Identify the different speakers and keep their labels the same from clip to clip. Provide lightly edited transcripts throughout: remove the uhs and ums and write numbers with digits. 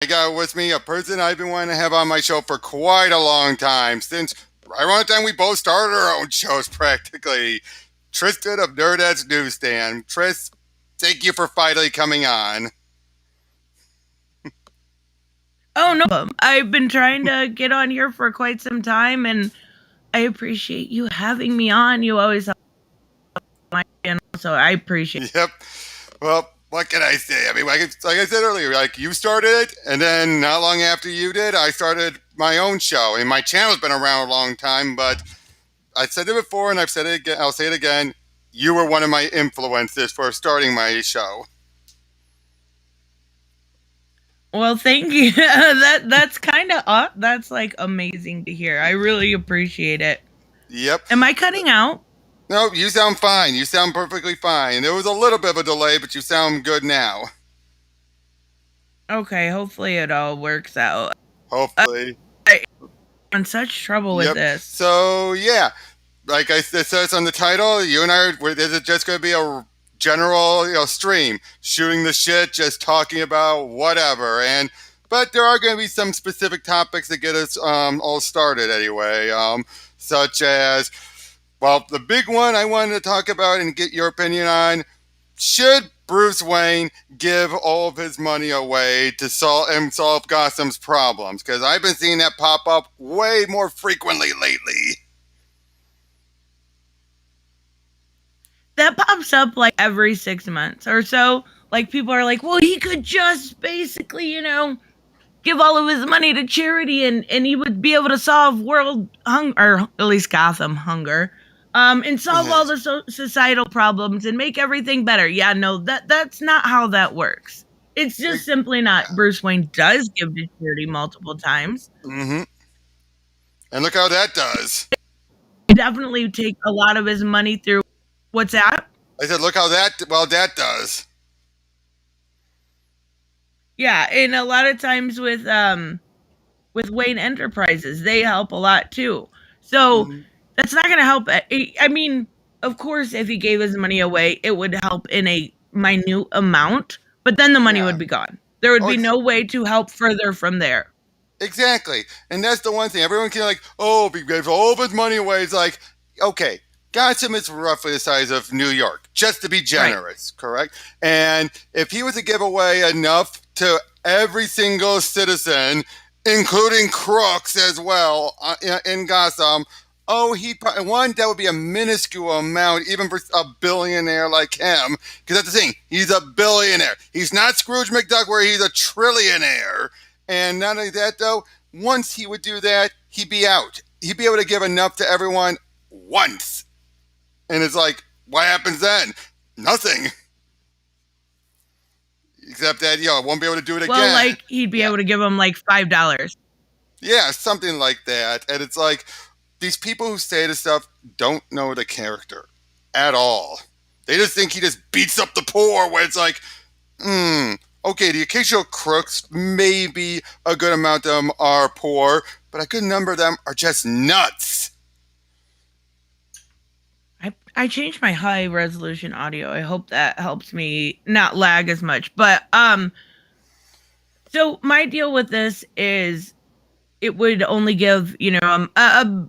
Speaker 1: I got with me a person I've been wanting to have on my show for quite a long time, since right around the time we both started our own shows, practically. Tristen of Nerdette's Newsstand. Tris, thank you for finally coming on.
Speaker 2: Oh, no problem. I've been trying to get on here for quite some time, and I appreciate you having me on. You always help my channel, so I appreciate it.
Speaker 1: Yep. Well, what can I say? I mean, like I said earlier, like you started it, and then not long after you did, I started my own show. And my channel's been around a long time, but I said it before, and I've said it again. I'll say it again. You were one of my influences for starting my show.
Speaker 2: Well, thank you. That's kind of that's like amazing to hear. I really appreciate it.
Speaker 1: Yep.
Speaker 2: Am I cutting out?
Speaker 1: No, you sound fine. You sound perfectly fine. There was a little bit of a delay, but you sound good now.
Speaker 2: Okay, hopefully it all works out.
Speaker 1: Hopefully.
Speaker 2: I'm in such trouble with
Speaker 1: Yep.
Speaker 2: this.
Speaker 1: So yeah, like it says on the title, you and I are. This is just going to be a general, stream, shooting the shit, just talking about whatever. But there are going to be some specific topics that get us all started anyway, such as, well, the big one I wanted to talk about and get your opinion on: should Bruce Wayne give all of his money away to solve Gotham's problems? Because I've been seeing that pop up way more frequently lately.
Speaker 2: That pops up like every 6 months or so. Like people are like, well, he could just basically, give all of his money to charity and he would be able to solve world hunger, or at least Gotham hunger, and solve all the societal problems and make everything better. Yeah, no, that's not how that works. It's just simply not. Bruce Wayne does give to charity multiple times.
Speaker 1: Mm-hmm. And look how that does.
Speaker 2: He definitely take a lot of his money through. What's that?
Speaker 1: I said, look how that does.
Speaker 2: Yeah, and a lot of times with Wayne Enterprises, they help a lot too. So
Speaker 1: Mm-hmm.
Speaker 2: that's not going to help. I mean, of course, if he gave his money away, it would help in a minute amount, but then the money
Speaker 1: Yeah.
Speaker 2: would be gone. There would
Speaker 1: Oh,
Speaker 2: be no way to help further from there.
Speaker 1: exactly. And that's the one thing. Everyone can like, oh, he gives all of his money away. It's like, okay, Gotham is roughly the size of New York, just to be
Speaker 2: Right.
Speaker 1: generous, correct? And if he was to give away enough to every single citizen, including crooks as well, in Gotham, oh, that would be a minuscule amount, even for a billionaire like him. Because that's the thing, he's a billionaire. He's not Scrooge McDuck, where he's a trillionaire. And not only that, though, once he would do that, he'd be out. He'd be able to give enough to everyone once. And it's like, what happens then? Nothing. Except that, won't be able to do it again.
Speaker 2: Well, like he'd be able to give them like $5.
Speaker 1: Yeah, something like that. And it's like, these people who say this stuff don't know the character at all. They just think he just beats up the poor, where it's like, okay, the occasional crooks, maybe a good amount of them are poor, but a good number of them are just nuts.
Speaker 2: I changed my high resolution audio. I hope that helps me not lag as much. But so my deal with this is it would only give, a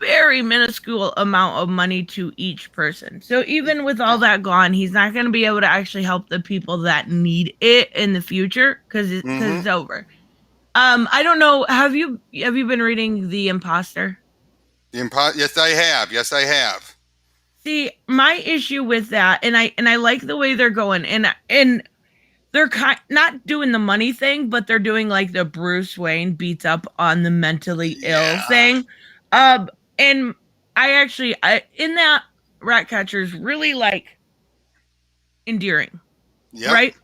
Speaker 2: very minuscule amount of money to each person. So even with all that gone, he's not going to be able to actually help the people that need it in the future because it's over. I don't know. Have you been reading The Imposter?
Speaker 1: Yes, I have. Yes, I have.
Speaker 2: See, my issue with that, and I like the way they're going, and they're not doing the money thing, but they're doing like the Bruce Wayne beats up on the mentally ill thing. And I in that Ratcatcher's really like endearing, right?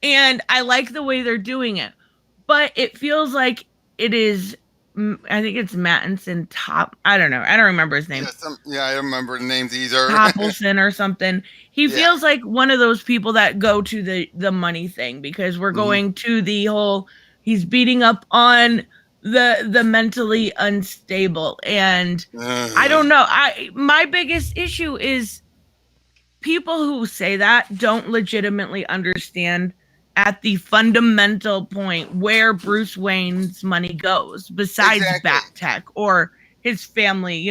Speaker 2: And I like the way they're doing it, but it feels like it is. I think it's Mattinson Top. I don't know. I don't remember his name.
Speaker 1: I don't remember the names either.
Speaker 2: Toppelson or something. He feels like one of those people that go to the money thing because we're going to the whole. He's beating up on the mentally unstable, and I don't know. My biggest issue is people who say that don't legitimately understand at the fundamental point where Bruce Wayne's money goes, besides
Speaker 1: Exactly.
Speaker 2: Bat Tech or his family,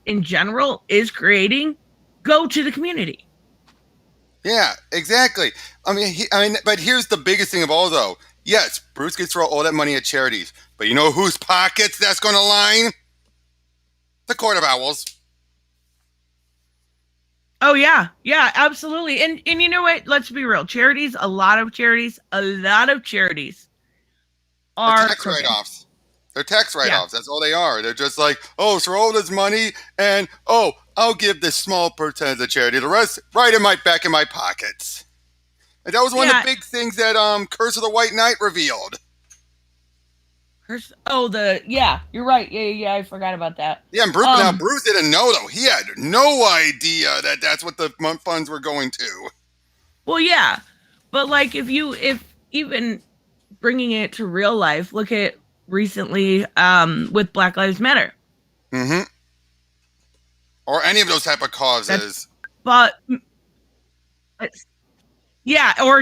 Speaker 2: in general is creating, go to the community.
Speaker 1: Yeah, exactly. But here's the biggest thing of all, though. Yes, Bruce gets to throw all that money at charities, but you know whose pockets that's going to line? The Court of Owls.
Speaker 2: Oh yeah, yeah, absolutely. And you know what? Let's be real. A lot of charities are
Speaker 1: Tax
Speaker 2: crooked.
Speaker 1: write-offs. They're tax write-offs. Yeah. That's all they are. They're just like, oh, throw all this money, and I'll give this small percentage of charity. The rest, right in back in my pockets. And that was one of the big things that Curse of the White Knight revealed.
Speaker 2: You're right. Yeah, I forgot about that.
Speaker 1: Yeah, and Bruce didn't know, though. He had no idea that that's what the funds were going to.
Speaker 2: Well, yeah, but like if even bringing it to real life, look at recently with Black Lives Matter.
Speaker 1: Mm-hmm. Or any of those type of causes.
Speaker 2: Or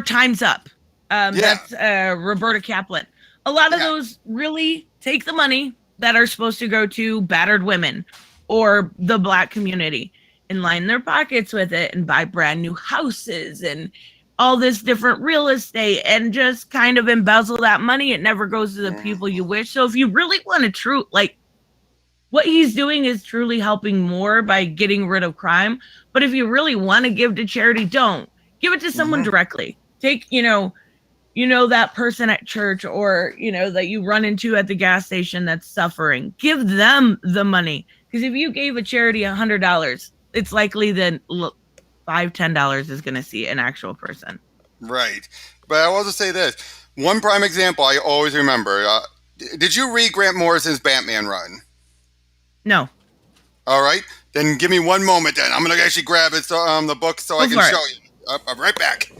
Speaker 2: Time's Up. That's Roberta Kaplan. A lot of those really take the money that are supposed to go to battered women or the Black community and line their pockets with it and buy brand new houses and all this different real estate and just kind of embezzle that money. It never goes to the people you wish. So if you really want to what he's doing is truly helping more by getting rid of crime. But if you really want to give to charity, don't. Give it to someone directly. Take, that person at church or, that you run into at the gas station that's suffering. Give them the money. Because if you gave a charity $100, it's likely that $5-10 is going to see an actual person.
Speaker 1: Right. But I will also say this. One prime example I always remember. Did you read Grant Morrison's Batman run?
Speaker 2: No.
Speaker 1: All right. Then give me one moment then. I'm going to actually grab it, the book so I can show you. I'm right back.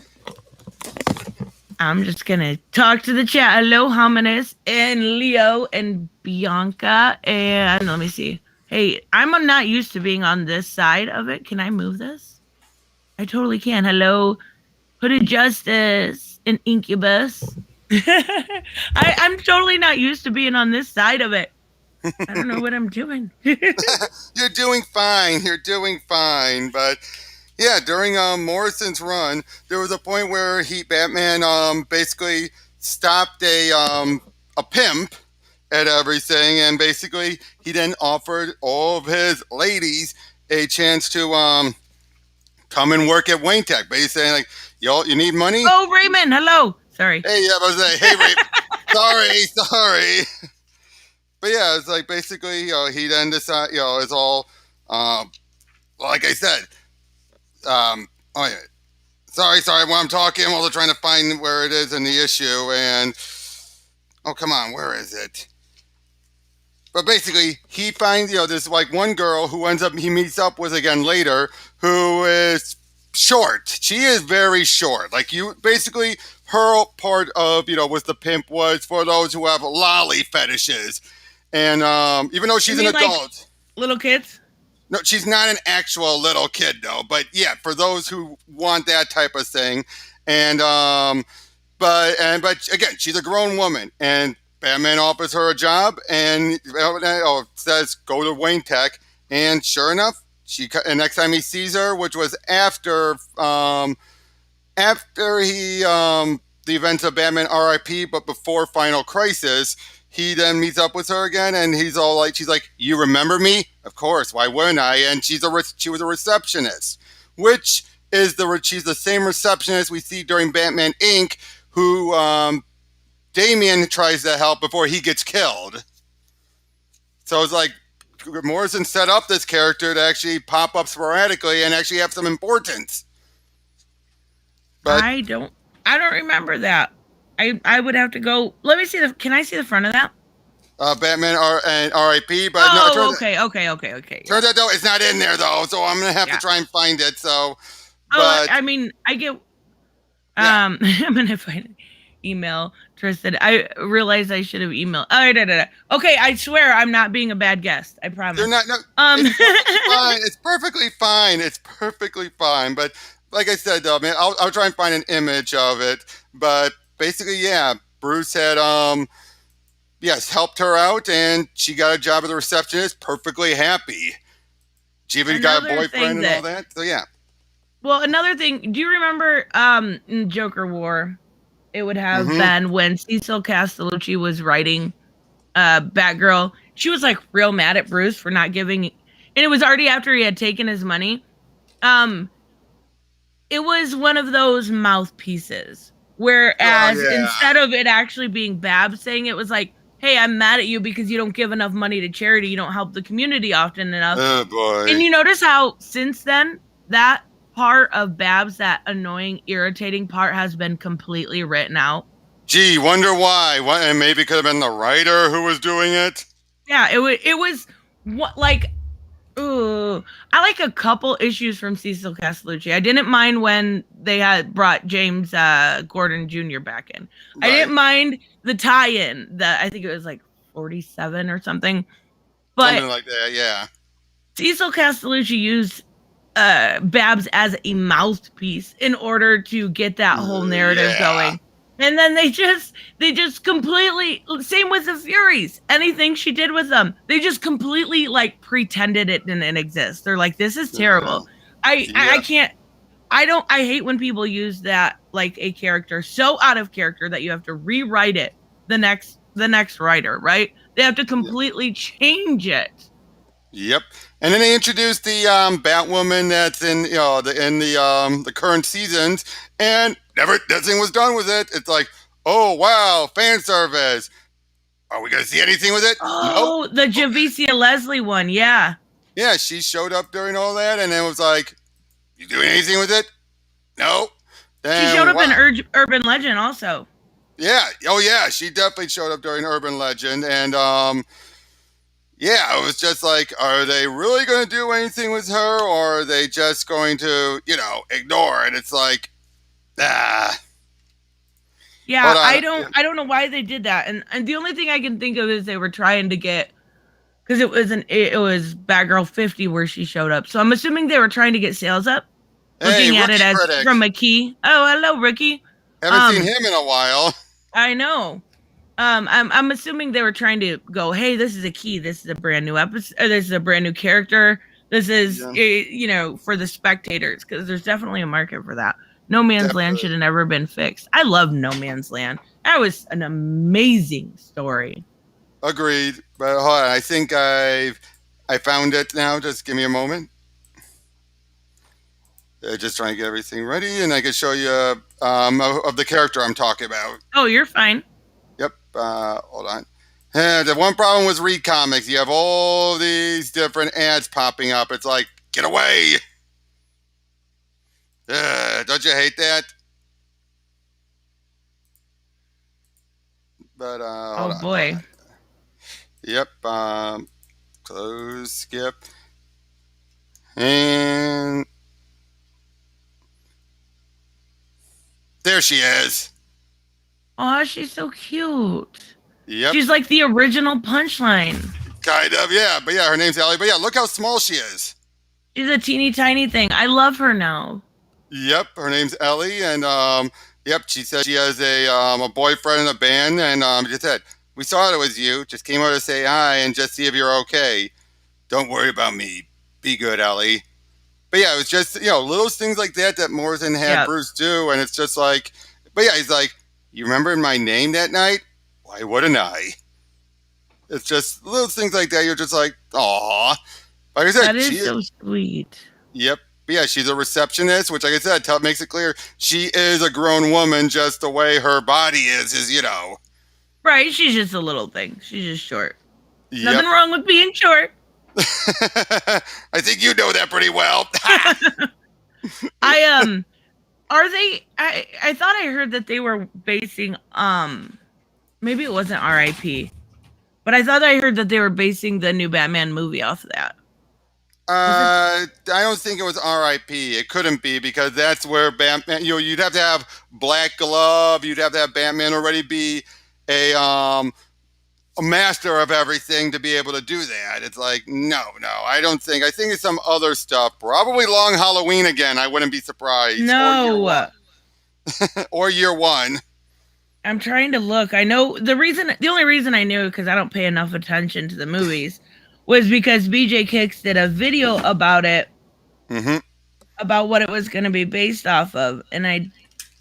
Speaker 2: I'm just going to talk to the chat. Hello, Hominis and Leo and Bianca. And let me see. Hey, I'm not used to being on this side of it. Can I move this? I totally can. Hello, Hooded Justice and Incubus. I'm totally not used to being on this side of it. I don't know what I'm doing.
Speaker 1: You're doing fine. But yeah, during Morrison's run, there was a point where Batman basically stopped a pimp at everything, and basically he then offered all of his ladies a chance to come and work at Wayne Tech. Basically saying like, y'all, you need money?
Speaker 2: Oh, Raymond, hello. Sorry.
Speaker 1: Hey, I was like, hey, Raymond. sorry. But yeah, it's like basically, he then decided, it's all, like I said, sorry, while I'm talking, while they're trying to find where it is in the issue, and, come on, where is it? But basically, he finds, there's like one girl who he meets up with again later, who is short. She is very short. Like basically, her part of, what the pimp was for those who have lolly fetishes. And even though she's an adult.
Speaker 2: Little kids?
Speaker 1: No, she's not an actual little kid, though. But yeah, for those who want that type of thing. And but again, she's a grown woman. And Batman offers her a job and says, go to Wayne Tech. And sure enough, and next time he sees her, which was after he the events of Batman R.I.P., but before Final Crisis, he then meets up with her again, and she's like, you remember me? Of course, why wouldn't I? And she was a receptionist, which is she's the same receptionist we see during Batman Inc., who Damian tries to help before he gets killed. So it's like Morrison set up this character to actually pop up sporadically and actually have some importance.
Speaker 2: But I don't remember that. I would have to go. Let me see can I see the front of that?
Speaker 1: Batman and R.I.P. But
Speaker 2: okay.
Speaker 1: Turns out though it's not in there though, so I'm gonna have to try and find it. So,
Speaker 2: I mean, I get. I'm gonna find it. email Tristen. I realized I should have emailed. Oh, Okay, I swear I'm not being a bad guest. I
Speaker 1: You're
Speaker 2: promise.
Speaker 1: not. No, it's perfectly fine. It's perfectly fine. It's perfectly fine. But like I said, though, man, I'll try and find an image of it. But basically, yeah, Bruce had yes, helped her out, and she got a job as a receptionist, perfectly happy. She even got a
Speaker 2: Another
Speaker 1: boyfriend
Speaker 2: thing
Speaker 1: and all
Speaker 2: that,
Speaker 1: that. So yeah.
Speaker 2: well, another thing. Do you remember in Joker War? It would have
Speaker 1: Mm-hmm.
Speaker 2: been when Cecil Castellucci was writing Batgirl. She was like real mad at Bruce for not giving, and it was already after he had taken his money. Um, it was one of those mouthpieces.
Speaker 1: Oh
Speaker 2: Whereas
Speaker 1: yeah.
Speaker 2: instead of it actually being Babs saying it was like, hey, I'm mad at you because you don't give enough money to charity, you don't help the community often enough.
Speaker 1: Oh
Speaker 2: And
Speaker 1: boy.
Speaker 2: you notice how since then that part of Babs, that annoying, irritating part, has been completely written out.
Speaker 1: Gee, wonder why? What? And maybe it could have been the writer who was doing it.
Speaker 2: Yeah, it was what like I like a couple issues from Cecil Castellucci. I didn't mind when they had brought James Gordon Jr. back in. I
Speaker 1: Right.
Speaker 2: didn't mind the tie-in that I think it was like 47 or something. But
Speaker 1: Something like that. Yeah.
Speaker 2: Cecil Castellucci used Babs as a mouthpiece in order to get that whole narrative
Speaker 1: Yeah.
Speaker 2: going. And then they just completely, same with the Furies. Anything she did with them, they just completely like pretended it didn't exist. They're like, this is
Speaker 1: Yeah.
Speaker 2: terrible. I
Speaker 1: Yeah.
Speaker 2: can't, I hate when people use that like a character so out of character that you have to rewrite it the next writer, right? They have to
Speaker 1: Yeah.
Speaker 2: completely change it.
Speaker 1: Yep. And then they introduced the Batwoman that's in the current seasons, and never nothing was done with it. It's like, oh wow, fan service. Are we gonna see anything with it? Nope.
Speaker 2: Oh, the Javicia Leslie one, yeah.
Speaker 1: Yeah, she showed up during all that, and then was like, "You doing anything with it? No."
Speaker 2: She showed
Speaker 1: Then
Speaker 2: up in
Speaker 1: wow,
Speaker 2: Urban Legend also.
Speaker 1: yeah, oh yeah, she definitely showed up during Urban Legend, and yeah, it was just like, are they really going to do anything with her, or are they just going to, ignore it? It's like, ah, hold
Speaker 2: Yeah,
Speaker 1: on. Yeah.
Speaker 2: I don't know why they did that. And the only thing I can think of is they were trying to get, because it was Batgirl 50 where she showed up. So I'm assuming they were trying to get sales up,
Speaker 1: Hey,
Speaker 2: looking at it
Speaker 1: rookie
Speaker 2: as from
Speaker 1: critic.
Speaker 2: a key. Oh, hello, Ricky.
Speaker 1: Haven't seen
Speaker 2: Um,
Speaker 1: him in a while.
Speaker 2: I know. I'm assuming they were trying to go, hey, this is a key. This is a brand new episode. This is a brand new character. This is,
Speaker 1: Yeah,
Speaker 2: for the spectators, because there's definitely a market for that. No Man's Land
Speaker 1: definitely
Speaker 2: should have never been fixed. I love No Man's Land. That was an amazing story.
Speaker 1: agreed. But hold on, I think I found it now. Just give me a moment. Just trying to get everything ready, and I can show you of the character I'm talking about.
Speaker 2: Oh, you're fine.
Speaker 1: Yep. Hold on. The one problem with Read Comics, you have all these different ads popping up. It's like, get away! Don't you hate that? But hold
Speaker 2: Oh
Speaker 1: on, hold
Speaker 2: boy.
Speaker 1: on. Yep. Close, skip, and there she is.
Speaker 2: Oh, she's so cute.
Speaker 1: Yep.
Speaker 2: She's like the original Punchline.
Speaker 1: Kind of, yeah. But yeah, her name's Ellie. But yeah, look how small she is.
Speaker 2: She's a teeny tiny thing. I love her now.
Speaker 1: Yep, her name's Ellie, and yep, she said she has a boyfriend in a band, and just said we saw it was you. Just came over to say hi and just see if you're okay. Don't worry about me. Be good, Ellie. But yeah, it was just little things like that that Morrison had
Speaker 2: Yep.
Speaker 1: Bruce do, and it's just like, but yeah, he's like, you remember my name that night? Why wouldn't I? It's just little things like that. You're just like, aw. Like I
Speaker 2: That
Speaker 1: said,
Speaker 2: is so sweet.
Speaker 1: yep. But yeah, she's a receptionist, which, like I said, makes it clear she is a grown woman. Just the way her body is.
Speaker 2: Right, she's just a little thing. She's just short.
Speaker 1: Yep.
Speaker 2: Nothing wrong with being short.
Speaker 1: I think you know that pretty well.
Speaker 2: I are they I thought I heard that they were basing maybe it wasn't RIP. But I thought I heard that they were basing the new Batman movie off of that.
Speaker 1: I don't think it was R.I.P. It couldn't be because that's where Batman. You'd have to have Black Glove. You'd have to have Batman already be a a master of everything to be able to do that. It's like no, I don't think. I think it's some other stuff. Probably Long Halloween again. I wouldn't be surprised.
Speaker 2: No.
Speaker 1: Or year one.
Speaker 2: I'm trying to look. I know the only reason I knew, because I don't pay enough attention to the movies, was because BJ Kicks did a video about it, about what it was going to be based off of, and I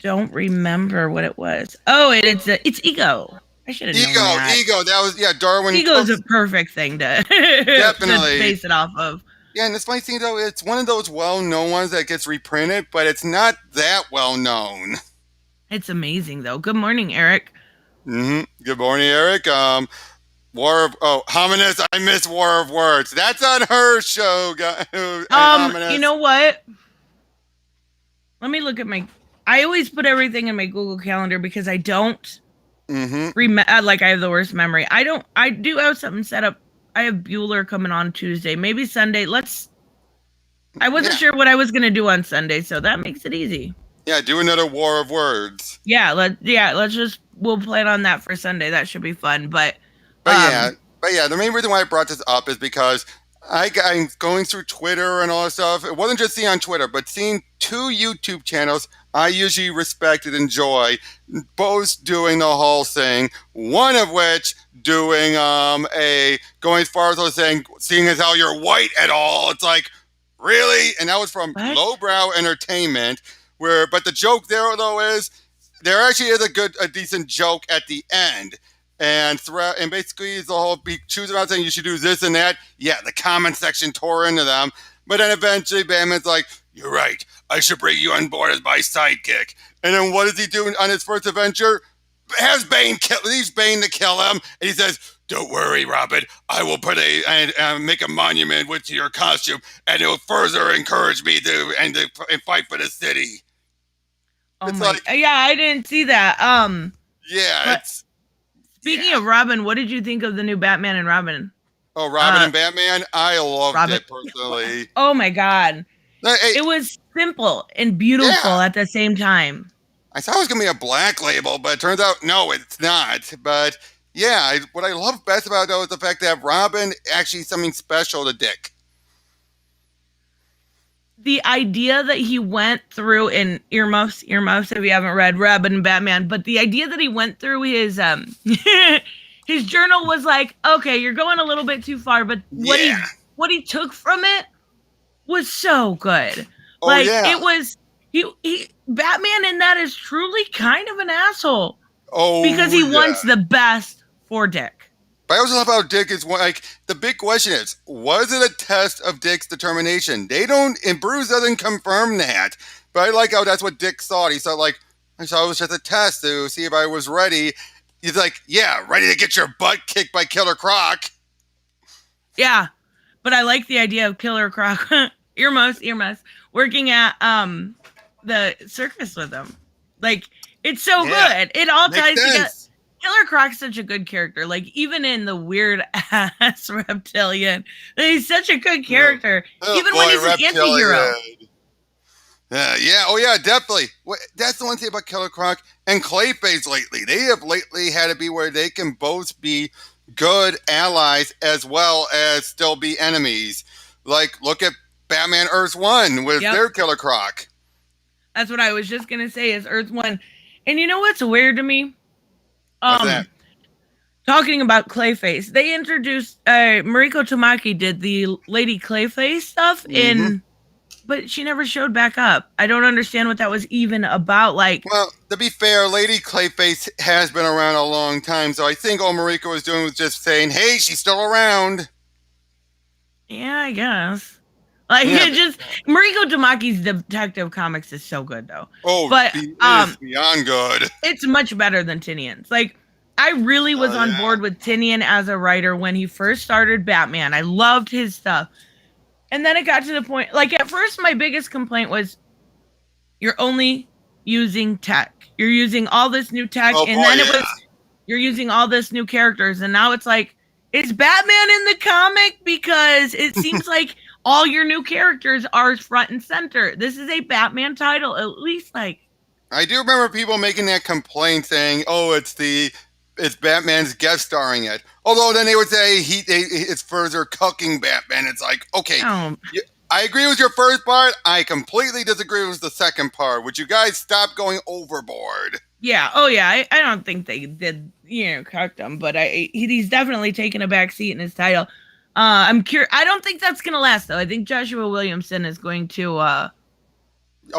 Speaker 2: don't remember what it was. Oh, it's Ego. I should have known that.
Speaker 1: Ego. That was Darwin.
Speaker 2: Ego's a perfect thing to
Speaker 1: definitely
Speaker 2: to base it off of.
Speaker 1: Yeah, and this funny thing though, it's one of those well-known ones that gets reprinted, but it's not that well-known.
Speaker 2: It's amazing though. Good morning, Eric.
Speaker 1: Good morning, Eric. Hominous. I miss War of Words. That's on her show.
Speaker 2: You know what? Let me look at I always put everything in my Google Calendar because I don't remember. Like I have the worst memory. I do have something set up. I have Bueller coming on Tuesday, maybe Sunday. I wasn't sure what I was gonna do on Sunday, so that makes it easy.
Speaker 1: Yeah, do another War of Words.
Speaker 2: We'll plan on that for Sunday. That should be fun. But
Speaker 1: the main reason why I brought this up is because I'm going through Twitter and all that stuff. It wasn't just seeing on Twitter, but seeing two YouTube channels I usually respect and enjoy, both doing the whole thing. One of which doing going as far as saying, seeing as how you're white at all. It's like, really? And that was from Lowbrow Entertainment. But the joke there though is there actually is a decent joke at the end, and basically the whole choose about saying you should do this and that. Yeah, the comment section tore into them, but then eventually Batman's like, "You're right. I should bring you on board as my sidekick." And then what does he do on his first adventure? Leaves Bane to kill him, and he says, "Don't worry, Robin. I will put make a monument with your costume, and it will further encourage me to fight for the city."
Speaker 2: Oh I didn't see that. Speaking of Robin, what did you think of the new Batman and Robin?
Speaker 1: Oh, Robin and Batman? I loved it personally.
Speaker 2: Oh my god. It was simple and beautiful at the same time.
Speaker 1: I thought it was going to be a Black Label, but it turns out, no, it's not. But yeah, what I love best about it, though, is the fact that Robin actually is something special to Dick.
Speaker 2: The idea that he went through in earmuffs if you haven't read Robin and Batman, but the idea that he went through his his journal was like, okay, you're going a little bit too far, but what he took from it was so good. It was he Batman in that is truly kind of an asshole. Because he wants the best for Dick.
Speaker 1: But I also love how Dick is the big question is, was it a test of Dick's determination? And Bruce doesn't confirm that. But I like how that's what Dick thought. He thought I thought it was just a test to see if I was ready. He's like, yeah, ready to get your butt kicked by Killer Croc.
Speaker 2: Yeah. But I like the idea of Killer Croc, earmuffs, working at the circus with him. It's so good. It all ties together. Killer Croc's such a good character. Even in the weird ass reptilian, he's such a good character. Even when he's an anti-hero.
Speaker 1: Definitely. That's the one thing about Killer Croc and Clayface lately. They have lately had to be where they can both be good allies as well as still be enemies. Look at Batman Earth 1 with their Killer Croc.
Speaker 2: That's what I was just going to say is Earth 1. And you know what's weird to me?
Speaker 1: What's that?
Speaker 2: Talking about Clayface, they introduced Mariko Tamaki did the Lady Clayface stuff but she never showed back up. I don't understand what that was even about.
Speaker 1: Well, to be fair, Lady Clayface has been around a long time, so I think all Mariko was doing was just saying, "Hey, she's still around."
Speaker 2: Yeah, I guess. Mariko Tamaki's Detective Comics is so good though.
Speaker 1: It's beyond good.
Speaker 2: It's much better than Tinian's. I really was on board with Tinian as a writer when he first started Batman. I loved his stuff. And then it got to the point, at first my biggest complaint was, you're only using tech. You're using all this new tech, you're using all this new characters, and now it's is Batman in the comic? Because it seems like all your new characters are front and center. This is a Batman title, at least like.
Speaker 1: I do remember people making that complaint saying, "Oh, it's Batman's guest starring it." Although then they would say it's further cucking Batman. It's like, okay,
Speaker 2: Oh,
Speaker 1: I agree with your first part. I completely disagree with the second part. Would you guys stop going overboard?
Speaker 2: yeah. Oh, yeah. I don't think they did, cuck them, but he's definitely taken a back seat in his title. I'm curious. I don't think that's gonna last though. I think Joshua Williamson is going to
Speaker 1: Oh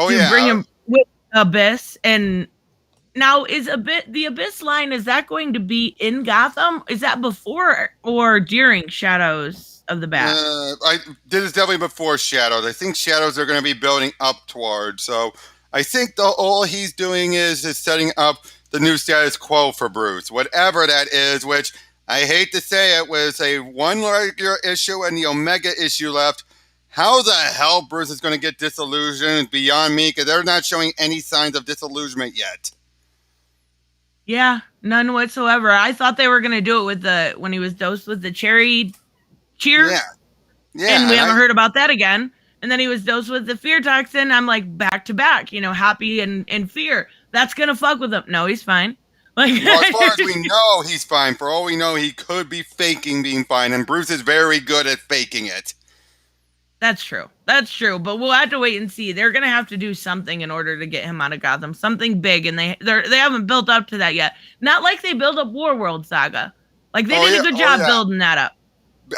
Speaker 2: bring
Speaker 1: yeah,
Speaker 2: him with Abyss. And now the Abyss line, is that going to be in Gotham? Is that before or during Shadows of the Bat?
Speaker 1: this is definitely before Shadows. I think Shadows are going to be building up toward. So I think all he's doing is setting up the new status quo for Bruce, whatever that is. Which I hate to say it, was a one regular issue and the Omega issue left. How the hell Bruce is going to get disillusioned beyond me, because they're not showing any signs of disillusionment yet.
Speaker 2: Yeah, none whatsoever. I thought they were gonna do it with when he was dosed with the cherry cheer.
Speaker 1: Yeah, yeah,
Speaker 2: And we haven't heard about that again. And then he was dosed with the fear toxin. I'm like, back to back, happy and fear. That's gonna fuck with him. No, he's fine. Like,
Speaker 1: well, as far as we know, he's fine. For all we know, he could be faking being fine, and Bruce is very good at faking it.
Speaker 2: That's true. That's true. But we'll have to wait and see. They're gonna have to do something in order to get him out of Gotham. Something big, and they haven't built up to that yet. Not like they built up Warworld Saga. Like they did a good job building that up.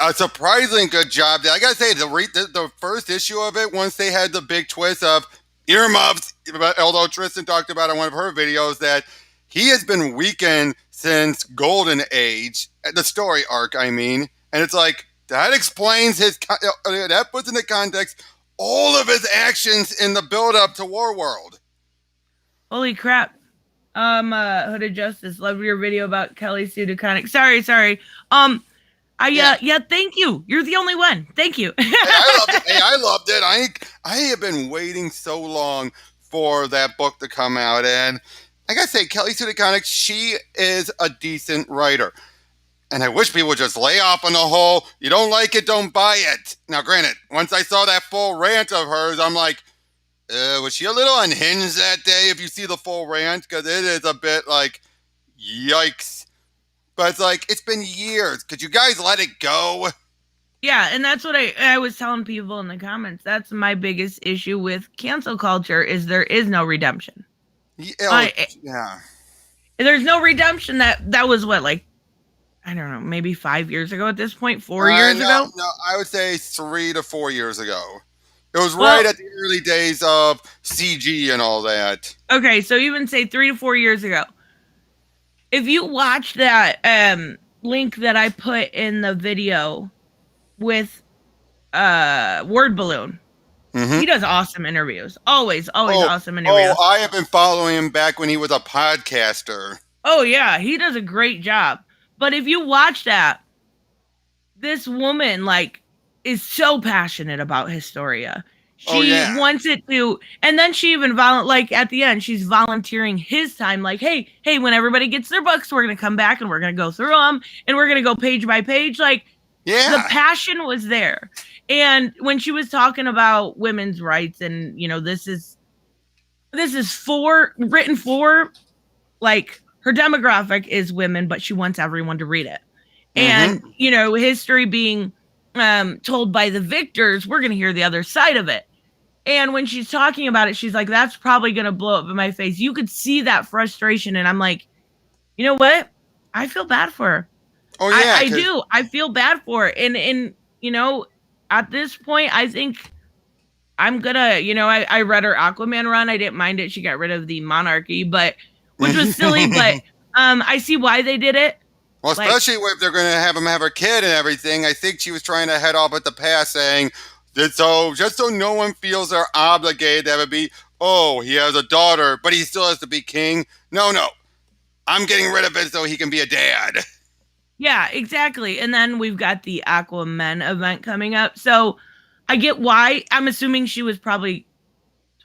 Speaker 1: A surprisingly good job. I gotta say, the first issue of it, once they had the big twist of earmuffs, although Tristen talked about in one of her videos that he has been weakened since Golden Age, the story arc, I mean, and it's like, that explains that puts into context all of his actions in the build-up to Warworld.
Speaker 2: Holy crap. Hooded Justice, love your video about Kelly Sue DeConnick. Sorry. Yeah, thank you. You're the only one. Thank you.
Speaker 1: I loved it. I have been waiting so long for that book to come out, and I gotta say, Kelly Sue DeConnick, she is a decent writer. And I wish people would just lay off on the whole, you don't like it, don't buy it. Now, granted, once I saw that full rant of hers, I'm like, was she a little unhinged that day if you see the full rant? Because it is a bit like, yikes. But it's like, it's been years. Could you guys let it go?
Speaker 2: Yeah, and that's what I was telling people in the comments. That's my biggest issue with cancel culture, is there is no redemption.
Speaker 1: Yeah.
Speaker 2: There's no redemption. That was what, like, I don't know, maybe 5 years ago at this point, 4 years ago?
Speaker 1: No, I would say 3 to 4 years ago. It was right at the early days of CG and all that.
Speaker 2: Okay, so even say 3 to 4 years ago. If you watch that link that I put in the video with Word Balloon, he does awesome interviews. Always awesome interviews.
Speaker 1: Oh, I have been following him back when he was a podcaster.
Speaker 2: Oh, yeah, he does a great job. But if you watch that, this woman, like, is so passionate about Historia. She wants it to, and then she even like at the end, she's volunteering his time. Like, hey, when everybody gets their books, we're gonna come back and we're gonna go through them and we're gonna go page by page. Like, the passion was there. And when she was talking about women's rights, and this is written for, like, her demographic is women, but she wants everyone to read it. And, history being told by the victors, we're going to hear the other side of it. And when she's talking about it, she's like, that's probably going to blow up in my face. You could see that frustration. And I'm like, you know what? I feel bad for her. Oh, yeah. I do. I feel bad for her. And at this point, I think I'm going to, I read her Aquaman run. I didn't mind it. She got rid of the monarchy, which was silly, but I see why they did it.
Speaker 1: Well, especially if they're going to have him have a kid and everything. I think she was trying to head off at the pass, saying that just so no one feels they're obligated to have it be, oh, he has a daughter, but he still has to be king. No, I'm getting rid of it so he can be a dad.
Speaker 2: Yeah, exactly. And then we've got the Aquaman event coming up. So I get why. I'm assuming she was probably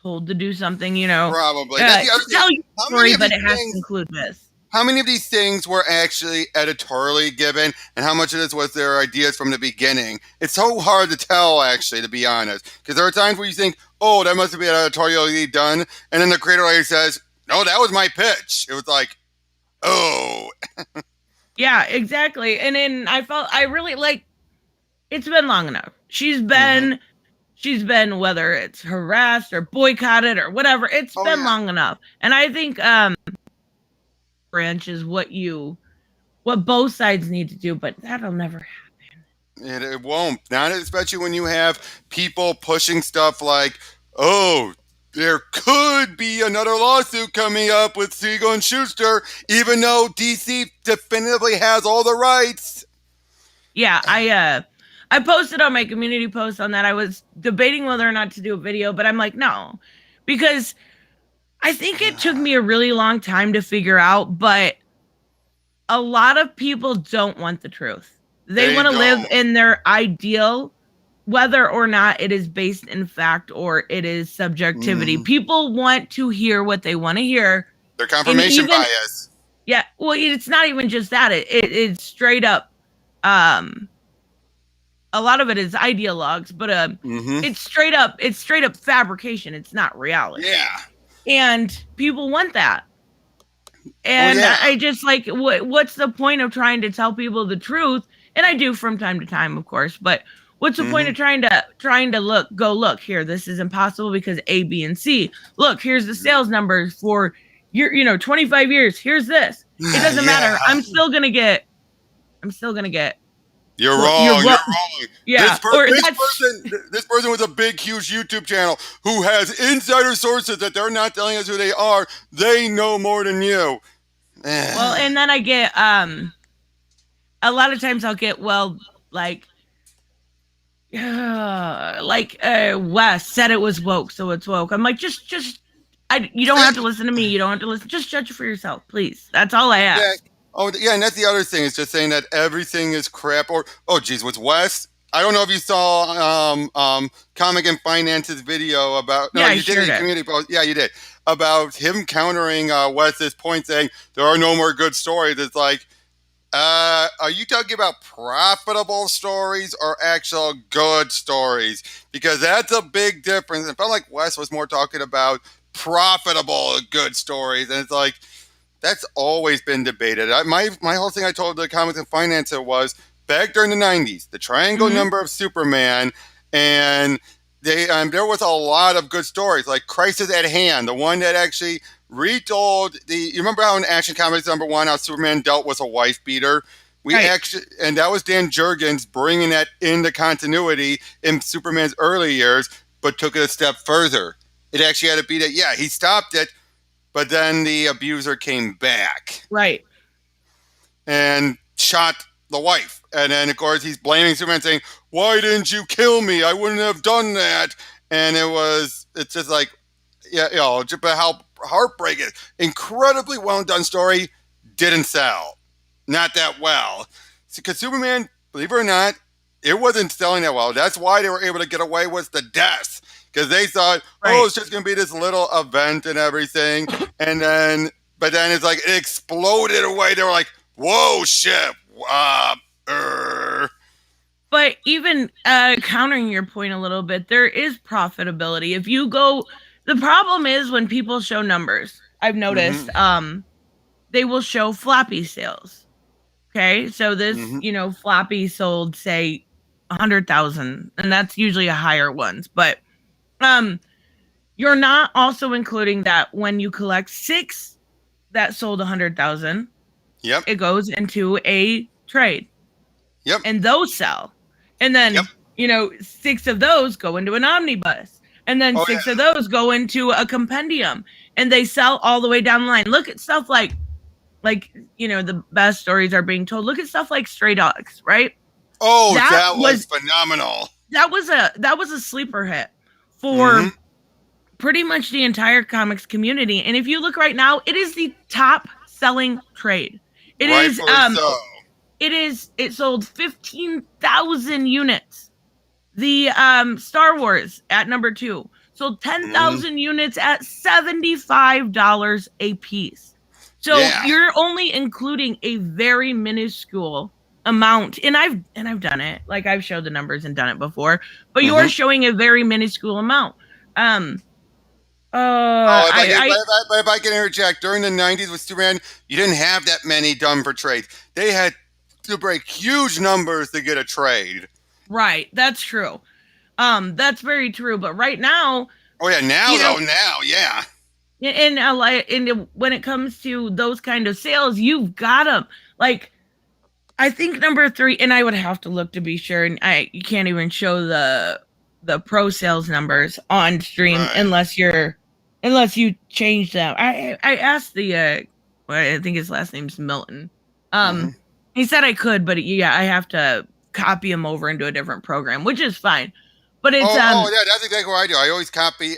Speaker 2: told to do something,
Speaker 1: Probably.
Speaker 2: Tell your story, but it has to include this.
Speaker 1: how many of these things were actually editorially given, and how much of this was their ideas from the beginning? It's so hard to tell, actually, to be honest, because there are times where you think, "Oh, that must have been editorially done," and then the creator later says, "No, that was my pitch." It was like, "Oh,
Speaker 2: Yeah, exactly. And then I really like, it's been long enough. She's been, whether it's harassed or boycotted or whatever, it's
Speaker 1: oh
Speaker 2: been
Speaker 1: yeah."
Speaker 2: long enough. And I think branch is what both sides need to do, but that'll never happen.
Speaker 1: It won't. Not especially when you have people pushing stuff like, "Oh, there could be another lawsuit coming up with Siegel and Schuster, even though DC definitively has all the rights."
Speaker 2: Yeah, I posted on my community post on that. I was debating whether or not to do a video, but I'm like, no. Because I think it took me a really long time to figure out, but a lot of people don't want the truth. They want to live
Speaker 1: don't.
Speaker 2: in their ideal, whether or not it is based in fact or it is subjectivity.
Speaker 1: Mm.
Speaker 2: People want to hear what they want to hear.
Speaker 1: Their
Speaker 2: And
Speaker 1: confirmation bias.
Speaker 2: yeah, well, it's not even just that. It's straight up, a lot of it is ideologues, but
Speaker 1: Mm-hmm.
Speaker 2: it's straight up fabrication. It's not reality.
Speaker 1: Yeah.
Speaker 2: And people want that.
Speaker 1: Oh
Speaker 2: And
Speaker 1: yeah.
Speaker 2: I just like, what's the point of trying to tell people the truth? And I do from time to time, of course, but what's the point of trying to look here, this is impossible because A, B, and C. Look, here's the sales numbers for your 25 years. Here's this. It doesn't matter. I'm still gonna get
Speaker 1: You're
Speaker 2: well,
Speaker 1: wrong. You're wrong.
Speaker 2: yeah,
Speaker 1: This person with a big, huge YouTube channel who has insider sources that they're not telling us who they are. They know more than you.
Speaker 2: well, and then I get a lot of times I'll get, well, like Wes said it was woke, so it's woke. I'm like, you don't have to listen to me. You don't have to listen. Just judge it for yourself, please. That's all I ask.
Speaker 1: Yeah. Oh, yeah, and that's the other thing. Is just saying that everything is crap. Or, oh, geez, with Wes, I don't know if you saw Comic and Finance's video about. No,
Speaker 2: Yeah, I
Speaker 1: you did
Speaker 2: shared
Speaker 1: a
Speaker 2: it.
Speaker 1: community post. Yeah, you did, about him countering Wes's point, saying there are no more good stories. It's like, are you talking about profitable stories or actual good stories? Because that's a big difference. It felt like Wes was more talking about profitable good stories, and it's like, that's always been debated. My whole thing I told the Comics and Financer was, back during the 90s, the triangle
Speaker 2: Mhm.
Speaker 1: number of Superman, and there was a lot of good stories, like Crisis at Hand, the one that actually retold you remember how in Action Comics #1, how Superman dealt with a wife beater?
Speaker 2: Right.
Speaker 1: And that was Dan Jurgens bringing that into continuity in Superman's early years, but took it a step further. It actually had to be that, yeah, he stopped it, but then the abuser came back
Speaker 2: Right.
Speaker 1: and shot the wife. And then, of course, he's blaming Superman, saying, "Why didn't you kill me? I wouldn't have done that." And it's just like, yeah, just how heartbreaking. Incredibly well done story, didn't sell. Not that well. Because Superman, believe it or not, it wasn't selling that well. That's why they were able to get away with the deaths. Because they thought,
Speaker 2: Right.
Speaker 1: oh, it's just going to be this little event and everything. But then it's like, it exploded away. They were like, whoa, shit.
Speaker 2: But even countering your point a little bit, there is profitability. If you go, the problem is when people show numbers, I've noticed, they will show floppy sales. Okay. So this, floppy sold, say, 100,000, and that's usually a higher ones. But you're not also including that when you collect 6 that sold 100,000,
Speaker 1: Yep.
Speaker 2: it goes into a trade.
Speaker 1: Yep.
Speaker 2: And those sell. And then,
Speaker 1: Yep.
Speaker 2: 6 of those go into an omnibus. And then 6 of those go into a compendium. And they sell all the way down the line. Look at stuff like, the best stories are being told. Look at stuff like Stray Dogs, right?
Speaker 1: Oh, that was phenomenal.
Speaker 2: That was a sleeper hit for pretty much the entire comics community. And if you look right now, it is the top selling trade. It sold 15,000 units. The Star Wars at number 2 sold 10,000 units at $75 a piece. So
Speaker 1: Yeah.
Speaker 2: you're only including a very minuscule amount, and I've done it. Like I've showed the numbers and done it before, but you're
Speaker 1: Mm-hmm.
Speaker 2: showing a very minuscule amount. Um,
Speaker 1: Oh, if I, if,
Speaker 2: I
Speaker 1: I, if I can interject, during the 90s with Superman, you didn't have that many done for trades. They had to break huge numbers to get a trade.
Speaker 2: right, that's true. That's very true. But right now,
Speaker 1: Oh, yeah, now,
Speaker 2: you know,
Speaker 1: though, now, yeah.
Speaker 2: in LA, when it comes to those kind of sales, you've got them. Like I think number 3, and I would have to look to be sure. And you can't even show the pro sales numbers on stream
Speaker 1: Right.
Speaker 2: unless you change them. I asked the well, I think his last name's Milton.
Speaker 1: Mm-hmm.
Speaker 2: He said I could, but yeah, I have to copy him over into a different program, which is fine. But it's
Speaker 1: Yeah, that's exactly what I do. I always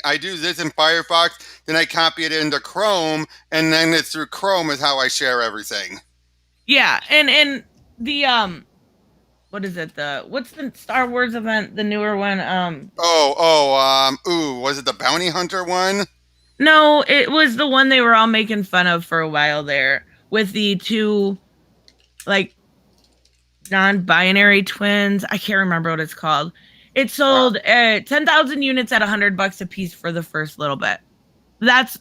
Speaker 1: I do this in Firefox, then I copy it into Chrome, and then it's through Chrome is how I share everything.
Speaker 2: yeah, and the what is it? What's the Star Wars event? The newer one?
Speaker 1: Was it the Bounty Hunter one?
Speaker 2: No, it was the one they were all making fun of for a while there with the two like non-binary twins. I can't remember what it's called. It sold 10,000 units at $100 a piece for the first little bit.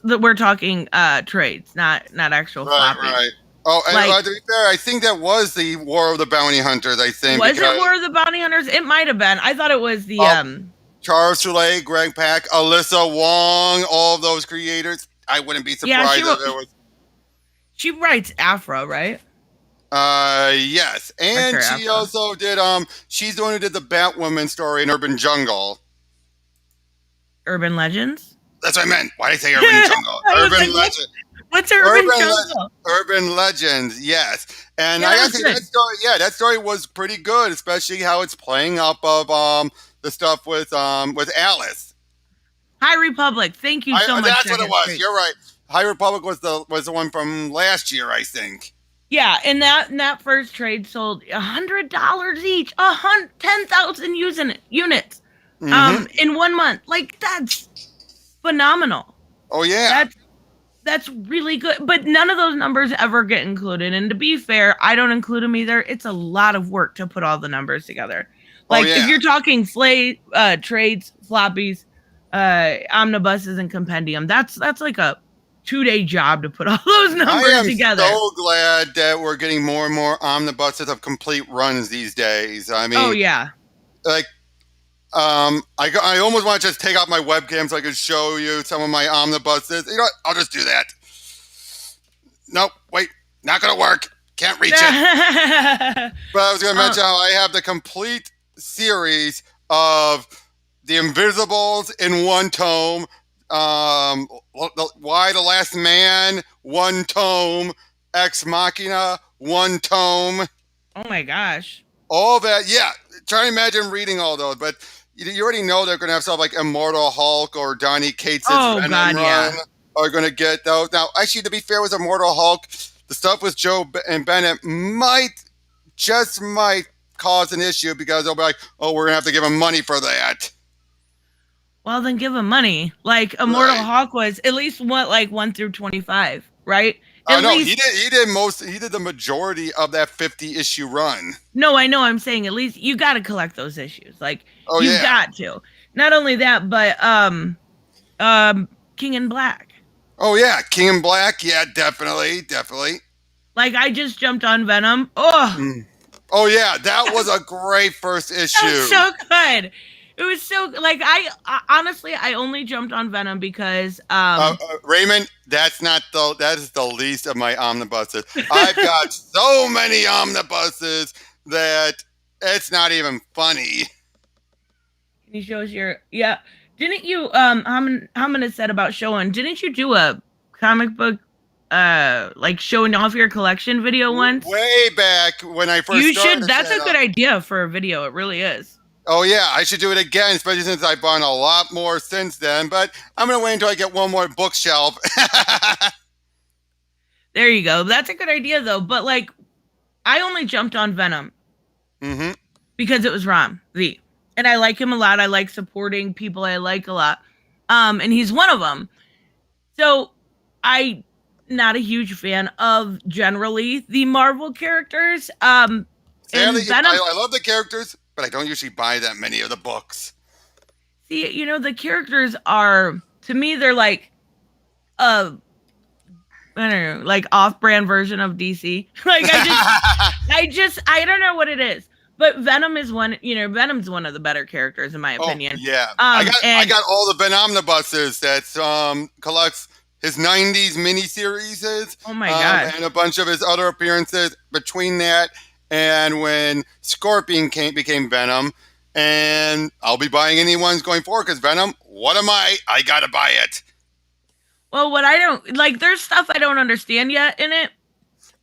Speaker 2: We're talking trades, not actual
Speaker 1: Right,
Speaker 2: floppy.
Speaker 1: right. Oh, and
Speaker 2: Like,
Speaker 1: to be fair, I think that was the War of the Bounty Hunters. I think
Speaker 2: was it War of the Bounty Hunters? It might have been. I thought it was the
Speaker 1: Charles Soule, Greg Pak, Alyssa Wong, all of those creators. I wouldn't be surprised if there was.
Speaker 2: She writes Afro, right?
Speaker 1: Yes, and she also did. She's the one who did the Batwoman story in Urban Jungle.
Speaker 2: Urban Legends.
Speaker 1: That's what I meant. Why did I say Urban Jungle? Urban Legends.
Speaker 2: What's Urban Jungle?
Speaker 1: Urban Legends, yes. And I think that story, that story was pretty good, especially how it's playing up of the stuff with Alice.
Speaker 2: High Republic. Thank you so much.
Speaker 1: That's what it was. Street. You're right. High Republic was the one from last year, I think.
Speaker 2: Yeah, and that first trade sold $100 each, 10,000 units, in 1 month. Like that's phenomenal.
Speaker 1: Oh yeah,
Speaker 2: that's really good. But none of those numbers ever get included. And to be fair, I don't include them either. It's a lot of work to put all the numbers together. Like if you're talking trades, floppies, omnibuses, and compendium, that's like a 2-day job to put all those numbers together.
Speaker 1: I am so glad that we're getting more and more omnibuses of complete runs these days. I mean,
Speaker 2: oh yeah,
Speaker 1: like, I almost want to just take out my webcam so I can show you some of my omnibuses. You know what? I'll just do that. Nope, wait, not gonna work. Can't reach it. But I was gonna mention how I have the complete series of the Invisibles in one tome. Why the Last Man, one tome. Ex Machina, one tome.
Speaker 2: Oh my gosh.
Speaker 1: All that, yeah. Try to imagine reading all those, but you already know they're going to have stuff like Immortal Hulk or Donny Cates' Venom run are going to get those. Now, actually, to be fair with Immortal Hulk, the stuff with Joe and Bennett might cause an issue because they'll be like, oh, we're going to have to give them money for that.
Speaker 2: Well, then give him money. Like Immortal Hulk was at least 1 through 25, right?
Speaker 1: No, he did the majority of that 50-issue run.
Speaker 2: No, I know. I'm saying at least you got to collect those issues. Like you got to. Not only that, but King in Black.
Speaker 1: Oh yeah, King in Black. Yeah, definitely.
Speaker 2: Like I just jumped on Venom. Oh.
Speaker 1: Oh yeah, that was a great first issue.
Speaker 2: That was so good. It was so like I honestly I only jumped on Venom because
Speaker 1: Raymond, that is the least of my omnibuses. I've got so many omnibuses that it's not even funny.
Speaker 2: Can you show us your Didn't you Hamina said about showing, didn't you do a comic book like showing off your collection video once?
Speaker 1: Way back when I first
Speaker 2: you
Speaker 1: started.
Speaker 2: Should that's a good idea for a video, it really is.
Speaker 1: Oh yeah, I should do it again, especially since I've bought a lot more since then. But I'm gonna wait until I get one more bookshelf.
Speaker 2: There you go. That's a good idea though. But like, I only jumped on Venom because it was Ram V, and I like him a lot. I like supporting people I like a lot, and he's one of them. So I not a huge fan of generally the Marvel characters.
Speaker 1: Sadly,
Speaker 2: And Venom,
Speaker 1: I love the characters, but I don't usually buy that many of the books.
Speaker 2: see, the characters are, to me, they're like uh I don't know, like off-brand version of DC. Like I don't know what it is. But Venom is one, Venom's one of the better characters in my
Speaker 1: Oh
Speaker 2: opinion.
Speaker 1: yeah, I
Speaker 2: And
Speaker 1: got all the Venomnibuses that collects his '90s miniseries,
Speaker 2: oh my god.
Speaker 1: and a bunch of his other appearances between that and when Scorpion became Venom. And I'll be buying any ones going forward because Venom. What am I? I gotta buy it.
Speaker 2: Well, what I don't like, there's stuff I don't understand yet in it.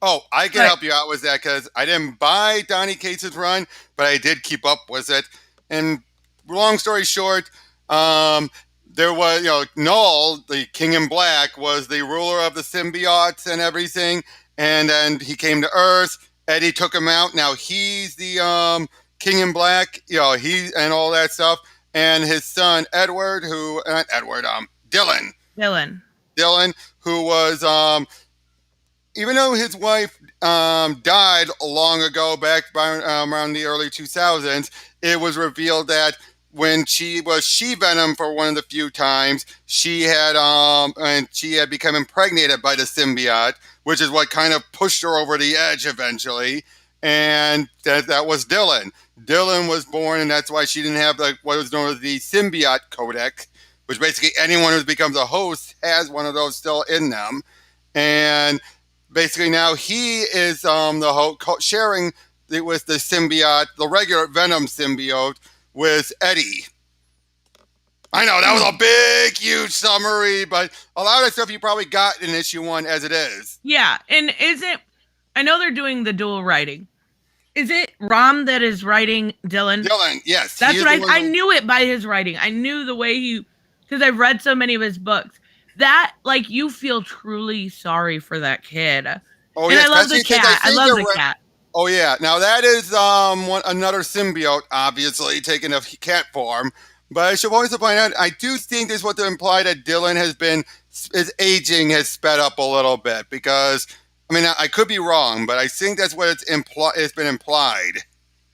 Speaker 1: Oh, I can
Speaker 2: But
Speaker 1: help you out with that because I didn't buy Donny Cates' run, but I did keep up with it. And long story short, there was, Null, the King in Black, was the ruler of the symbiotes and everything. And then he came to Earth. Eddie took him out. Now he's the King in Black, he and all that stuff. And his son, Edward, not Edward, Dylan.
Speaker 2: Dylan.
Speaker 1: Dylan, who was even though his wife died long ago, back by around the early 2000s, it was revealed that when she was She-Venom for one of the few times, she had become impregnated by the symbiote, which is what kind of pushed her over the edge eventually. And that was Dylan. Dylan was born, and that's why she didn't have what was known as the symbiote codec, which basically anyone who becomes a host has one of those still in them. And basically now he is sharing it with the symbiote, the regular Venom symbiote, with Eddie. I know that was a big, huge summary, but a lot of stuff you probably got in issue 1 as it is.
Speaker 2: Yeah, and I know they're doing the dual writing. Is it Rom that is writing Dylan?
Speaker 1: Dylan, yes.
Speaker 2: That's what I knew it by his writing. I knew the way because I've read so many of his books. That, like, you feel truly sorry for that kid.
Speaker 1: Oh,
Speaker 2: and
Speaker 1: yeah,
Speaker 2: I love the cat. I love the cat.
Speaker 1: Oh, yeah. Now, that is another symbiote, obviously, taking a cat form. But I should also point out, I do think this is what to imply that Dylan his aging has sped up a little bit. Because, I mean, I could be wrong, but I think that's what it's been implied.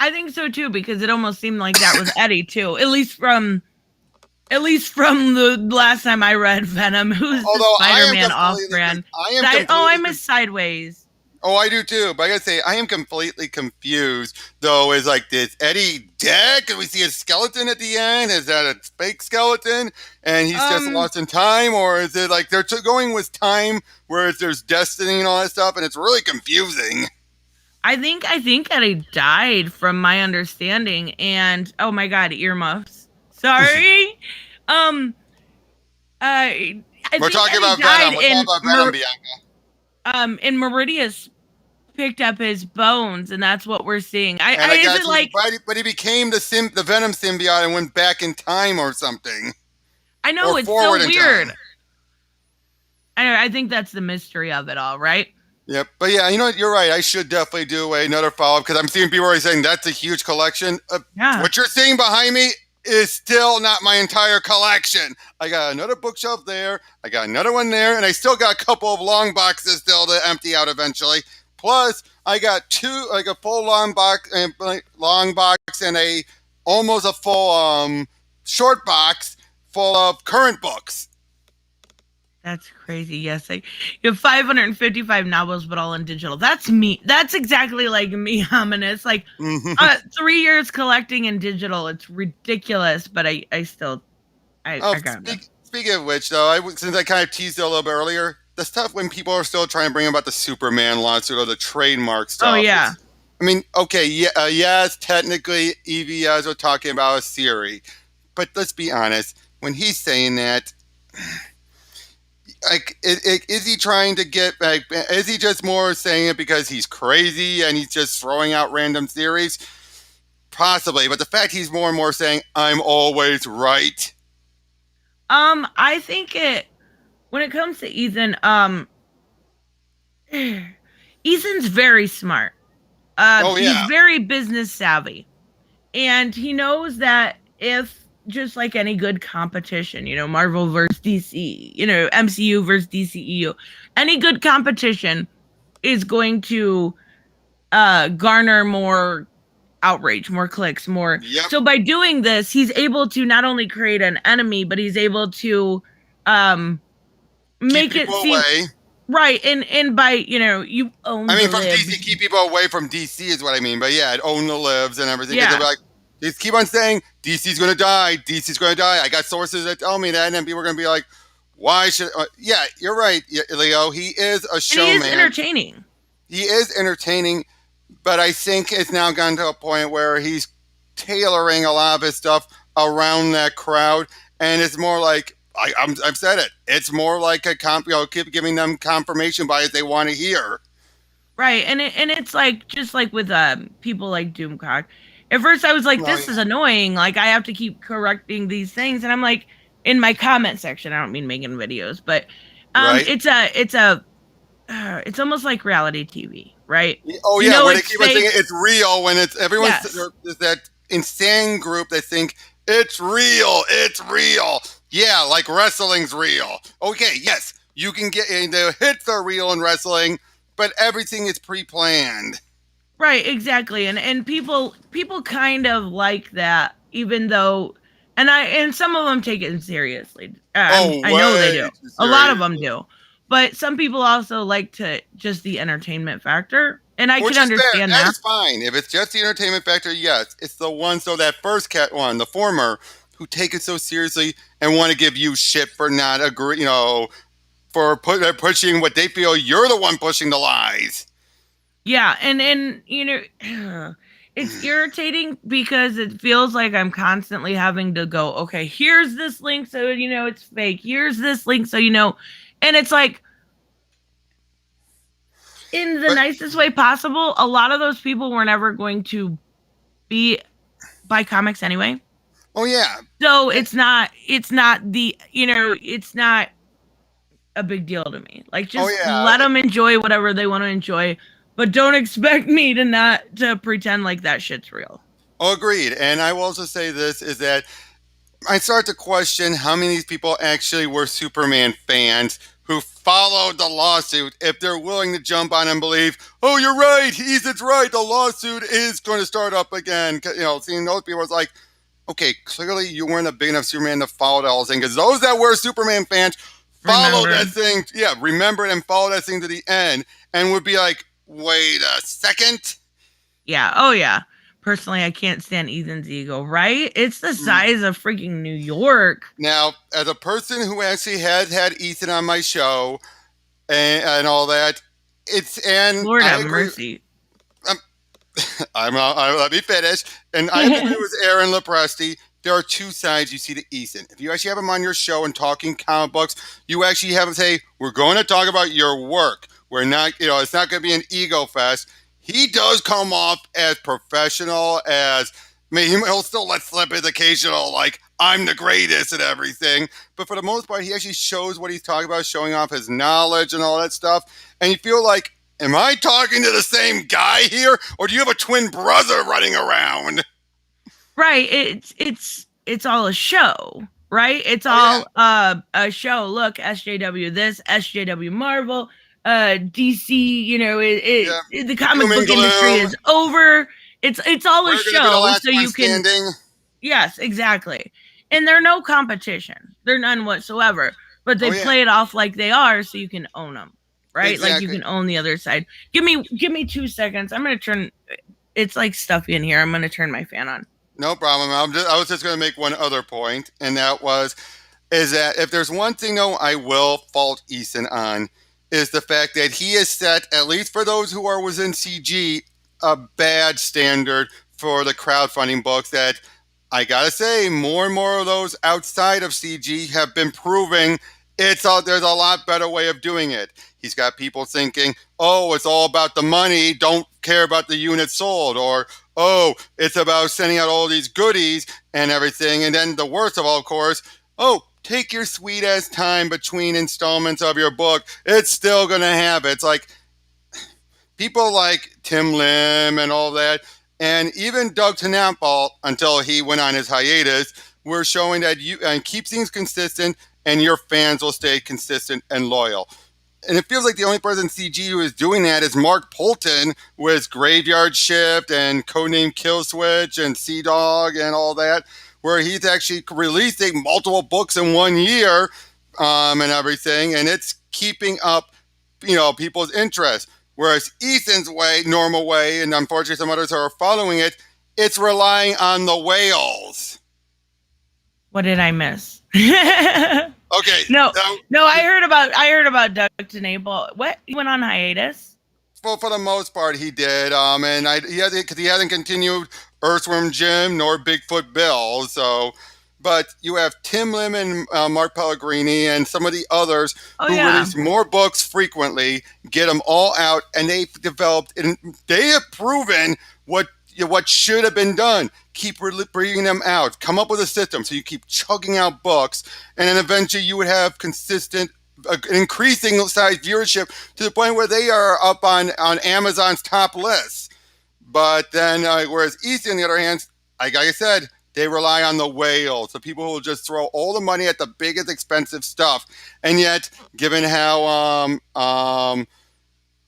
Speaker 2: I think so, too, because it almost seemed like that was Eddie, too. At least from the last time I read Venom, who's the Spider-Man off-brand. I miss Sideways.
Speaker 1: Oh, I do too. But I gotta say, I am completely confused. Though, is Eddie dead? Can we see a skeleton at the end? Is that a fake skeleton? And he's just lost in time, or is it like they're going with time, whereas there's destiny and all that stuff, and it's really confusing.
Speaker 2: I think Eddie died, from my understanding, and oh my god, earmuffs. Sorry.
Speaker 1: We're talking about Venom. We're talking about Venom, Bianca.
Speaker 2: And Meridius picked up his bones, and that's what we're seeing.
Speaker 1: But he became the Venom symbiote and went back in time or something.
Speaker 2: I know, it's so weird. I think that's the mystery of it all, right?
Speaker 1: Yep. But yeah, you know what? You're right. I should definitely do another follow-up because I'm seeing people already saying that's a huge collection.
Speaker 2: Yeah.
Speaker 1: What you're seeing behind me is still not my entire collection. I got another bookshelf there. I got another one there. And I still got a couple of long boxes still to empty out eventually. Plus, I got a full long box and almost a full short box full of current books.
Speaker 2: That's crazy. Yes, you have 555 novels, but all in digital. That's me. That's exactly like me, Ominous. 3 years collecting in digital. It's ridiculous, but I got it.
Speaker 1: Speaking of which, though, since I kind of teased it a little bit earlier, the stuff when people are still trying to bring about the Superman lawsuit or the trademark stuff.
Speaker 2: Oh yeah.
Speaker 1: Yes, technically, EVS are talking about a Siri, but let's be honest. When he's saying that. Is he trying to get is he just more saying it because he's crazy and he's just throwing out random theories? Possibly, but the fact he's more and more saying I'm always right.
Speaker 2: I think when it comes to Ethan, Ethan's very smart. He's very business savvy, and he knows that if just like any good competition, Marvel versus DC, MCU versus DCEU. Any good competition is going to garner more outrage, more clicks, more.
Speaker 1: Yep.
Speaker 2: So by doing this, he's able to not only create an enemy, but he's able to um
Speaker 1: Keep
Speaker 2: make it
Speaker 1: people
Speaker 2: seem
Speaker 1: away.
Speaker 2: right. And by, you own
Speaker 1: I
Speaker 2: the
Speaker 1: mean, from DC,
Speaker 2: libs.
Speaker 1: keep people away from DC is what I mean. But yeah, it own the lives and everything. Because they're
Speaker 2: Yeah.
Speaker 1: like, they keep on saying DC's going to die. DC's going to die. I got sources that tell me that, and then people are going to be like, why should? Yeah, you're right, Leo. He is a
Speaker 2: And he is
Speaker 1: showman.
Speaker 2: entertaining.
Speaker 1: He is entertaining, but I think it's now gotten to a point where he's tailoring a lot of his stuff around that crowd, and it's more like I've said it. It's more like keep giving them confirmation bias they want to hear.
Speaker 2: Right. And it's like just like with people like Doomcock. At first I was like,
Speaker 1: Well,
Speaker 2: this is annoying. Like I have to keep correcting these things. And I'm like, in my comment section, I don't mean making videos, but
Speaker 1: right?
Speaker 2: it's almost like reality TV, right?
Speaker 1: Oh
Speaker 2: You
Speaker 1: yeah,
Speaker 2: know
Speaker 1: where they
Speaker 2: it's
Speaker 1: keep on saying
Speaker 2: fake.
Speaker 1: it's real when it's everyone's
Speaker 2: Yes.
Speaker 1: there's that insane group that think it's real, it's real. Yeah, like wrestling's real. Okay, yes, you can get the hits are real in wrestling, but everything is pre-planned.
Speaker 2: Right, exactly. And people kind of like that, even though and some of them take it seriously.
Speaker 1: Oh,
Speaker 2: I know they
Speaker 1: way
Speaker 2: do.
Speaker 1: too
Speaker 2: A lot of
Speaker 1: serious.
Speaker 2: them do. But some people also like to just the entertainment factor, and I can
Speaker 1: Which is fair.
Speaker 2: understand
Speaker 1: That
Speaker 2: that.
Speaker 1: is fine. If it's just the entertainment factor, yes. It's the ones, though, that first cat one, the former, who take it so seriously and want to give you shit for not agree, for pushing what they feel you're the one pushing the lies.
Speaker 2: Yeah, and it's irritating because it feels like I'm constantly having to go, okay, here's this link so it's fake. Here's this link so and it's like in the
Speaker 1: But
Speaker 2: nicest way possible, a lot of those people were never going to be buy comics anyway.
Speaker 1: oh yeah,
Speaker 2: So it's not a big deal to me. Like
Speaker 1: oh
Speaker 2: just
Speaker 1: yeah.
Speaker 2: let them enjoy whatever they want to enjoy, but don't expect me to not to pretend like that shit's real.
Speaker 1: Oh, agreed. And I will also say this is that I start to question how many of these people actually were Superman fans who followed the lawsuit if they're willing to jump on and believe, oh, you're right, Ethan's right, the lawsuit is going to start up again. Seeing those people was like, okay, clearly you weren't a big enough Superman to follow that whole thing, because those that were Superman fans follow that
Speaker 2: Remember.
Speaker 1: thing, yeah, remember it and follow that thing to the end, and would be like, wait a second.
Speaker 2: Yeah. Oh yeah. Personally, I can't stand Ethan's ego, right? It's the size of freaking New York.
Speaker 1: Now, as a person who actually has had Ethan on my show and all that,
Speaker 2: Lord
Speaker 1: I
Speaker 2: have
Speaker 1: agree.
Speaker 2: mercy.
Speaker 1: Let me finish. And I have to agree with Aaron Lepresti. There are two sides you see to Ethan. If you actually have him on your show and talking comic books, you actually have him say, we're going to talk about your work. We're not, it's not going to be an ego fest. He does come off as professional as, I mean, he'll still let slip his occasional, like, I'm the greatest and everything. But for the most part, he actually shows what he's talking about, showing off his knowledge and all that stuff. And you feel like, am I talking to the same guy here? Or do you have a twin brother running around?
Speaker 2: Right. It's all a show, right? It's
Speaker 1: Oh,
Speaker 2: all a show. Look, SJW this, SJW Marvel, DC,
Speaker 1: yeah.
Speaker 2: the comic
Speaker 1: Doom and
Speaker 2: book industry
Speaker 1: gloom.
Speaker 2: is over. It's all
Speaker 1: We're
Speaker 2: a
Speaker 1: going to be the
Speaker 2: show
Speaker 1: last
Speaker 2: so
Speaker 1: one
Speaker 2: you can.
Speaker 1: standing.
Speaker 2: Yes, exactly. And they're no competition. They're none whatsoever. But they
Speaker 1: Oh, yeah.
Speaker 2: play it off like they are so you can own them. Right? Like you
Speaker 1: Exactly.
Speaker 2: can own the other side. Give me 2 seconds. I'm going to turn it's like stuffy in here. I'm going to turn my fan on.
Speaker 1: No problem. I was just going to make one other point, and that is that if there's one thing, though, I will fault Eason on, is the fact that he has set, at least for those who are within CG, a bad standard for the crowdfunding books that I gotta say, more and more of those outside of CG have been proving there's a lot better way of doing it. He's got people thinking, oh, it's all about the money, don't care about the units sold, or oh, it's about sending out all these goodies and everything. And then the worst of all, of course, oh, take your sweet ass time between installments of your book. It's still gonna have it. It's like people like Tim Lim and all that, and even Doug Tenapel, until he went on his hiatus, we're showing that you and keep things consistent, and your fans will stay consistent and loyal. And it feels like the only person in CG who is doing that is Mark Polton with Graveyard Shift and Codename Kill Switch and Sea Dog and all that, where he's actually releasing multiple books in 1 year, and everything, and it's keeping up, people's interest. Whereas Ethan's way, normal way, and unfortunately some others are following it, it's relying on the whales.
Speaker 2: What did I miss?
Speaker 1: Okay.
Speaker 2: No, I heard about Doug Tenable. What? He went on hiatus?
Speaker 1: Well, for the most part, he did. And he hasn't continued Earthworm Jim nor Bigfoot Bill. So, but you have Tim Lim and Mark Pellegrini and some of the others who release more books frequently, get them all out, and they've developed and they have proven what should have been done. Keep bringing them out. Come up with a system so you keep chugging out books, and then eventually you would have consistent, increasing size viewership to the point where they are up on Amazon's top lists. But then, whereas Easton, on the other hand, like I said, they rely on the whales, the people who will just throw all the money at the biggest expensive stuff. And yet, given how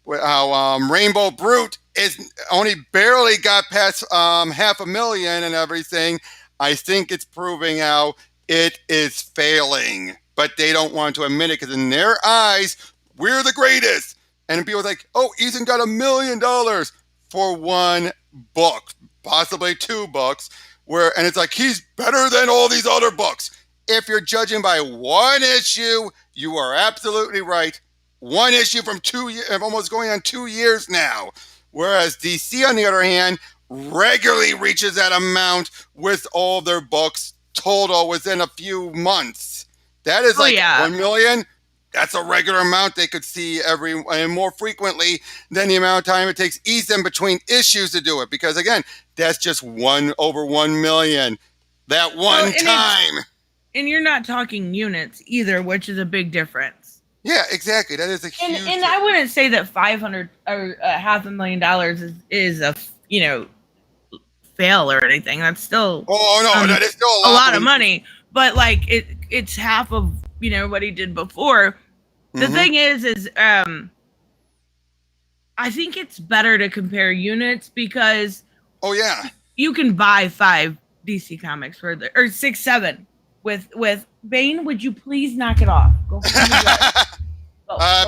Speaker 1: Rainbow Brute is only barely got past 500,000 and everything, I think it's proving how it is failing. But they don't want to admit it because in their eyes, we're the greatest. And people are like, oh, Ethan got $1 million for one book, possibly two books, and it's like, he's better than all these other books. If you're judging by one issue, you are absolutely right. One issue from 2 years, almost going on 2 years now. Whereas DC, on the other hand, regularly reaches that amount with all their books total within a few months. That is 1 million. That's a regular amount they could see and more frequently than the amount of time it takes Ethan between issues to do it. Because again, that's just over 1 million. That one time.
Speaker 2: And you're not talking units either, which is a big difference.
Speaker 1: Yeah, exactly. That is a huge.
Speaker 2: And I wouldn't say that $500 or $500,000 is a fail or anything. That's still
Speaker 1: that is still
Speaker 2: a lot of money. But like it's half of what he did before. The thing is I think it's better to compare units because you can buy 5 DC comics or 6, 7 with Bane. Would you please knock it off? Go.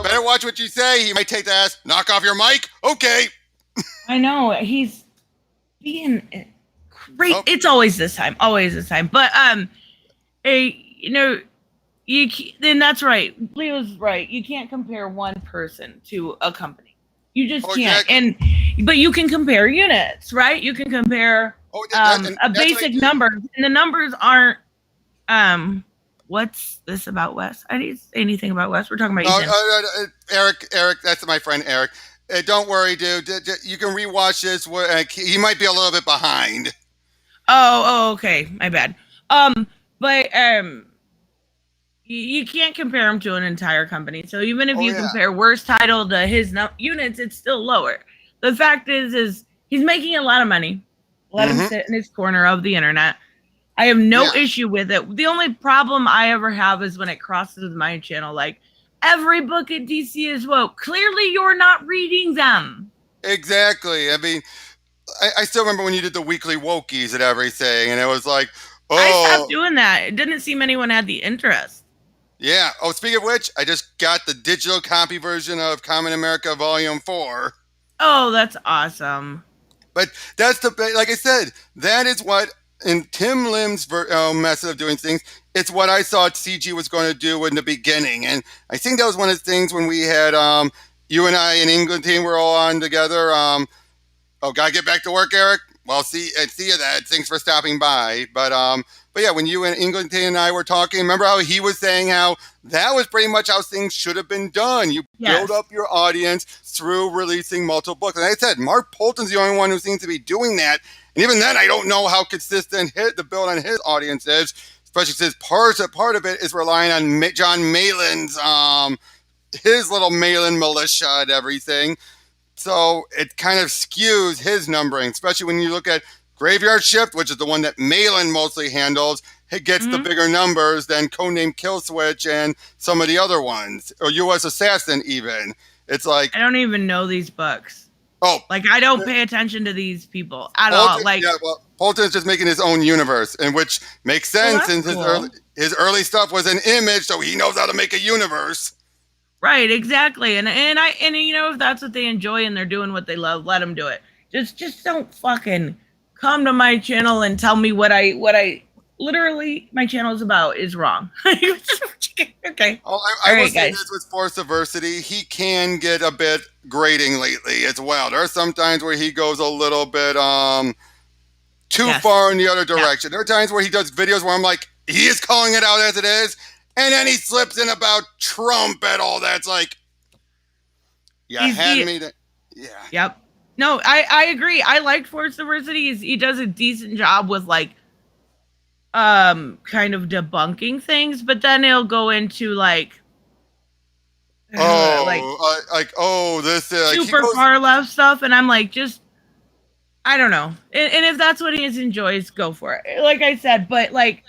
Speaker 1: Better watch what you say. He might take the ass. Knock off your mic. Okay. I
Speaker 2: know he's being great. Oh. It's always this time. But then that's right. Leo's right. You can't compare one person to a company. You just can't. Exactly. But you can compare units, right? You can compare a basic number, and the numbers aren't. What's this about Wes? I didn't say anything about Wes. We're talking about Ethan.
Speaker 1: Eric, that's my friend Eric. Don't worry, dude. You can rewatch this. He might be a little bit behind.
Speaker 2: Oh, okay. My bad. But you can't compare him to an entire company. So even if you compare worst title to his units, it's still lower. The fact is he's making a lot of money. Let him sit in his corner of the internet. I have no issue with it. The only problem I ever have is when it crosses my channel. Like, every book at DC is woke. Clearly, you're not reading them.
Speaker 1: Exactly. I mean, I still remember when you did the weekly wokies and everything, and it was like,
Speaker 2: I stopped doing that. It didn't seem anyone had the interest.
Speaker 1: Yeah. Oh, speaking of which, I just got the digital copy version of Common America Volume 4.
Speaker 2: Oh, that's awesome.
Speaker 1: But that's like I said, that is what, in Tim Lim's method of doing things, it's what I thought CG was going to do in the beginning. And I think that was one of the things when we had you and I and England team were all on together. Gotta get back to work, Eric? Well, see you then. Thanks for stopping by. But yeah, when you and England team and I were talking, remember how he was saying how that was pretty much how things should have been done. You build up your audience through releasing multiple books. And like I said, Mark Polton's the only one who seems to be doing that. And even then, I don't know how consistent the build on his audience is, especially since part of it is relying on John Malin's, his little Malin militia and everything. So it kind of skews his numbering, especially when you look at Graveyard Shift, which is the one that Malin mostly handles. gets the
Speaker 2: Mhm.
Speaker 1: bigger numbers than Codename Killswitch and some of the other ones, or U.S. Assassin even. It's like,
Speaker 2: I don't even know these books.
Speaker 1: oh,
Speaker 2: Like I don't pay attention to these people at all.
Speaker 1: Bolton,
Speaker 2: Like,
Speaker 1: yeah, well, Bolton is just making his own universe, and which makes
Speaker 2: well,
Speaker 1: sense
Speaker 2: that's
Speaker 1: since
Speaker 2: cool.
Speaker 1: his early stuff was an Image, so he knows how to make a universe.
Speaker 2: Right, exactly. And you know, if that's what they enjoy and they're doing what they love, let them do it. Just don't fucking come to my channel and tell me what I literally my channel is about is wrong. Okay.
Speaker 1: Oh,
Speaker 2: All
Speaker 1: I will
Speaker 2: right,
Speaker 1: say
Speaker 2: guys.
Speaker 1: this with Force Diversity, he can get a bit grating lately as well. There are some times where he goes a little bit too
Speaker 2: Yes.
Speaker 1: far in the other
Speaker 2: Yeah.
Speaker 1: direction. There are times where he does videos where I'm like, he is calling it out as it is, and then he slips in about Trump and all that. It's like, you
Speaker 2: He's
Speaker 1: had
Speaker 2: the
Speaker 1: me to, yeah.
Speaker 2: Yep. No, I agree. I like Force Diversity. He does a decent job with like kind of debunking things, but then he'll go into like like
Speaker 1: This like he
Speaker 2: super
Speaker 1: goes.
Speaker 2: far left stuff, and I'm like, just I don't know. And if that's what he enjoys, go for it. Like I said, but like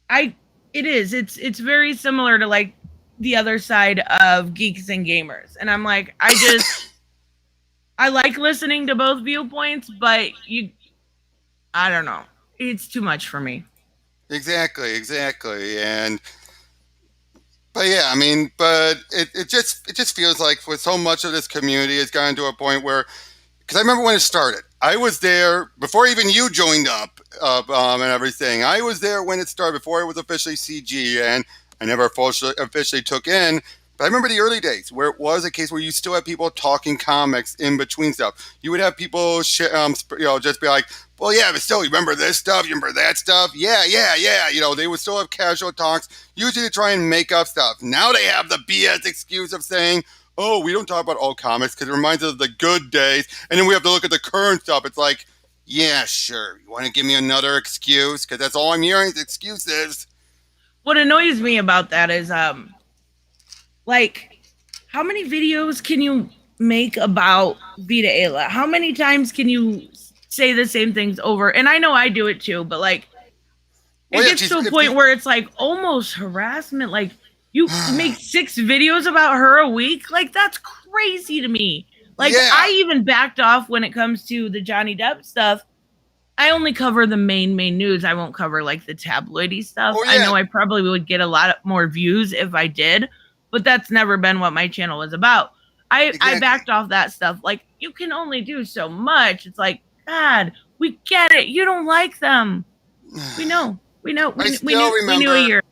Speaker 2: I, it's very similar to like the other side of geeks and gamers, and I'm like, I like listening to both viewpoints, but I don't know, it's too much for me.
Speaker 1: Exactly, and but yeah, I mean, but it just feels like with so much of this community, it's gotten to a point where, because I remember when it started. I was there before even you joined up, and everything. I was there when it started, before it was officially CG, and I never officially took in. But I remember the early days where it was a case where you still had people talking comics in between stuff. You would have people, just be like, "Well, yeah, but still, you remember this stuff? You remember that stuff? Yeah." You know, they would still have casual talks, usually to try and make up stuff. Now they have the BS excuse of saying, oh, we don't talk about old comics because it reminds us of the good days. And then we have to look at the current stuff. It's like, yeah, sure. You want to give me another excuse? Because that's all I'm hearing is excuses.
Speaker 2: What annoys me about that is like how many videos can you make about Vita Ayla? How many times can you say the same things over? And I know I do it too, but like it
Speaker 1: Well, yeah,
Speaker 2: gets to a point where it's like almost harassment. Like you make 6 videos about her a week. Like that's crazy to me. Like
Speaker 1: yeah,
Speaker 2: I even backed off when it comes to the Johnny Depp stuff. I only cover the main news. I won't cover like the tabloidy stuff.
Speaker 1: oh
Speaker 2: I
Speaker 1: yeah,
Speaker 2: know I probably would get a lot more views if I did, but that's never been what my channel was about. I
Speaker 1: exactly.
Speaker 2: backed off that stuff. Like you can only do so much. It's like, God, we get it. You don't like them. We know. We know. We knew a year.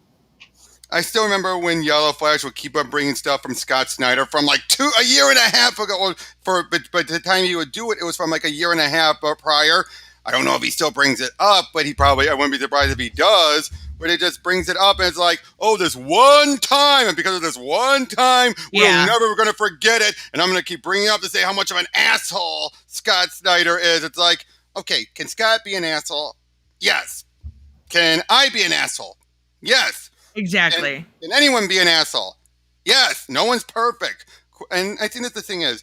Speaker 1: I still remember when Yellow Flash would keep on bringing stuff from Scott Snyder from like a year and a half ago. But the time he would do it, it was from like a year and a half prior. I don't know if he still brings it up, but I wouldn't be surprised if he does. But it just brings it up, and it's like, oh, this one time, and because of this one time, we're never going to forget it. And I'm going to keep bringing it up to say how much of an asshole Scott Snyder is. It's like, okay, can Scott be an asshole? Yes. Can I be an asshole? Yes.
Speaker 2: Exactly.
Speaker 1: Can anyone be an asshole? Yes. No one's perfect. And I think that the thing is,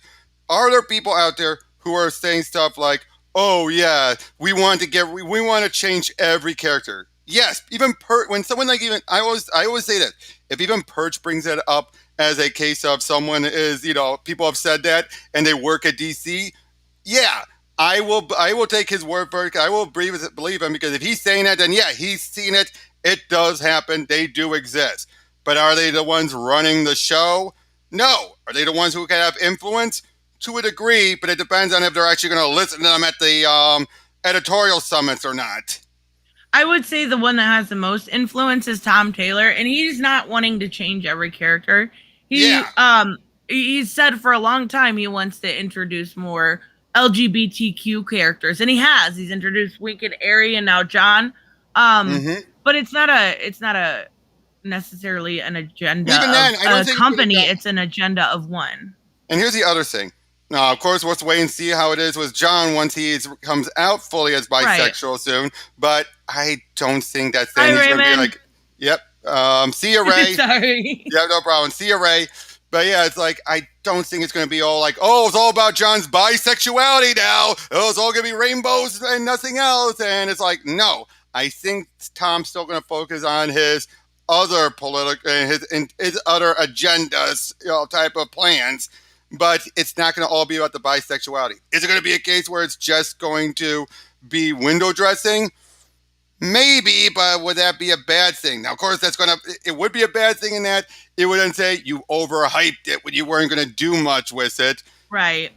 Speaker 1: are there people out there who are saying stuff like, oh yeah, we want to change every character? Yes. Even when someone like even I always say that if even Perch brings it up as a case of someone is, people have said that and they work at DC, yeah, I will take his word for it. I will believe him, because if he's saying it, then yeah, he's seen it. It does happen. They do exist. But are they the ones running the show? No. Are they the ones who can have influence? To a degree, but it depends on if they're actually going to listen to them at the editorial summits or not.
Speaker 2: I would say the one that has the most influence is Tom Taylor, and he's not wanting to change every character. He's said for a long time he wants to introduce more LGBTQ characters, and he has. He's introduced Wink and Airy and now John. But it's not a necessarily an agenda
Speaker 1: Even then, I don't
Speaker 2: of a
Speaker 1: think
Speaker 2: company. It's an agenda of one.
Speaker 1: And here's the other thing. Now, of course, let's wait and see how it is with John once he comes out fully as bisexual soon. But I don't think that's then he's going to be like, yep, see you, Ray.
Speaker 2: Sorry.
Speaker 1: Yeah, no problem. See you, Ray. But yeah, it's like, I don't think it's going to be all like, oh, it's all about John's bisexuality now. Oh, it's all going to be rainbows and nothing else. And it's like, no, I think Tom's still going to focus on his other political, his other agendas, type of plans. But it's not going to all be about the bisexuality. Is it going to be a case where it's just going to be window dressing? Maybe, but would that be a bad thing? Now, of course, it would be a bad thing in that it would then say you overhyped it when you weren't going to do much with it.
Speaker 2: Right.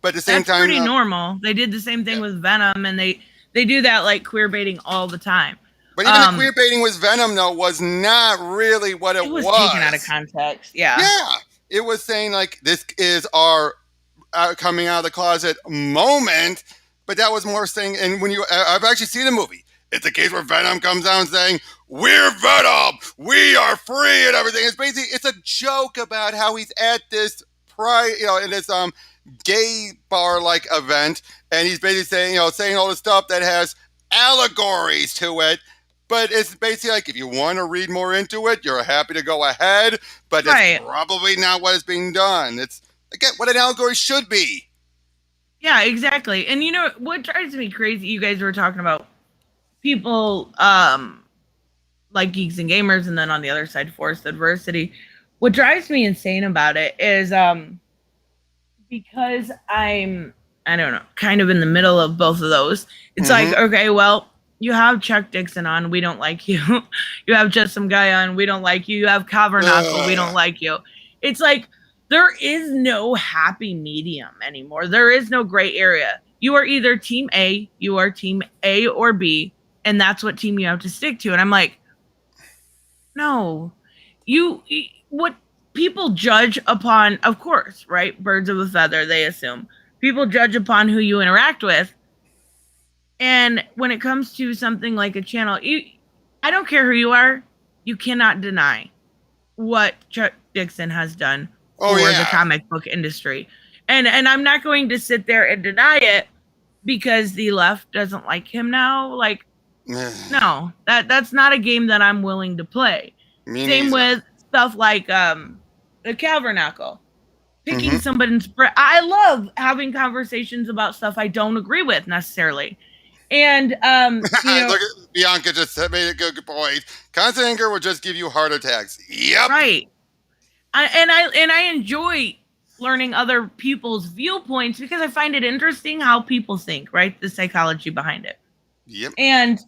Speaker 1: But at the same
Speaker 2: That's
Speaker 1: time,
Speaker 2: pretty normal. They did the same thing with Venom, and they do that like queer baiting all the time.
Speaker 1: But even the queer baiting with Venom, though, was not really what it was.
Speaker 2: Taken out of context. Yeah.
Speaker 1: Yeah. It was saying, like, this is our coming out of the closet moment. But that was more saying, and I've actually seen the movie. It's a case where Venom comes out saying, "We're Venom, we are free," and everything. It's a joke about how he's at this in this gay bar like event, and he's basically saying all this stuff that has allegories to it. But it's basically like, if you want to read more into it, you're happy to go ahead, but that's probably not what is being done. It's, again, what an allegory should be.
Speaker 2: Yeah, exactly. And what drives me crazy, you guys were talking about people like Geeks and Gamers, and then on the other side, Forced Adversity. What drives me insane about it is because I'm, I don't know, kind of in the middle of both of those. It's like, okay, well, you have Chuck Dixon on, we don't like you. You have just some guy on, we don't like you. You have Cavernacle, we don't like you. It's like, there is no happy medium anymore. There is no gray area. You are either team A, you are team A or B, and that's what team you have to stick to. And I'm like, no, what people judge upon, of course, right? Birds of a feather, they assume. People judge upon who you interact with. And when it comes to something like a channel, I don't care who you are, you cannot deny what Chuck Dixon has done for the comic book industry. And I'm not going to sit there and deny it because the left doesn't like him now. Like, no, that's not a game that I'm willing to play. Same with stuff like the Cavernacle. Picking somebody's I love having conversations about stuff I don't agree with necessarily. And
Speaker 1: look, Bianca just made a good point. Constant anger will just give you heart attacks. Yep.
Speaker 2: Right. I enjoy learning other people's viewpoints because I find it interesting how people think, right? The psychology behind it.
Speaker 1: Yep.
Speaker 2: And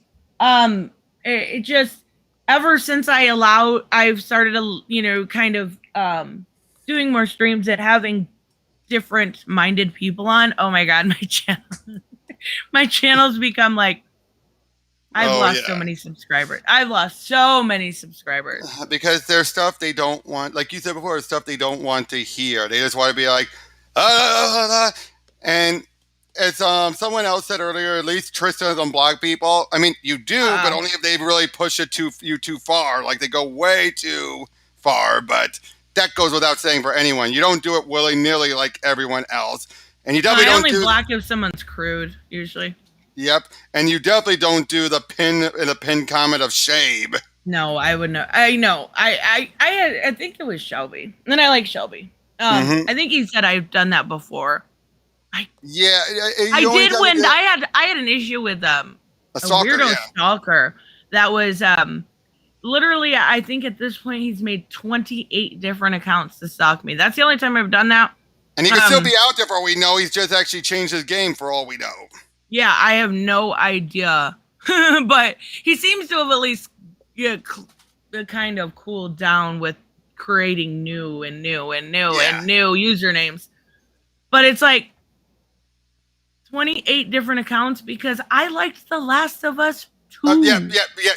Speaker 2: it just, ever since I've started to, kind of doing more streams and having different minded people on. Oh my God, my channel's become like, I've lost so many subscribers.
Speaker 1: Because there's stuff they don't want, like you said before, stuff they don't want to hear. They just want to be like, and as someone else said earlier, at least Tristen doesn't block people. I mean, you do, but only if they really push it too far. Like, they go way too far, but that goes without saying for anyone. You don't do it willy-nilly like everyone else. And you definitely don't do...
Speaker 2: I only block if someone's crude, usually.
Speaker 1: Yep. And you definitely don't do the pin comment of shame.
Speaker 2: No, I would not. I know. I think it was Shelby. And I like Shelby. I think he said I've done that before. I did when I had an issue with a weirdo stalker that was literally, I think at this point he's made 28 different accounts to stalk me. That's the only time I've done that.
Speaker 1: And he could still be out there for all we know. He's just actually changed his game for all we know.
Speaker 2: Yeah, I have no idea. But he seems to have at least kind of cooled down with creating new usernames. But it's like 28 different accounts because I liked The Last of Us 2.
Speaker 1: Yeah.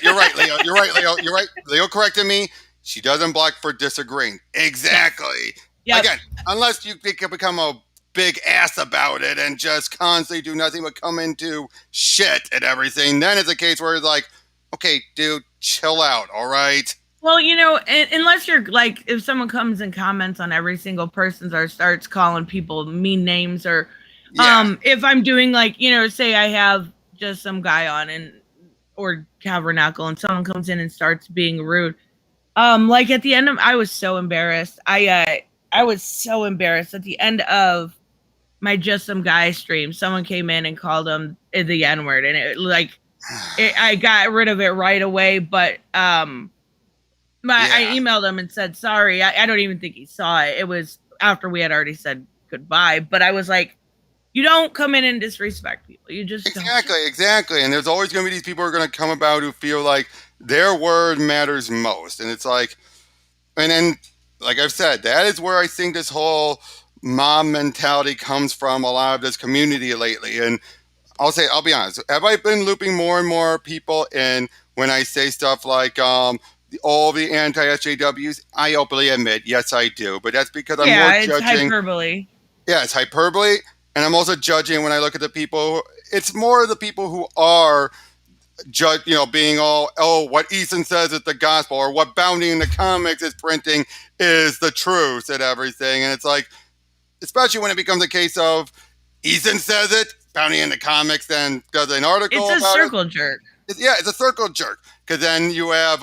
Speaker 1: You're right, Leo. You're right. Leo corrected me. She doesn't block for disagreeing. Exactly. Yep. Again, unless you can become a big ass about it and just constantly do nothing but come into shit and everything, then it's a case where it's like, okay, dude, chill out, all right?
Speaker 2: Well, unless you're like, if someone comes and comments on every single person's or starts calling people mean names, or if I'm doing like, say I have just some guy on or Cavernacle and someone comes in and starts being rude. Like at the end I was so embarrassed. I was so embarrassed at the end of my Just Some Guy stream. Someone came in and called him the N-word, and it like I got rid of it right away, but I
Speaker 1: Yeah,
Speaker 2: emailed him and said sorry. I don't even think he saw it. It was after we had already said goodbye, but I was like, you don't come in and disrespect people. You just don't.
Speaker 1: exactly. And there's always going to be these people who are going to come about who feel like their word matters most. And it's like, and then, like I've said, that is where I think this whole mob mentality comes from a lot of this community lately. And I'll be honest, have I been looping more and more people in when I say stuff like all the anti-SJWs? I openly admit, yes, I do. But that's because I'm more
Speaker 2: Yeah, it's
Speaker 1: judging.
Speaker 2: hyperbole.
Speaker 1: Yeah, it's hyperbole. And I'm also judging when I look at the people. It's more the people who are judge, being all, oh, what Ethan says is the gospel, or what Bounty in the comics is printing is the truth and everything. And it's like, especially when it becomes a case of Ethan says it, Bounty in the comics then does an article
Speaker 2: It's a
Speaker 1: about
Speaker 2: circle jerk.
Speaker 1: Yeah, it's a circle jerk. Because then you have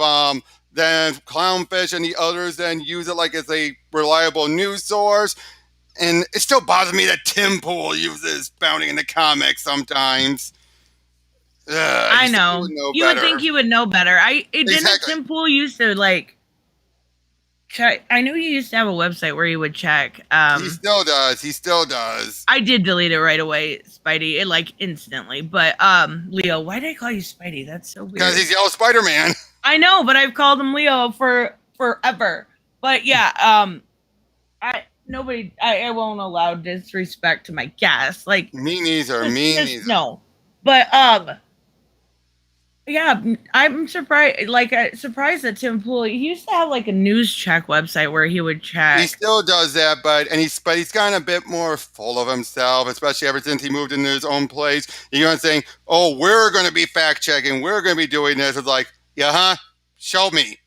Speaker 1: then Clownfish and the others then use it like it's a reliable news source. And it still bothers me that Tim Pool uses Bounty in the comics sometimes.
Speaker 2: I
Speaker 1: You said you
Speaker 2: know.
Speaker 1: would know
Speaker 2: You would
Speaker 1: better.
Speaker 2: think you would know better. Didn't
Speaker 1: Exactly.
Speaker 2: Tim Pool used to like check. I knew he used to have a website where he would check.
Speaker 1: He still does. He still does.
Speaker 2: I did delete it right away, Spidey. It like instantly. But Leo, why did I call you Spidey? That's so weird.
Speaker 1: Because he's Yellow Spider-Man.
Speaker 2: I know, but I've called him Leo for forever. But yeah, I won't allow disrespect to my guests. Like
Speaker 1: Me neither.
Speaker 2: no. But yeah, I'm surprised. Like surprised that Tim Pool. He used to have like a news check website where he would check.
Speaker 1: He still does that, but he's gotten a bit more full of himself, especially ever since he moved into his own place. You know what I'm saying? Oh, we're going to be fact checking. We're going to be doing this. It's like, yeah, huh? Show me.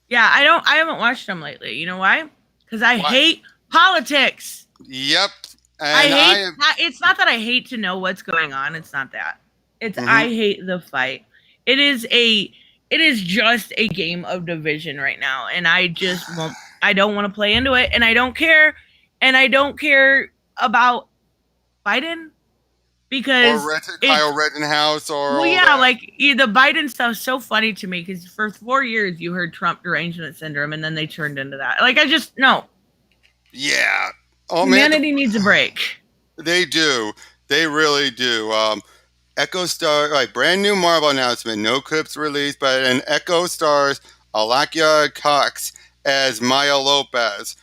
Speaker 2: Yeah, I haven't watched him lately. You know why? Because I hate politics.
Speaker 1: Yep.
Speaker 2: And it's not that I hate to know what's going on. It's not that. It's I hate the fight. It is just a game of division right now, and I just won't. I don't want to play into it, and I don't care. And I don't care about Biden because
Speaker 1: or Kyle Rittenhouse or
Speaker 2: like the Biden stuff's so funny to me because for 4 years you heard Trump derangement syndrome, and then they turned into that. Like I just no.
Speaker 1: Yeah. Oh,
Speaker 2: humanity needs a break.
Speaker 1: They do. They really do. Echo Star, brand new Marvel announcement. No clips released, but an Echo stars Alakia Cox as Maya Lopez.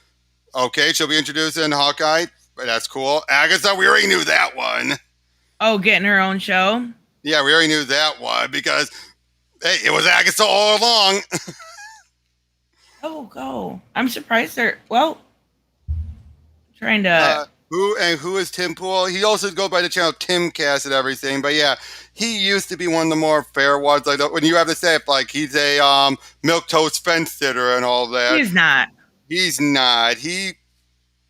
Speaker 1: Okay, she'll be introduced in Hawkeye. But that's cool. Agatha, we already knew that one.
Speaker 2: Oh, getting her own show?
Speaker 1: Yeah, we already knew that one because, hey, it was Agatha all along.
Speaker 2: Go. I'm surprised they're, trying to...
Speaker 1: Who is Tim Pool? He also goes by the channel Timcast and everything. But yeah, he used to be one of the more fair ones. Like when you have to say it, like he's a milquetoast fence sitter and all that.
Speaker 2: He's not.
Speaker 1: He's not. He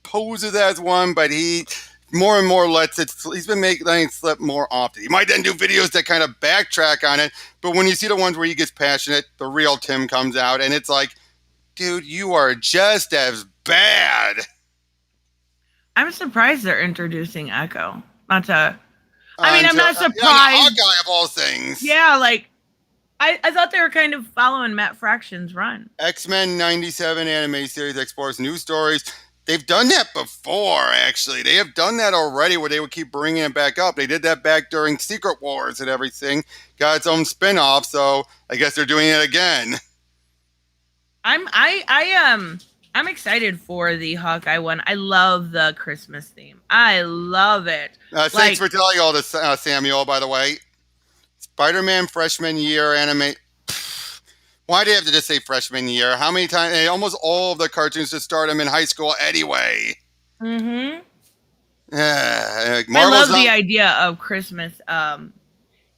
Speaker 1: poses as one, but he more and more lets it. He's been letting it slip more often. He might then do videos that kind of backtrack on it. But when you see the ones where he gets passionate, the real Tim comes out, and it's like, dude, you are just as bad.
Speaker 2: I'm surprised they're introducing Echo. I'm not surprised.
Speaker 1: Hawkeye of all things.
Speaker 2: Yeah, like, I thought they were kind of following Matt Fraction's run.
Speaker 1: X-Men 97 anime series explores new stories. They've done that before, actually. They have done that already where they would keep bringing it back up. They did that back during Secret Wars and everything. Got its own spin-off, so I guess they're doing it again.
Speaker 2: I'm excited for the Hawkeye one. I love the Christmas theme. I love it.
Speaker 1: Thanks for telling all this, Samuel, by the way. Spider-Man freshman year anime. Why do you have to just say freshman year? How many times? Almost all of the cartoons just start him in high school anyway.
Speaker 2: Mm-hmm.
Speaker 1: I
Speaker 2: love the idea of Christmas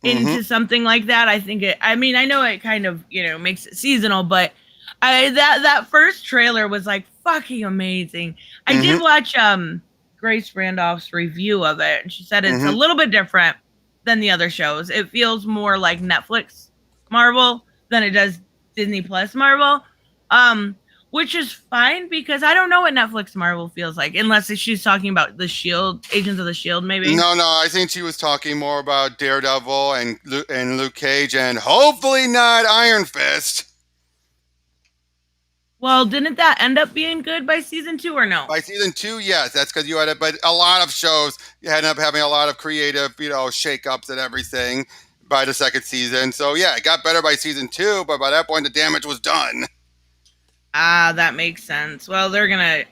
Speaker 2: into something like that. I think I know it kind of, makes it seasonal, but that first trailer was like fucking amazing. I did watch Grace Randolph's review of it, and she said it's a little bit different than the other shows. It feels more like Netflix Marvel than it does Disney Plus Marvel. which is fine because I don't know what Netflix Marvel feels like, unless she's talking about the Shield, Agents of the Shield, maybe.
Speaker 1: No, I think she was talking more about Daredevil and Luke Cage, and hopefully not Iron Fist.
Speaker 2: Well, didn't that end up being good by season 2 or no?
Speaker 1: By season 2, yes, that's because you had it. But a lot of shows you ended up having a lot of creative, shakeups and everything by the second season. So yeah, it got better by season 2, but by that point the damage was done.
Speaker 2: Ah, that makes sense. Well, they're gonna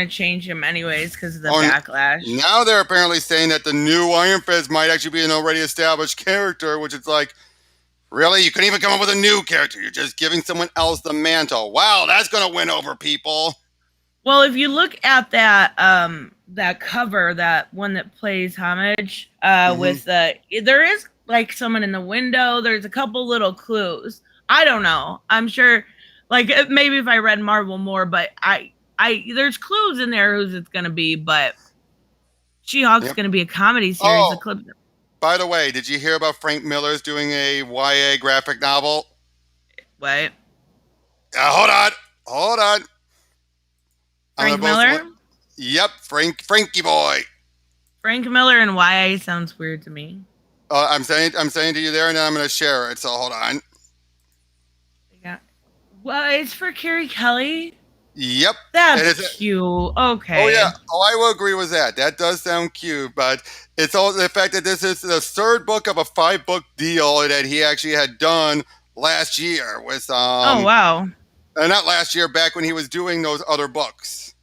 Speaker 2: change him anyways because of the backlash.
Speaker 1: Now they're apparently saying that the new Iron Fist might actually be an already established character, which is like, really? You couldn't even come up with a new character. You're just giving someone else the mantle. Wow, that's going to win over people.
Speaker 2: Well, if you look at that cover, that one that plays homage, with there is like someone in the window. There's a couple little clues. I don't know. I'm sure, like maybe if I read Marvel more, but there's clues in there who's it's gonna be. But She-Hulk's gonna be a comedy series. The clip.
Speaker 1: By the way, did you hear about Frank Miller's doing a YA graphic novel?
Speaker 2: What?
Speaker 1: Hold on.
Speaker 2: Frank Miller?
Speaker 1: Yep, Frankie boy.
Speaker 2: Frank Miller and YA sounds weird to me.
Speaker 1: I'm saying to you there, and then I'm going to share it. So hold on.
Speaker 2: Yeah. Well, it's for Carrie Kelly.
Speaker 1: Yep.
Speaker 2: That's cute. Okay.
Speaker 1: Oh yeah. I will agree with that. That does sound cute, but it's also the fact that this is the third book of a 5-book deal that he actually had done last year with
Speaker 2: oh wow.
Speaker 1: Not last year, back when he was doing those other books.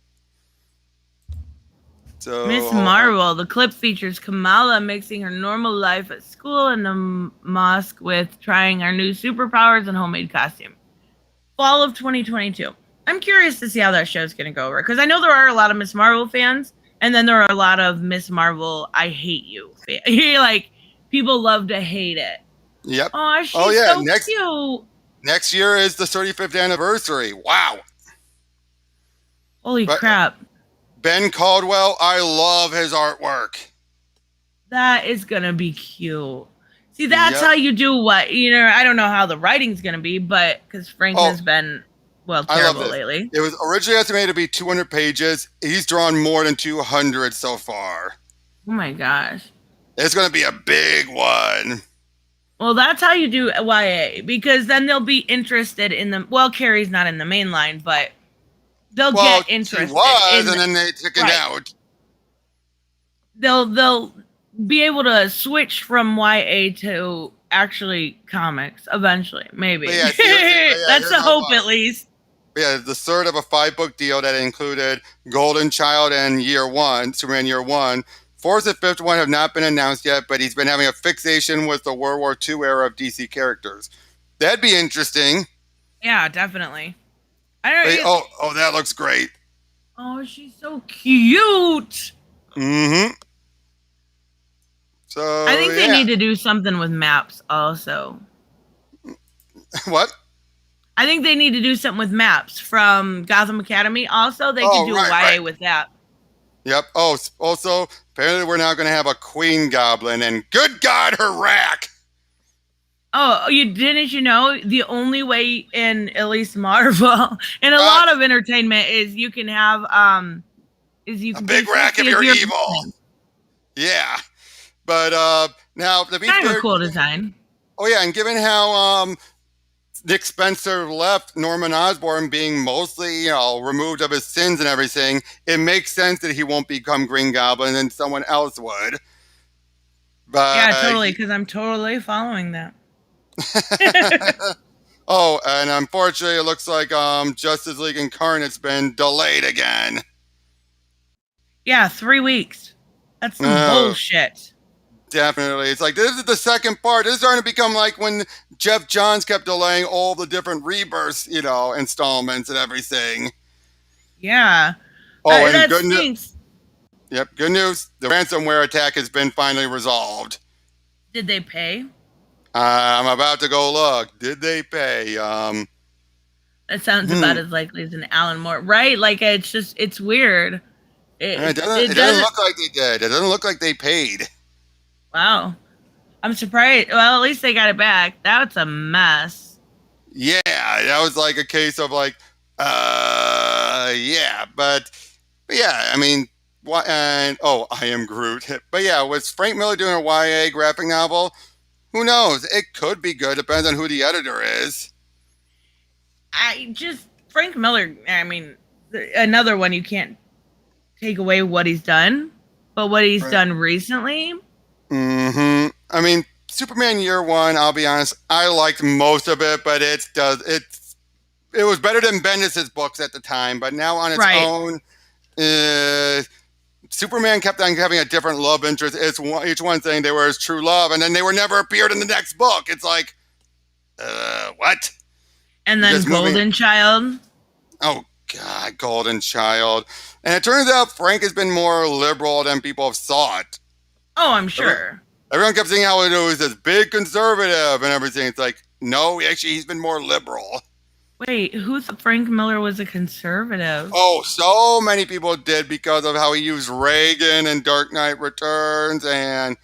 Speaker 1: So
Speaker 2: Miss Marvel, the clip features Kamala mixing her normal life at school and the mosque with trying her new superpowers and homemade costume. Fall of 2022. I'm curious to see how that show's going to go over, because I know there are a lot of Miss Marvel fans, and then there are a lot of Miss Marvel I hate you fans. Like, people love to hate it.
Speaker 1: Yep.
Speaker 2: Oh, she's so cute.
Speaker 1: Next year is the 35th anniversary. Wow.
Speaker 2: Holy crap.
Speaker 1: Ben Caldwell, I love his artwork.
Speaker 2: That is going to be cute. See, that's how you do what, I don't know how the writing's going to be, but because Frank has been... terrible lately.
Speaker 1: It was originally estimated to be 200 pages. He's drawn more than 200 so far.
Speaker 2: Oh my gosh.
Speaker 1: It's going to be a big one.
Speaker 2: Well, that's how you do YA, because then they'll be interested in them. Well, Carrie's not in the main line, but they'll get interested.
Speaker 1: She was, and then they took it out.
Speaker 2: They'll be able to switch from YA to actually comics eventually, maybe.
Speaker 1: Yeah,
Speaker 2: that's the hope, at least.
Speaker 1: Yeah, the third of a 5-book deal that included Golden Child and Superman Year One. Fourth and fifth one have not been announced yet, but he's been having a fixation with the World War II era of DC characters. That'd be interesting.
Speaker 2: Yeah, definitely. I don't
Speaker 1: know. Oh, that looks great.
Speaker 2: Oh, she's so cute.
Speaker 1: Mm-hmm. So
Speaker 2: I think they need to do something with maps also.
Speaker 1: What?
Speaker 2: I think they need to do something with maps from Gotham Academy. Also, they could do YA with that.
Speaker 1: Yep. Oh, also, apparently we're now going to have a Queen Goblin, and good God, her rack!
Speaker 2: Oh, didn't you know the only way in at least Marvel and a lot of entertainment is you can have a
Speaker 1: big rack if you're evil. Yeah. But now the
Speaker 2: kind of a cool design.
Speaker 1: Oh yeah, and given how Nick Spencer left Norman Osborn being mostly, removed of his sins and everything, it makes sense that he won't become Green Goblin and someone else would. But
Speaker 2: yeah, totally, because I'm totally following that.
Speaker 1: Oh, and unfortunately, it looks like Justice League Incarnate's been delayed again.
Speaker 2: Yeah, 3 weeks. That's some bullshit.
Speaker 1: Definitely. It's like, this is the second part. This is starting to become like when Jeff Johns kept delaying all the different Rebirth, installments and everything.
Speaker 2: Yeah.
Speaker 1: Oh, and good news. Yep, good news. The ransomware attack has been finally resolved.
Speaker 2: Did they pay?
Speaker 1: I'm about to go look. Did they pay?
Speaker 2: That sounds about as likely as an Alan Moore, right? Like, it's weird.
Speaker 1: It doesn't look like they did. It doesn't look like they paid.
Speaker 2: Wow. I'm surprised. Well, at least they got it back. That's a mess.
Speaker 1: Yeah, that was like a case of like, Yeah, but yeah, I mean, why? And I am Groot. But yeah, was Frank Miller doing a YA graphic novel? Who knows? It could be good. Depends on who the editor is.
Speaker 2: I just Frank Miller. I mean, another one you can't take away what he's done, but what he's
Speaker 1: Right.
Speaker 2: done recently.
Speaker 1: I mean, Superman Year One. I'll be honest. I liked most of it, but it was better than Bendis's books at the time. But now on its
Speaker 2: Right.
Speaker 1: own, uh, Superman kept on having a different love interest. Each one saying they were his true love, and then they were never appeared in the next book. It's like, what?
Speaker 2: And
Speaker 1: You're
Speaker 2: then
Speaker 1: just moving.
Speaker 2: Golden Child.
Speaker 1: Oh God, Golden Child. And it turns out Frank has been more liberal than people have thought.
Speaker 2: Oh, I'm sure.
Speaker 1: Everyone kept saying how it was this big conservative and everything. It's like, no, actually, he's been more liberal.
Speaker 2: Wait, who thought Frank Miller was a conservative?
Speaker 1: Oh, so many people did because of how he used Reagan and Dark Knight Returns and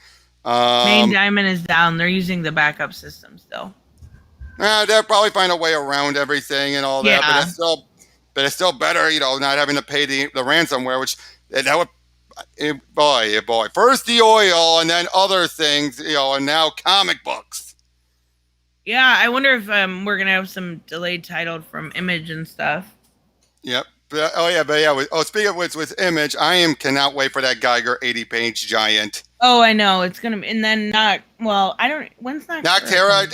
Speaker 2: Main Diamond is down. They're using the backup system still.
Speaker 1: they'll probably find a way around everything and all that,
Speaker 2: Yeah.
Speaker 1: but it's still better, not having to pay the ransomware, which that would, boy. First the oil and then other things, and now comic books.
Speaker 2: Yeah, I wonder if we're gonna have some delayed title from Image and stuff.
Speaker 1: Yep. Speaking of which, with Image, cannot wait for that Geiger 80-page giant.
Speaker 2: Oh, I know it's gonna be, and then not. Well, I don't. When's not
Speaker 1: Noctera?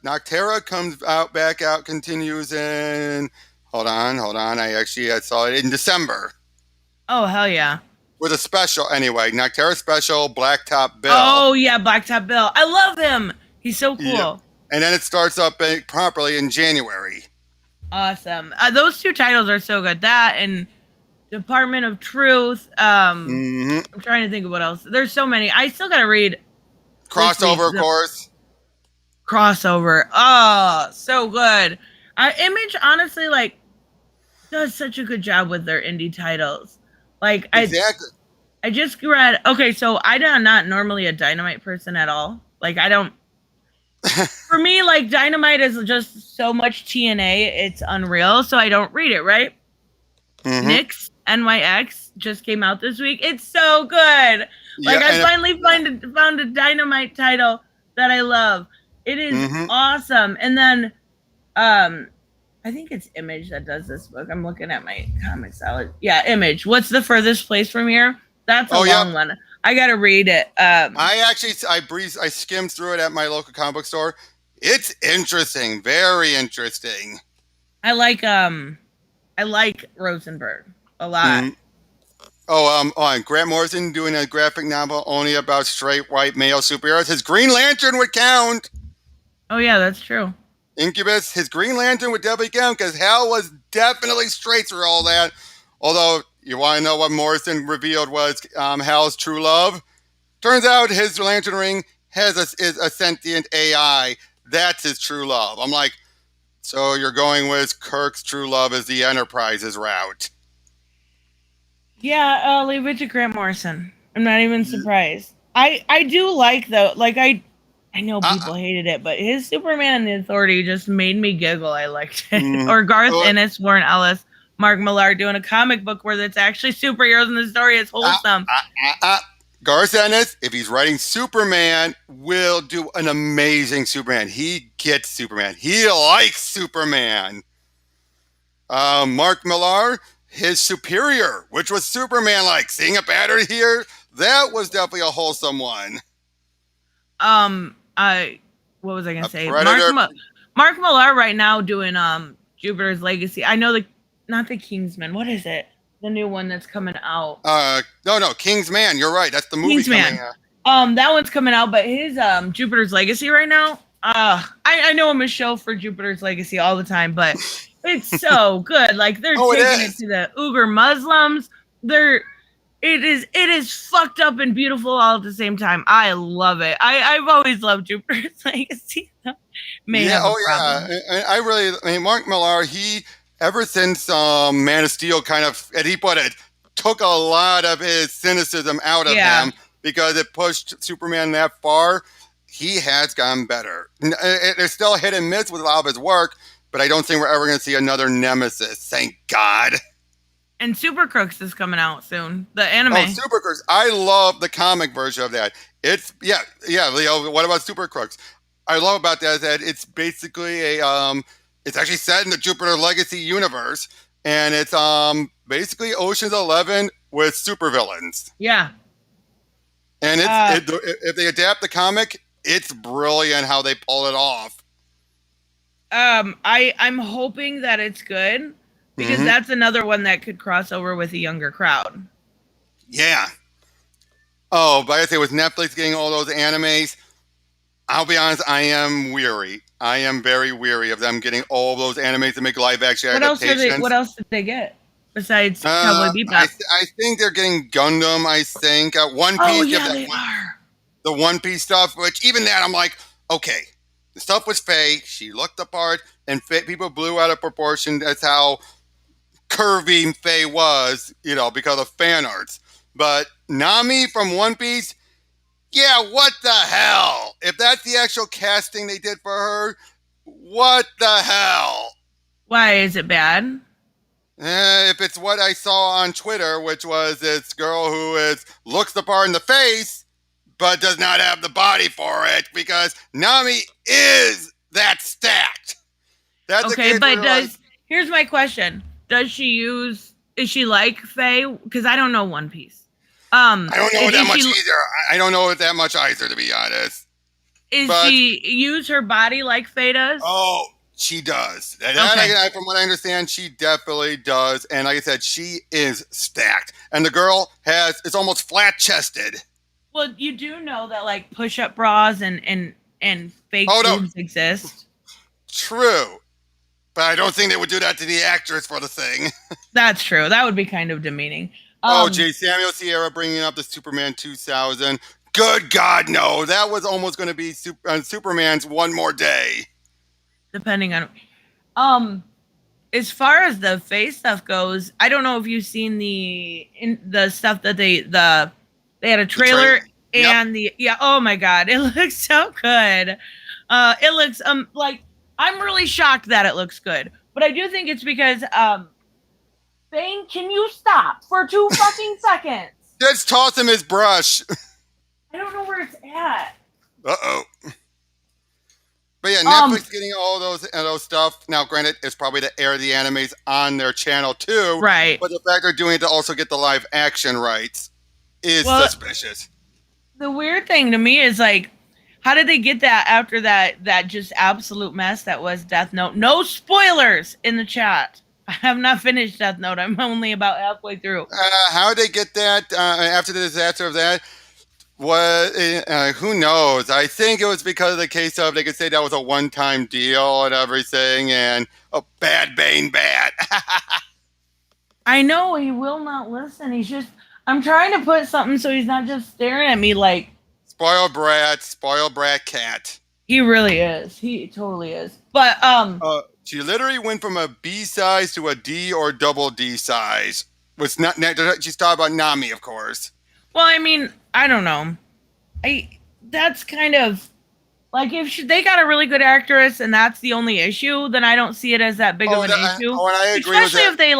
Speaker 1: Noctera comes out, continues in. Hold on. I saw it in December
Speaker 2: Oh hell yeah!
Speaker 1: with a special. Anyway, Noctera special, Blacktop Bill.
Speaker 2: Oh yeah, Blacktop Bill. I love him. He's so cool.
Speaker 1: Yeah. And then it starts up properly in January.
Speaker 2: Awesome. Those two titles are so good. That and Department of Truth. I'm trying to think of what else. There's so many. I still gotta read
Speaker 1: Crossover, of course.
Speaker 2: Crossover. Oh, so good. Image honestly does such a good job with their indie titles.
Speaker 1: Exactly.
Speaker 2: I just read. Okay, so I'm not normally a Dynamite person at all. I don't. For me, Dynamite is just so much TNA, it's unreal. So I don't read it. Right? Nyx NYX just came out this week. It's so good. I finally found a Dynamite title that I love. It is awesome. And then, I think it's Image that does this book. I'm looking at my comic salad. Yeah, Image. What's the furthest place from here? That's a long one. I gotta read it.
Speaker 1: I skimmed through it at my local comic book store. It's interesting, very interesting.
Speaker 2: I like Rosenberg a lot.
Speaker 1: And Grant Morrison doing a graphic novel only about straight white male superheroes. His Green Lantern would count.
Speaker 2: Oh yeah, that's true.
Speaker 1: Incubus, his Green Lantern would definitely count because Hal was definitely straight through all that. Although, you want to know what Morrison revealed was Hal's true love? Turns out his Lantern ring is a sentient AI. That's his true love. I'm like, so you're going with Kirk's true love as the Enterprise's route.
Speaker 2: Yeah, I'll leave it to Grant Morrison. I'm not even surprised. I do like, though, I know people hated it, but his Superman and the Authority just made me giggle. I liked it. Or Garth Ennis, Warren Ellis, Mark Millar doing a comic book where it's actually superheroes and the story is wholesome.
Speaker 1: Garth Ennis, if he's writing Superman, will do an amazing Superman. He gets Superman. He likes Superman. Mark Millar, his Superior, which was Superman-like. Seeing a pattern here, that was definitely a wholesome one.
Speaker 2: What was I gonna say?
Speaker 1: Predator.
Speaker 2: Mark Millar right now doing Jupiter's Legacy. I know not the Kingsman. What is it? The new one that's coming out.
Speaker 1: No, Kingsman. You're right. That's the movie
Speaker 2: Kingsman.
Speaker 1: coming out.
Speaker 2: That one's coming out, but his Jupiter's Legacy right now. I know I'm a show for Jupiter's Legacy all the time, but it's so good. They're taking it to the Uyghur Muslims. It is fucked up and beautiful all at the same time. I love it. I've always loved Jupiter's Legacy.
Speaker 1: Mark Millar, he ever since Man of Steel and he put it, took a lot of his cynicism out of him because it pushed Superman that far. He has gotten better. There's still hit and miss with a lot of his work, but I don't think we're ever going to see another Nemesis. Thank God.
Speaker 2: And Super Crooks is coming out soon. The anime.
Speaker 1: Oh, Super Crooks! I love the comic version of that. It's Leo. What about Super Crooks? I love about that is that it's basically it's actually set in the Jupiter Legacy universe, and it's basically Ocean's 11 with supervillains.
Speaker 2: Yeah.
Speaker 1: And if they adapt the comic, it's brilliant how they pull it off.
Speaker 2: I'm hoping that it's good because that's another one that could cross over with a younger crowd.
Speaker 1: Yeah. Oh, but I say with Netflix getting all those animes, I'll be honest, I am weary. I am very weary of them getting all those animes to make live action adaptations.
Speaker 2: What else did they get besides Cowboy Bebop?
Speaker 1: I think they're getting Gundam. I think One Piece.
Speaker 2: Oh yeah, they are.
Speaker 1: The One Piece stuff, which even that I'm like, okay, the stuff was fake. She looked the part, and people blew out of proportion. That's how curvy Faye was, because of fan arts. But Nami from One Piece, yeah, what the hell? If that's the actual casting they did for her, what the hell?
Speaker 2: Why is it bad?
Speaker 1: If it's what I saw on Twitter, which was this girl who looks the part in the face, but does not have the body for it, because Nami is that stacked. That's
Speaker 2: okay, but here's my question. Is she like Faye? Because I don't know One Piece.
Speaker 1: I don't know that much either. I don't know it that much either, to be honest.
Speaker 2: She use her body like Faye does?
Speaker 1: Oh, she does. From what I understand, she definitely does. And like I said, she is stacked. And the girl is almost flat-chested.
Speaker 2: Well, you do know that like push-up bras and fake boobs exist.
Speaker 1: True. But I don't think they would do that to the actress for the thing.
Speaker 2: That's true. That would be kind of demeaning.
Speaker 1: Samuel Sierra bringing up the Superman 2000. Good God, no. That was almost going to be Superman's One More Day.
Speaker 2: Depending on... as far as the face stuff goes, I don't know if you've seen the stuff that they had a trailer and oh my God, it looks so good. It looks like I'm really shocked that it looks good, but I do think it's because Bane, can you stop for 2 fucking seconds?
Speaker 1: Just toss him his brush.
Speaker 2: I don't know where it's at.
Speaker 1: Uh-oh. But yeah, Netflix getting all those stuff. Now, granted, it's probably to air the animes on their channel too.
Speaker 2: Right.
Speaker 1: But the fact they're doing it to also get the live action rights is suspicious.
Speaker 2: The weird thing to me is like, how did they get that after that just absolute mess that was Death Note? No spoilers in the chat. I have not finished Death Note. I'm only about halfway through.
Speaker 1: How did they get that after the disaster of that? Who knows? I think it was because of the case of they could say that was a one-time deal and everything, and bad Bane bad.
Speaker 2: I know he will not listen. I'm trying to put something so he's not just staring at me like
Speaker 1: spoiled brat cat.
Speaker 2: He really is. He totally is. But
Speaker 1: she literally went from a B size to a D or double D size. She's talking about Nami, of course.
Speaker 2: Well, I mean, I don't know. That's kind of like if they got a really good actress and that's the only issue, then I don't see it as that big of an issue.
Speaker 1: And I agree
Speaker 2: Especially if they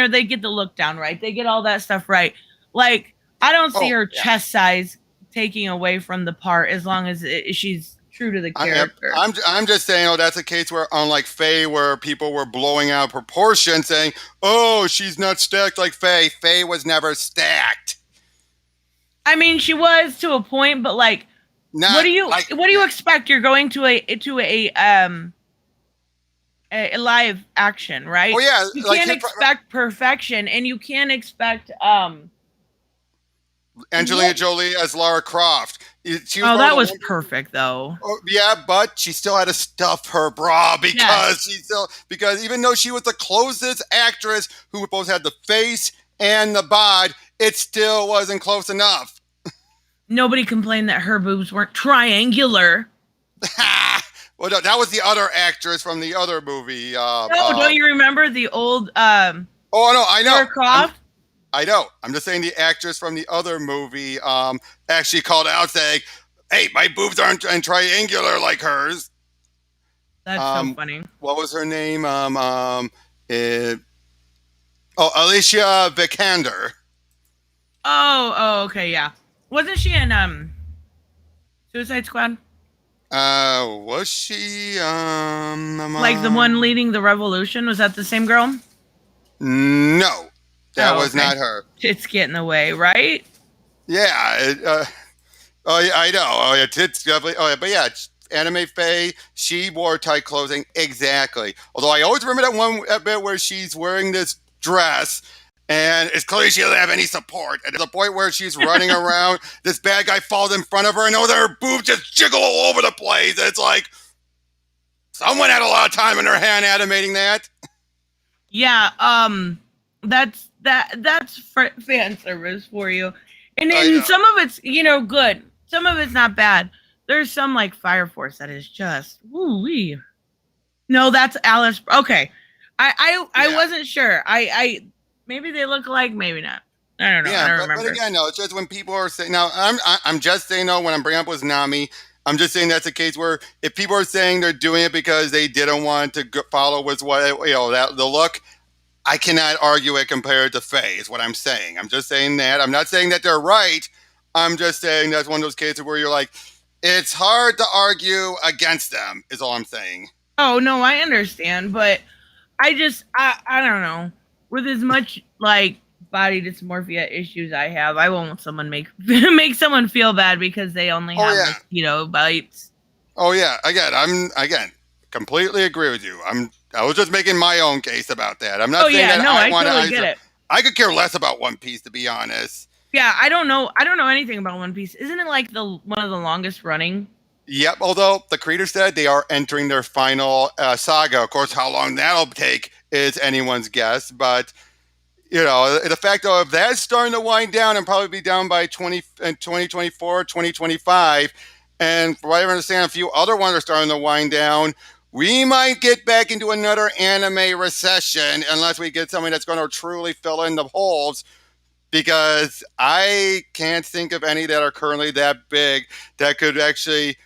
Speaker 2: they get the look down right, they get all that stuff right. Like I don't see her chest size taking away from the part as long as she's true to the character.
Speaker 1: I'm just saying, that's a case where, unlike Faye, where people were blowing out proportion, saying, "Oh, she's not stacked like Faye." Faye was never stacked.
Speaker 2: I mean, she was to a point, but like, what do you expect? You're going to a live action, right?
Speaker 1: Oh yeah,
Speaker 2: you can't expect perfection, and you can't expect
Speaker 1: Angelina Jolie as Lara Croft.
Speaker 2: That was perfect, though.
Speaker 1: Yeah, but she still had to stuff her bra because because even though she was the closest actress who both had the face and the bod, it still wasn't close enough.
Speaker 2: Nobody complained that her boobs weren't triangular.
Speaker 1: Well, no, that was the other actress from the other movie.
Speaker 2: Don't you remember the old?
Speaker 1: Oh no, I know.
Speaker 2: Lara Croft.
Speaker 1: I know. I'm just saying the actress from the other movie actually called out saying, "Hey, my boobs aren't triangular like hers."
Speaker 2: That's so
Speaker 1: Um,
Speaker 2: funny.
Speaker 1: what was her name? Uh, Alicia Vikander.
Speaker 2: Oh, okay, yeah. Wasn't she in Suicide Squad?
Speaker 1: Was she?
Speaker 2: Like the one leading the revolution? Was that the same girl?
Speaker 1: No, that
Speaker 2: Oh,
Speaker 1: was
Speaker 2: okay.
Speaker 1: not her.
Speaker 2: It's getting away, right?
Speaker 1: Yeah. Oh, yeah, I know. Oh, yeah, it's definitely. Oh, yeah, but yeah, Anime Faye. She wore tight clothing exactly. Although I always remember that one bit where she's wearing this dress, and it's clear she doesn't have any support. And there's a point where she's running around, this bad guy falls in front of her, and her boobs just jiggle all over the place. It's like someone had a lot of time in their hand animating that.
Speaker 2: Yeah, that's fan service for you. And
Speaker 1: I
Speaker 2: then
Speaker 1: know.
Speaker 2: some of it's, good. Some of it's not bad. There's some like Fire Force that is just woo wee. No, that's Alice. Okay. I
Speaker 1: Yeah.
Speaker 2: wasn't sure. I maybe they look alike, maybe not. I don't know. I
Speaker 1: Yeah,
Speaker 2: don't
Speaker 1: but
Speaker 2: remember.
Speaker 1: again, no, it's just when people are saying now. I'm just saying no. When I'm bringing up with Nami, I'm just saying that's a case where if people are saying they're doing it because they didn't want to follow with what that the look, I cannot argue it compared to Faye. Is what I'm saying. I'm just saying that. I'm not saying that they're right. I'm just saying that's one of those cases where you're like, it's hard to argue against them. Is all I'm saying.
Speaker 2: Oh no, I understand, but I don't know. With as much like body dysmorphia issues I have, I won't someone make make someone feel bad because they only
Speaker 1: Oh
Speaker 2: have
Speaker 1: yeah.
Speaker 2: mosquito bites.
Speaker 1: Oh yeah. I'm completely agree with you. I was just making my own case about that. I'm
Speaker 2: Oh
Speaker 1: not saying
Speaker 2: yeah,
Speaker 1: that
Speaker 2: no,
Speaker 1: I
Speaker 2: I
Speaker 1: want
Speaker 2: totally get
Speaker 1: to.
Speaker 2: it.
Speaker 1: I could care less about One Piece, to be honest.
Speaker 2: Yeah, I don't know. I don't know anything about One Piece. Isn't it like the one of the longest running?
Speaker 1: Yep. Although the creator said they are entering their final saga. Of course, how long that'll take is anyone's guess. But the fact of that's starting to wind down and probably be down by 2024, 2025, and from what I understand, a few other ones are starting to wind down. We might get back into another anime recession unless we get something that's going to truly fill in the holes, because I can't think of any that are currently that big that could actually,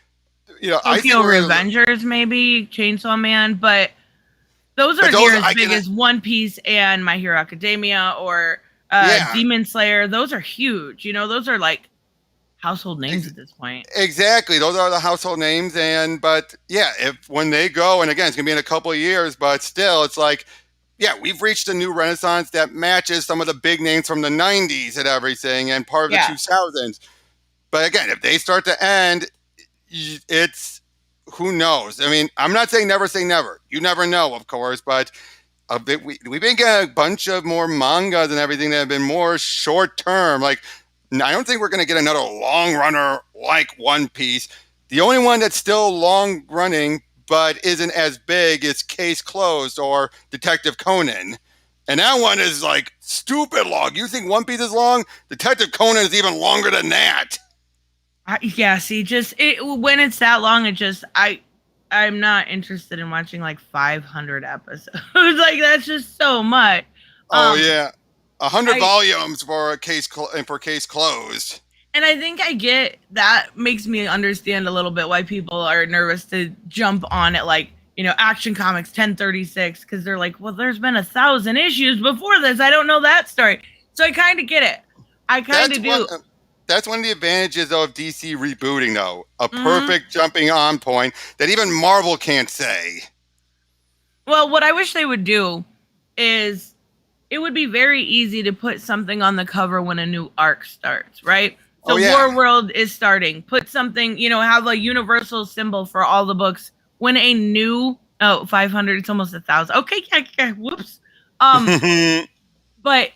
Speaker 1: I think
Speaker 2: Tokyo
Speaker 1: we're,
Speaker 2: Revengers, maybe Chainsaw Man, but those
Speaker 1: but
Speaker 2: are near
Speaker 1: those
Speaker 2: as
Speaker 1: I
Speaker 2: big
Speaker 1: can,
Speaker 2: as One Piece and My Hero Academia or
Speaker 1: yeah,
Speaker 2: Demon Slayer. Those are huge. Those are like household names
Speaker 1: ex-
Speaker 2: at this point.
Speaker 1: exactly. Those are the household names, but yeah, if when they go, and again, it's gonna be in a couple of years, but still, it's like, yeah, we've reached a new renaissance that matches some of the big names from the '90s and everything, and part of the
Speaker 2: Yeah.
Speaker 1: 2000s. But again, if they start to end, it's who knows. I mean, I'm not saying never say never. You never know, of course, but we've been getting a bunch of more mangas and everything that have been more short term. Like, I don't think we're going to get another long runner like One Piece. The only one that's still long running but isn't as big is Case Closed or Detective Conan. And that one is like stupid long. You think One Piece is long? Detective Conan is even longer than that.
Speaker 2: Yeah, see, just when it's that long, I'm not interested in watching like 500 episodes. Like that's just so much.
Speaker 1: Oh
Speaker 2: Um,
Speaker 1: yeah, 100
Speaker 2: I
Speaker 1: volumes for a case closed.
Speaker 2: and I think I get that makes me understand a little bit why people are nervous to jump on it, like Action Comics 1036, because they're like, well, there's been 1,000 issues before this. I don't know that story, so I kind of get it. I kind
Speaker 1: That's
Speaker 2: of
Speaker 1: one.
Speaker 2: do.
Speaker 1: That's one of the advantages of DC rebooting, though. A
Speaker 2: Hmm.
Speaker 1: perfect jumping on point that even Marvel can't say.
Speaker 2: Well, what I wish they would do is it would be very easy to put something on the cover when a new arc starts, right?
Speaker 1: Oh
Speaker 2: So
Speaker 1: yeah,
Speaker 2: War World is starting. Put something, have a universal symbol for all the books when a new 500, it's almost 1,000. Okay, yeah, whoops. Um, but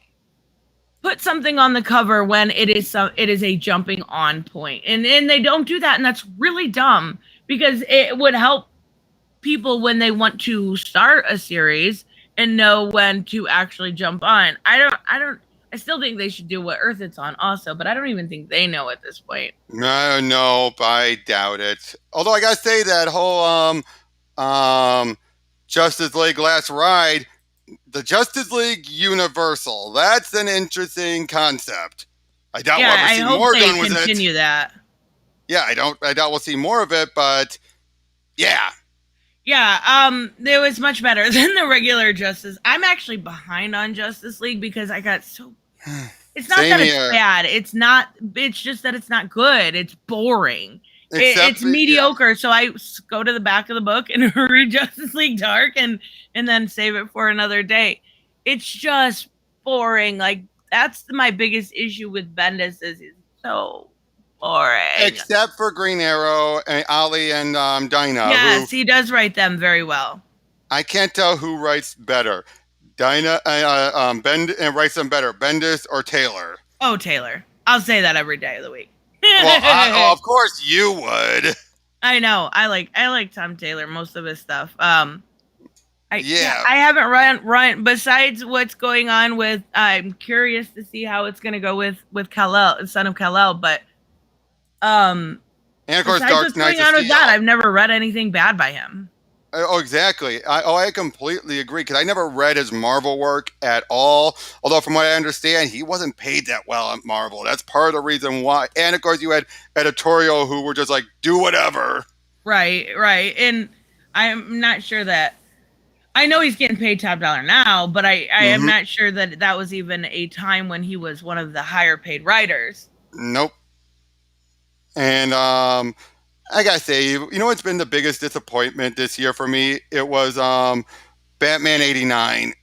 Speaker 2: put something on the cover when it is a jumping on point. And they don't do that, and that's really dumb because it would help people when they want to start a series and know when to actually jump on. I still think they should do what Earth it's on also, but I don't even think they know at this point.
Speaker 1: no, no, I doubt it. Although I gotta say that whole Justice League Last Ride, the Justice League Universal. That's an interesting concept. I doubt we'll
Speaker 2: Yeah,
Speaker 1: ever
Speaker 2: I
Speaker 1: see
Speaker 2: hope
Speaker 1: more
Speaker 2: they
Speaker 1: done with it.
Speaker 2: continue that.
Speaker 1: Yeah, I doubt we'll see more of it, but yeah,
Speaker 2: Yeah, it was much better than the regular Justice. I'm actually behind on Justice League because I got so. It's not
Speaker 1: Same
Speaker 2: that it's
Speaker 1: here.
Speaker 2: bad. It's not. It's just that it's not good. It's boring.
Speaker 1: Except
Speaker 2: It's
Speaker 1: for, yeah.
Speaker 2: mediocre. So I go to the back of the book and read Justice League Dark and then save it for another day. It's just boring. Like that's my biggest issue with Bendis is he's so boring.
Speaker 1: Except for Green Arrow and Ali and Dinah, who
Speaker 2: Yes, he does write them very well.
Speaker 1: I can't tell who writes better. Dinah writes them better, Bendis or Taylor.
Speaker 2: Oh, Taylor. I'll say that every day of the week.
Speaker 1: Well, of course you would.
Speaker 2: I know. I like Tom Taylor most of his stuff.
Speaker 1: Yeah.
Speaker 2: I haven't run besides what's going on with I'm curious to see how it's going to go with Kal-El, son of Kal-El, but
Speaker 1: And of course,
Speaker 2: besides
Speaker 1: Dark
Speaker 2: what's
Speaker 1: Knight
Speaker 2: going on with that, I've never read anything bad by him.
Speaker 1: Oh, exactly. I completely agree because I never read his Marvel work at all. Although, from what I understand, he wasn't paid that well at Marvel. That's part of the reason why. And of course, you had editorial who were just like, do whatever.
Speaker 2: Right. And I'm not sure that I know he's getting paid top dollar now, but I am not sure that that was even a time when he was one of the higher paid writers.
Speaker 1: Nope. And I gotta say, you know what's been the biggest disappointment this year for me? It was Batman '89.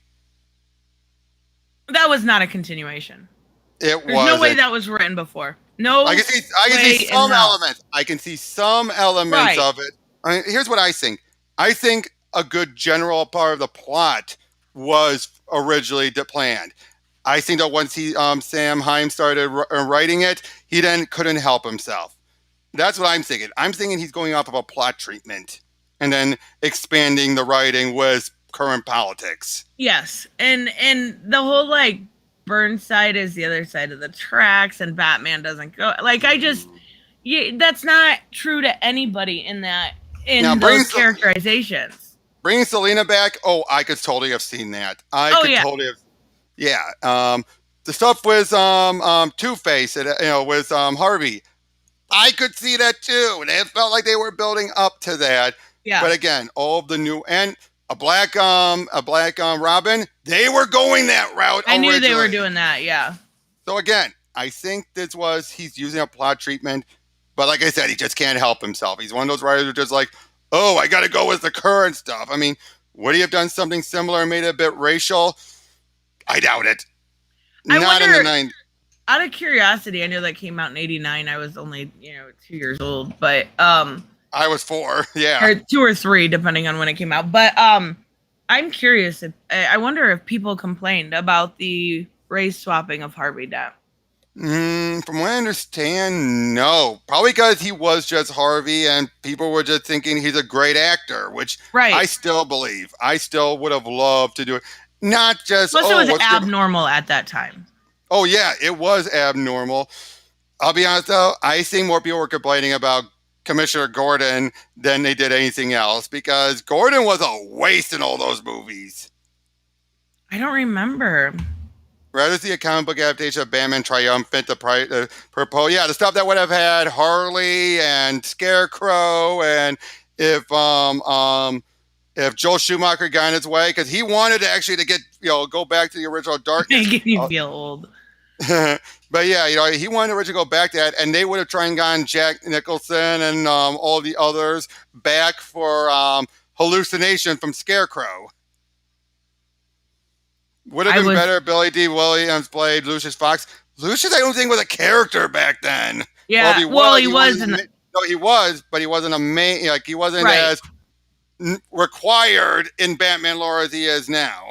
Speaker 2: That was not a continuation.
Speaker 1: There's
Speaker 2: no way that was written before. No,
Speaker 1: I can see some elements. I can see some elements of it. I mean, here's what I think. I think a good general part of the plot was originally planned. I think that once Sam Heim started writing it, he then couldn't help himself. That's what I'm thinking. I'm thinking he's going off of a plot treatment and then expanding the writing with current politics.
Speaker 2: Yes, and the whole like Burnside is the other side of the tracks, and Batman doesn't go. Like that's not true to anybody in those characterizations.
Speaker 1: Bringing Selena back. Oh, I could totally have seen that. Totally have. Yeah. The stuff with Two-Face, with Harvey. I could see that too, and it felt like they were building up to that.
Speaker 2: Yeah.
Speaker 1: But again, all of the new and a black Robin, they were going that route.
Speaker 2: I knew they were doing that. Yeah.
Speaker 1: So again, I think he's using a plot treatment, but like I said, he just can't help himself. He's one of those writers who just like, oh, I got to go with the current stuff. I mean, would he have done something similar and made it a bit racial? I doubt it. Not in the 90s.
Speaker 2: Out of curiosity, I know that came out in '89. I was only 2 years old, but
Speaker 1: I was 4, yeah,
Speaker 2: or 2 or 3, depending on when it came out. But I'm curious. I wonder if people complained about the race swapping of Harvey Dent.
Speaker 1: From what I understand, no. Probably because he was just Harvey, and people were just thinking he's a great actor, which I still believe. I still would have loved to do it. Not just.
Speaker 2: Plus, it was abnormal at that time.
Speaker 1: Oh, yeah, it was abnormal. I'll be honest, though. I think more people were complaining about Commissioner Gordon than they did anything else because Gordon was a waste in all those movies.
Speaker 2: I don't remember.
Speaker 1: Rather see a comic book adaptation of Batman Triumphant, the stuff that would have had Harley and Scarecrow, and if Joel Schumacher got in his way, because he wanted to actually go back to the original Darkness.
Speaker 2: Making you feel old.
Speaker 1: But yeah, he wanted to originally go back to that, and they would have tried and gotten Jack Nicholson and all the others back for hallucination from Scarecrow. Would have been better. Billy D. Williams played Lucius Fox. Lucius, I don't think, was a character back then.
Speaker 2: Yeah, he wasn't.
Speaker 1: No, he was, but he wasn't a main. Like he wasn't as required in Batman lore as he is now.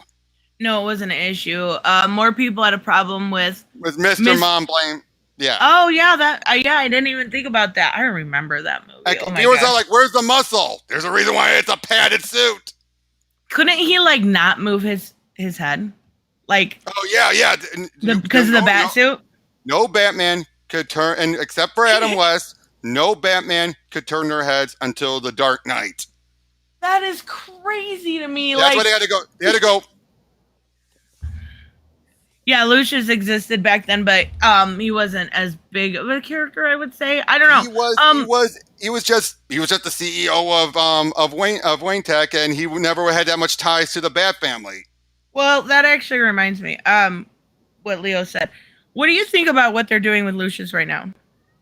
Speaker 2: No, it wasn't an issue. More people had a problem with
Speaker 1: Mr. Mom Blame. Yeah.
Speaker 2: Oh yeah, I didn't even think about that. I remember that movie.
Speaker 1: He was all like, "Where's the muscle?" There's a reason why it's a padded suit.
Speaker 2: Couldn't he not move his head?
Speaker 1: Oh yeah.
Speaker 2: Because of the bat suit.
Speaker 1: No Batman could turn, and except for Adam West, no Batman could turn their heads until the Dark Knight.
Speaker 2: That is crazy to me.
Speaker 1: That's why they had to go. They had to go.
Speaker 2: Yeah, Lucius existed back then, but he wasn't as big of a character, I would say. I don't know.
Speaker 1: He was just the CEO of Wayne Tech, and he never had that much ties to the Bat family.
Speaker 2: Well, that actually reminds me. What Leo said. What do you think about what they're doing with Lucius right now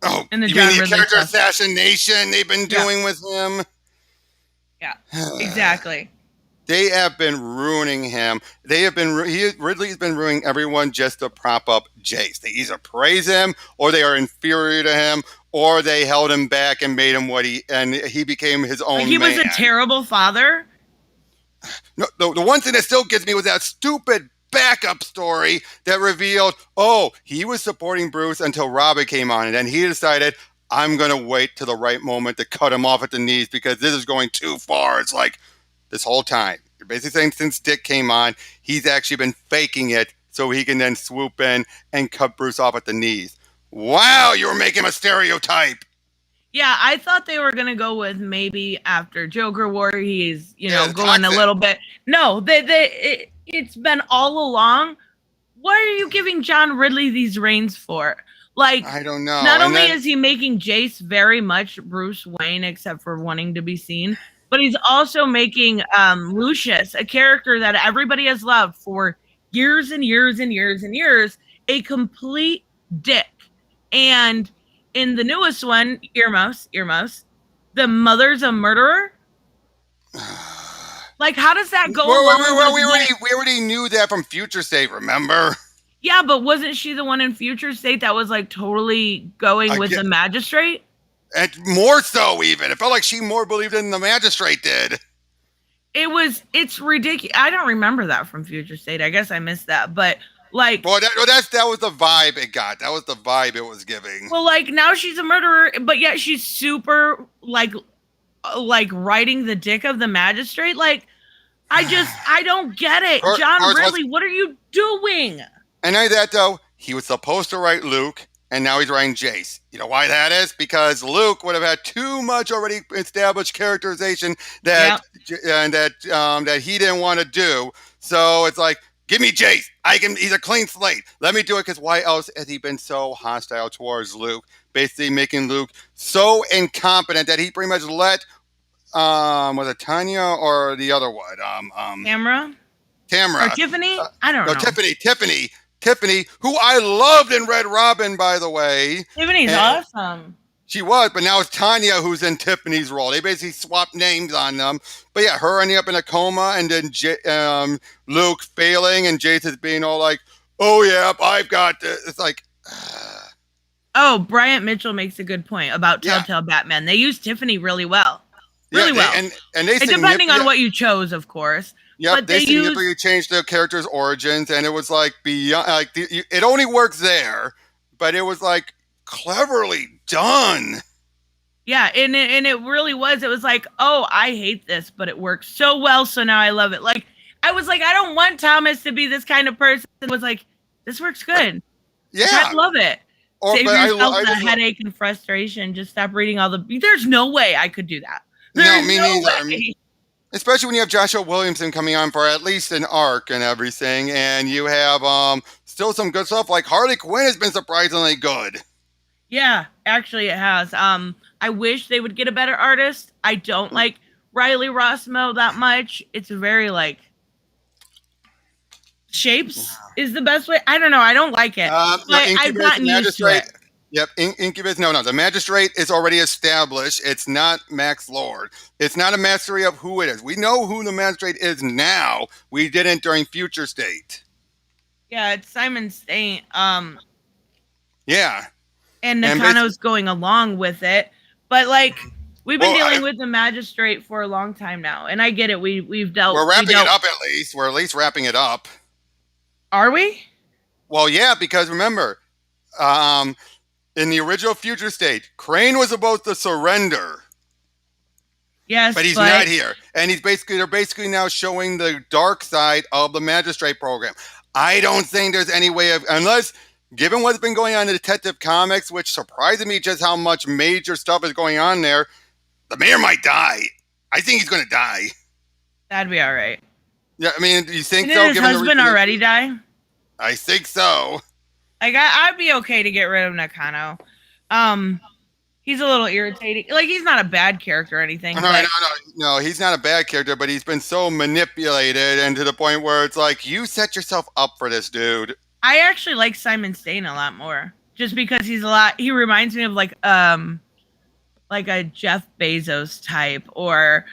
Speaker 1: Oh,
Speaker 2: in the
Speaker 1: you mean
Speaker 2: John
Speaker 1: the
Speaker 2: Ridley
Speaker 1: character
Speaker 2: stuff?
Speaker 1: assassination they've been
Speaker 2: Yeah,
Speaker 1: doing with him?
Speaker 2: yeah, exactly.
Speaker 1: They have been ruining him. Ridley's been ruining everyone just to prop up Jace. They either praise him, or they are inferior to him, or they held him back and made him he became his
Speaker 2: Like
Speaker 1: own
Speaker 2: he was
Speaker 1: man.
Speaker 2: a terrible father.
Speaker 1: No, the one thing that still gets me was that stupid backup story that revealed, oh, he was supporting Bruce until Robin came on, and then he decided, I'm going to wait to the right moment to cut him off at the knees because this is going too far. It's like, this whole time, you're basically saying since Dick came on, he's actually been faking it so he can then swoop in and cut Bruce off at the knees. Wow, you were making him a stereotype.
Speaker 2: Yeah, I thought they were gonna go with maybe after Joker War, he's going
Speaker 1: Toxic.
Speaker 2: a little bit. No, it's been all along. What are you giving John Ridley these reins for? Like,
Speaker 1: I don't know.
Speaker 2: not only is he making Jace very much Bruce Wayne, except for wanting to be seen, but he's also making Lucius, a character that everybody has loved for years and years and years and years, a complete dick. And in the newest one, Earmuffs, the mother's a murderer. Like, how does that go along?
Speaker 1: We already knew that from Future State, remember?
Speaker 2: Yeah, but wasn't she the one in Future State that was like totally going with the magistrate?
Speaker 1: And more so, even. It felt like she more believed in the magistrate did.
Speaker 2: It's ridiculous. I don't remember that from Future State. I guess I missed that. But like,
Speaker 1: well, that was the vibe it got. That was the vibe it was giving.
Speaker 2: Well, like now she's a murderer, but yet she's super like riding the dick of the magistrate. Like, I don't get it. John Ridley, what are you doing?
Speaker 1: And not that though, he was supposed to write Luke, and now he's writing Jace. You know why that is? Because Luke would have had too much already established characterization that he didn't want to do. So it's like, give me Jace. He's a clean slate. Let me do it, because why else has he been so hostile towards Luke? Basically making Luke so incompetent that he pretty much let was it Tanya or the other one? Tamara.
Speaker 2: Or Tiffany? I don't know.
Speaker 1: Tiffany, who I loved in Red Robin, by the way.
Speaker 2: Tiffany's awesome.
Speaker 1: She was, but now it's Tanya who's in Tiffany's role. They basically swapped names on them. But yeah, her ending up in a coma, and then Luke failing, and Jason being all like, oh yeah, I've got this. It's like...
Speaker 2: Oh, Bryant Mitchell makes a good point about Telltale Batman. They use Tiffany really well. Really well.
Speaker 1: And they
Speaker 2: depending on what you chose, of course.
Speaker 1: Yep, but they significantly changed the character's origins, and it was like beyond. Like it only works there, but it was like cleverly done.
Speaker 2: Yeah, and it really was. It was like, oh, I hate this, but it works so well, so now I love it. Like, I was like, I don't want Thomas to be this kind of person. It was like, this works good.
Speaker 1: Yeah,
Speaker 2: I love it. Save yourself the headache and frustration. Just stop reading all the. There's no way I could do that. There's
Speaker 1: me neither. Especially when you have Joshua Williamson coming on for at least an arc and everything, and you have still some good stuff. Like Harley Quinn has been surprisingly good.
Speaker 2: Yeah, actually it has. I wish they would get a better artist. I don't like Riley Rossmo that much. It's very like shapes is the best way. I don't know. I don't like it. But I've gotten used to it.
Speaker 1: Yep, Incubus. No, the Magistrate is already established. It's not Max Lord. It's not a mastery of who it is. We know who the Magistrate is now. We didn't during Future State.
Speaker 2: Yeah, it's Simon Stain.
Speaker 1: Yeah.
Speaker 2: And Nakano's going along with it, but like we've been dealing with the Magistrate for a long time now, and I get it. We've dealt.
Speaker 1: We're wrapping it up at least. We're at least wrapping it up.
Speaker 2: Are we?
Speaker 1: Well, yeah, because remember, in the original Future State, Crane was supposed to surrender.
Speaker 2: Yes,
Speaker 1: but he's not here, and they're basically now showing the dark side of the Magistrate program. I don't think there's any way of, unless, given what's been going on in Detective Comics, which surprises me just how much major stuff is going on there, the mayor might die. I think he's going to die.
Speaker 2: That'd be all right.
Speaker 1: Yeah, I mean, do you think
Speaker 2: Didn't his husband already die?
Speaker 1: I think so.
Speaker 2: Like I'd be okay to get rid of Nakano. Um, he's a little irritating. Like he's not a bad character or
Speaker 1: No,
Speaker 2: anything,
Speaker 1: no,
Speaker 2: but
Speaker 1: no. He's not a bad character, but he's been so manipulated, and to the point where it's like you set yourself up for this, dude.
Speaker 2: I actually like Simon Stain a lot more. Just because he's a lot. He reminds me of like a Jeff Bezos type or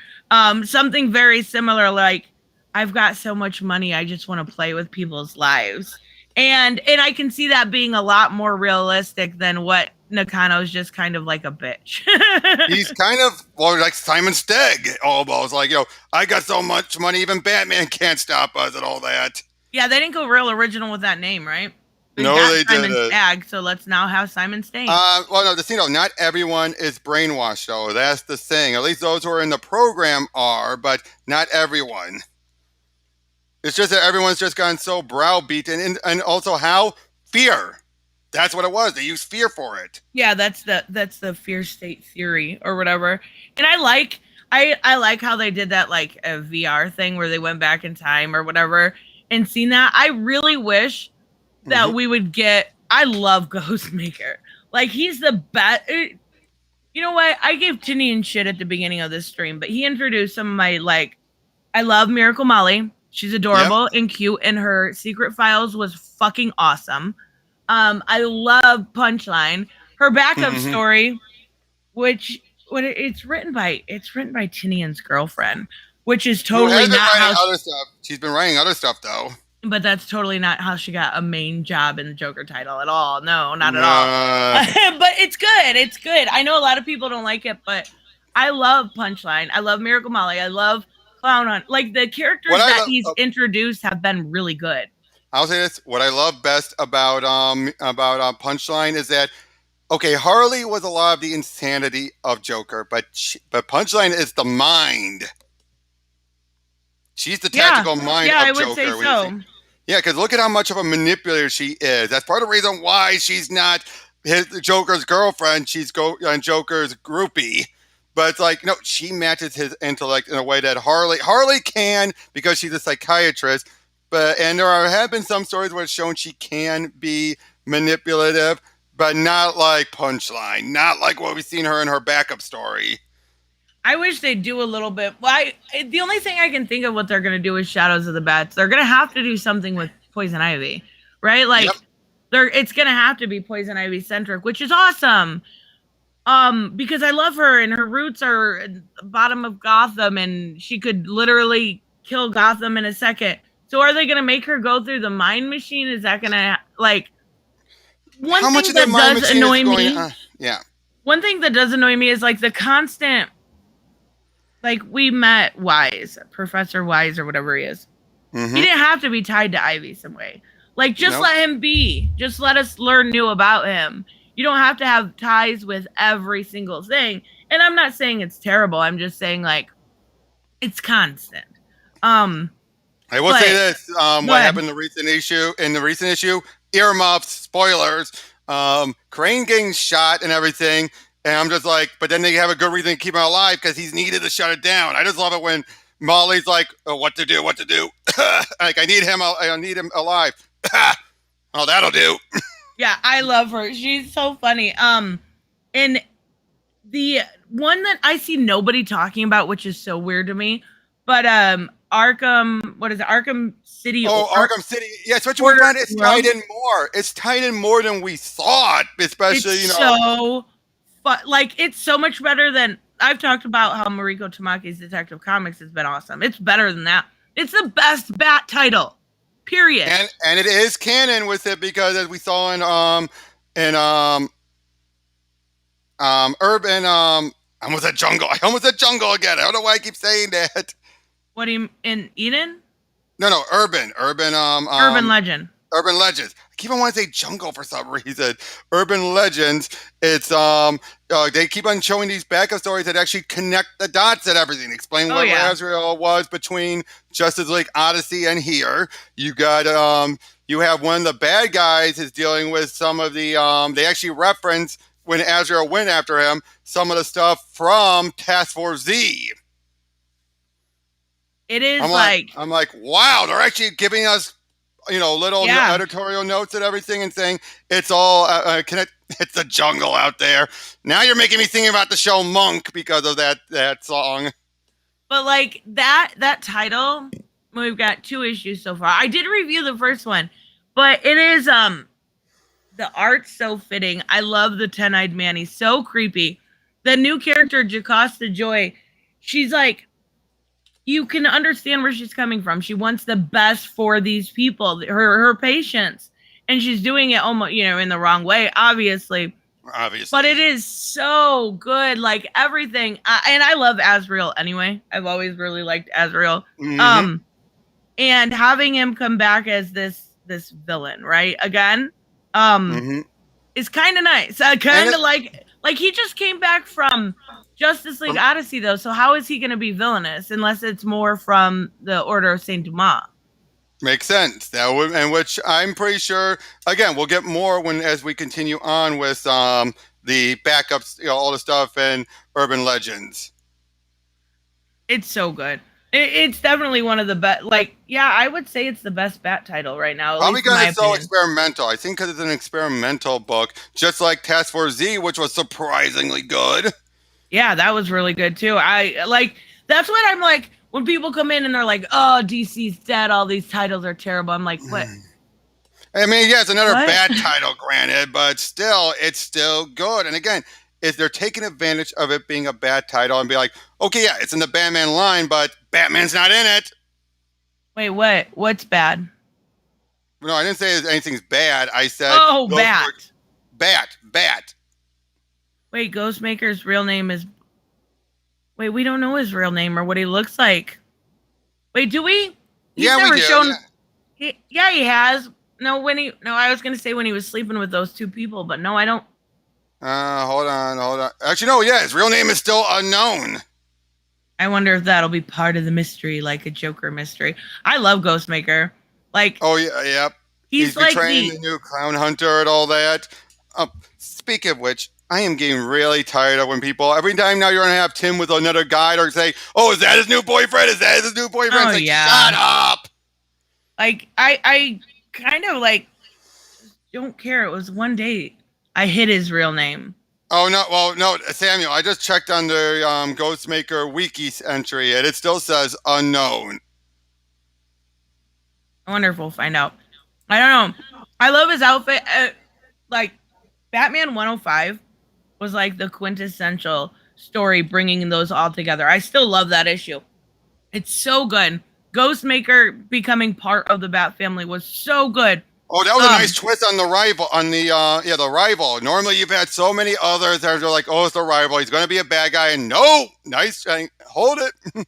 Speaker 2: something very similar. Like I've got so much money, I just want to play with people's lives. And I can see that being a lot more realistic than what Nakano's just kind of like a bitch.
Speaker 1: He's kind of like Simon Stegg, almost like I got so much money, even Batman can't stop us and all that.
Speaker 2: Yeah, they didn't go real original with that name, right? We've
Speaker 1: No,
Speaker 2: got
Speaker 1: they
Speaker 2: Simon
Speaker 1: didn't.
Speaker 2: Stagg, so let's now have Simon Stain.
Speaker 1: Well, no, the thing though, not everyone is brainwashed though. That's the thing. At least those who are in the program are, but not everyone. It's just that everyone's just gotten so browbeaten, and also how fear. That's what it was. They used fear for it.
Speaker 2: Yeah, that's the fear state theory or whatever. And I like how they did that like a VR thing where they went back in time or whatever and seen that. I really wish that we would get. I love Ghostmaker. Like he's the best. You know what? I gave Tinian shit at the beginning of this stream, but he introduced some of my like. I love Miracle Molly. She's adorable and cute, and her Secret Files was fucking awesome. I love Punchline. Her backup story, which it's written by Tinian's girlfriend, which is totally not how.
Speaker 1: Other stuff. She's been writing other stuff though.
Speaker 2: But that's totally not how she got a main job in the Joker title at all. No, not at all. But it's good. It's good. I know a lot of people don't like it, but I love Punchline. I love Miracle Molly. I love Clown Hunt. Like the characters that he's introduced have been really good.
Speaker 1: I'll say this: what I love best about Punchline is that Harley was a lot of the insanity of Joker, but Punchline is the mind. She's the tactical mind of Joker. Yeah, I would say so. Yeah, because look at how much of a manipulator she is. That's part of the reason why she's not Joker's girlfriend. She's Joker's groupie. But it's like, she matches his intellect in a way that Harley can, because she's a psychiatrist. And there have been some stories where it's shown she can be manipulative, but not like Punchline. Not like what we've seen her in her backup story.
Speaker 2: I wish they'd do a little bit. The only thing I can think of what they're going to do is Shadows of the Bats. They're going to have to do something with Poison Ivy, right? Like, it's going to have to be Poison Ivy centric, which is awesome. Because I love her, and her roots are at the bottom of Gotham, and she could literally kill Gotham in a second. So are they going to make her go through the mind machine? Is that going to, like... One thing that does annoy me...
Speaker 1: Yeah.
Speaker 2: One thing that does annoy me is, like, the constant... Like, we met Wise, Professor Wise, or whatever he is. He didn't have to be tied to Ivy some way. Like, just let him be. Just let us learn new about him. You don't have to have ties with every single thing. And I'm not saying it's terrible. I'm just saying, like, it's constant.
Speaker 1: I will say this. What happened in the recent issue, earmuffs, spoilers, Crane getting shot and everything. And I'm just like, but then they have a good reason to keep him alive because he's needed to shut it down. I just love it when Molly's like, what to do. Like, I need him alive. Oh, that'll do.
Speaker 2: Yeah, I love her. She's so funny. And the one that I see nobody talking about, which is so weird to me, but Arkham, what is it? Arkham City.
Speaker 1: Arkham City. Yeah, especially when it's tied in more. It's tied in more than we thought, especially,
Speaker 2: so like, it's so much better than... I've talked about how Mariko Tamaki's Detective Comics has been awesome. It's better than that. It's the best Bat title. Period.
Speaker 1: And it is canon with it because, as we saw in Urban, I almost said Jungle again. I don't know why I keep saying that.
Speaker 2: What do you... In Eden?
Speaker 1: No, Urban
Speaker 2: Legend.
Speaker 1: Urban Legends. I keep on wanting to say Jungle for some reason. Urban Legends. It's they keep on showing these backup stories that actually connect the dots and everything. Explain what Azrael was between Justice League Odyssey and here. You got you have one of the bad guys is dealing with some of the they actually reference when Azrael went after him some of the stuff from Task Force Z.
Speaker 2: It is
Speaker 1: I'm like, wow, they're actually giving us little
Speaker 2: Yeah.
Speaker 1: editorial notes and everything, and saying it's all it's a jungle out there. Now you're making me think about the show Monk because of that song.
Speaker 2: But like that title, we've got 2 issues so far. I did review the first one, but it is the art's so fitting. I love the 10-eyed man. He's so creepy. The new character, Jocasta Joy, she's like, you can understand where she's coming from. She wants the best for these people, her patients, and she's doing it almost, in the wrong way, obviously. But it is so good, like everything. And I love Azrael anyway. I've always really liked Azrael.
Speaker 1: Mm-hmm.
Speaker 2: And having him come back as this villain, right? Again, is kind of nice. Kind of like he just came back from Justice League Odyssey, though. So how is he going to be villainous unless it's more from the Order of Saint Dumas?
Speaker 1: Makes sense. And which I'm pretty sure. Again, we'll get more as we continue on with the backups, all the stuff and urban legends.
Speaker 2: It's so good. It's definitely one of the best. Like, yeah, I would say it's the best Bat title right now.
Speaker 1: Probably because it's so experimental. I think because it's an experimental book, just like Task Force Z, which was surprisingly good.
Speaker 2: Yeah, that was really good too. That's what I'm like. When people come in and they're like, "Oh, DC's dead. All these titles are terrible." I'm like, "What?"
Speaker 1: I mean, yeah, it's another bad title, granted, but still, it's still good. And again, if they're taking advantage of it being a bad title and be like, "Okay, yeah, it's in the Batman line, but Batman's not in it."
Speaker 2: Wait, what? What's bad?
Speaker 1: No, I didn't say anything's bad. I said, Bat.
Speaker 2: Wait, Ghostmaker's real name is. Wait, we don't know his real name or what he looks like. Wait, do we?
Speaker 1: He's never we do.
Speaker 2: Shown... Yeah. He has. No, I was going to say when he was sleeping with those 2 people, but no, I don't.
Speaker 1: Hold on. Actually, no, yeah, his real name is still unknown.
Speaker 2: I wonder if that'll be part of the mystery, like a Joker mystery. I love Ghostmaker. Like,
Speaker 1: oh, yeah, yep. He's like betraying the new Clown Hunter and all that. Speaking of which, I am getting really tired of when people, every time now you're going to have Tim with another guy or say, "Oh, is that his new boyfriend? Is that his new boyfriend?"
Speaker 2: Oh,
Speaker 1: it's like,
Speaker 2: yeah.
Speaker 1: Shut up.
Speaker 2: Like, I kind of like don't care. It was one date. I hid his real name.
Speaker 1: Oh, no. Well, no, Samuel, I just checked on the Ghostmaker wiki entry and it still says unknown.
Speaker 2: I wonder if we'll find out. I don't know. I love his outfit. Like, Batman 105 was like the quintessential story bringing those all together. I still love that issue. It's so good. Ghostmaker becoming part of the Bat family was so good.
Speaker 1: Oh, that was a nice twist on the rival. The rival. Normally, you've had so many others that are like, "Oh, it's the rival. He's going to be a bad guy." And no, nice. Hold it.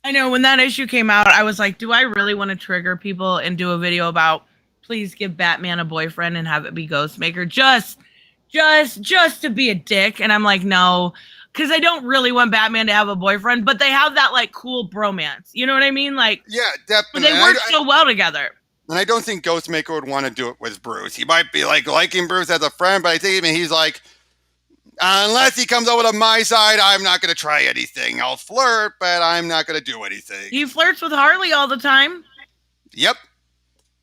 Speaker 2: I know when that issue came out, I was like, "Do I really want to trigger people and do a video about please give Batman a boyfriend and have it be Ghostmaker just to be a dick?" And I'm like, no. Because I don't really want Batman to have a boyfriend, but they have that like cool bromance. You know what I mean? Like,
Speaker 1: yeah, definitely.
Speaker 2: They work so well together.
Speaker 1: And I don't think Ghostmaker would want to do it with Bruce. He might be like liking Bruce as a friend, but I think he's like, unless he comes over to my side, I'm not going to try anything. I'll flirt, but I'm not going to do anything.
Speaker 2: He flirts with Harley all the time.
Speaker 1: Yep.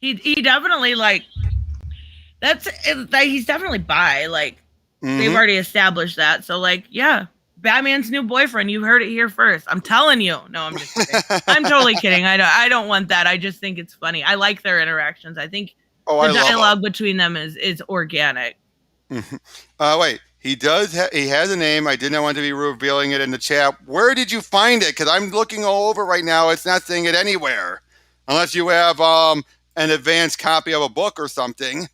Speaker 2: He definitely like. He's definitely bi. Like, they've already established that. So like, yeah. Batman's new boyfriend. You heard it here first. I'm telling you. No, I'm just kidding. I'm totally kidding. I don't want that. I just think it's funny. I like their interactions. I think the dialogue between them is organic.
Speaker 1: Wait, he does. He has a name. I did not want to be revealing it in the chat. Where did you find it? Because I'm looking all over right now. It's not saying it anywhere, unless you have an advanced copy of a book or something.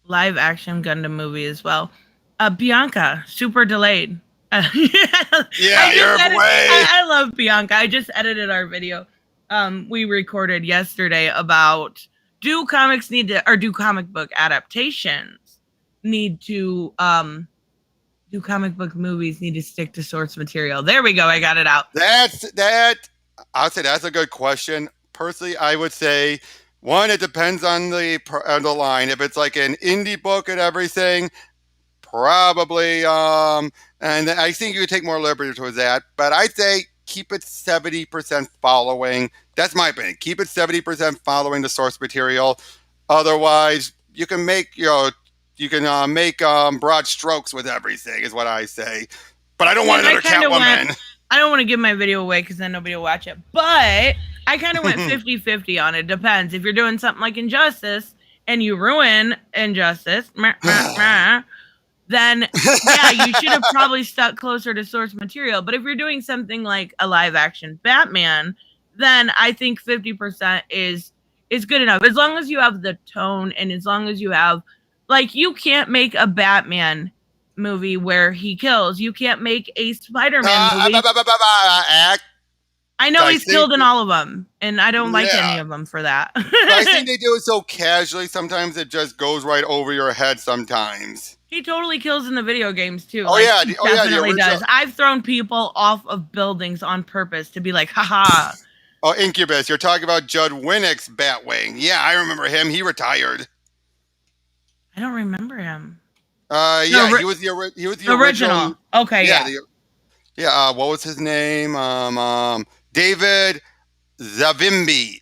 Speaker 2: Live action Gundam movie as well. Bianca, super delayed.
Speaker 1: Yeah, you're away.
Speaker 2: I love Bianca. I just edited our video we recorded yesterday about do comic book adaptations need to do comic book movies need to stick to source material? There we go. I got it out.
Speaker 1: I'll say that's a good question. Personally, I would say one, it depends on the line. If it's like an indie book and everything, probably, and I think you could take more liberty towards that. But I'd say keep it 70% following. That's my opinion. Keep it 70% following the source material. Otherwise, you can make make broad strokes with everything, is what I say. But I don't want
Speaker 2: And I
Speaker 1: another
Speaker 2: kind of went,
Speaker 1: Catwoman.
Speaker 2: I don't want to give my video away because then nobody will watch it. But I kind of went 50-50 on it. Depends. If you're doing something like Injustice and you ruin Injustice, then yeah, you should have probably stuck closer to source material. But if you're doing something like a live action Batman, then I think 50% is good enough. As long as you have the tone and as long as you have, like, you can't make a Batman movie where he kills. You can't make a Spider-Man movie.
Speaker 1: Act.
Speaker 2: I know
Speaker 1: I
Speaker 2: he's
Speaker 1: think,
Speaker 2: killed in all of them, and I don't like any
Speaker 1: yeah.
Speaker 2: of them for that.
Speaker 1: But I think they do it so casually. Sometimes it just goes right over your head. Sometimes.
Speaker 2: He totally kills in the video games too.
Speaker 1: Oh
Speaker 2: Like,
Speaker 1: yeah,
Speaker 2: he
Speaker 1: oh yeah, the
Speaker 2: definitely
Speaker 1: original.
Speaker 2: does. I've thrown people off of buildings on purpose to be like, haha.
Speaker 1: Oh, Incubus. You're talking about Judd Winnick's Batwing. Yeah, I remember him. He retired.
Speaker 2: I don't remember him.
Speaker 1: Yeah,
Speaker 2: The
Speaker 1: he was the
Speaker 2: original. Okay,
Speaker 1: Yeah,
Speaker 2: yeah.
Speaker 1: what was his name? David Zavimbi.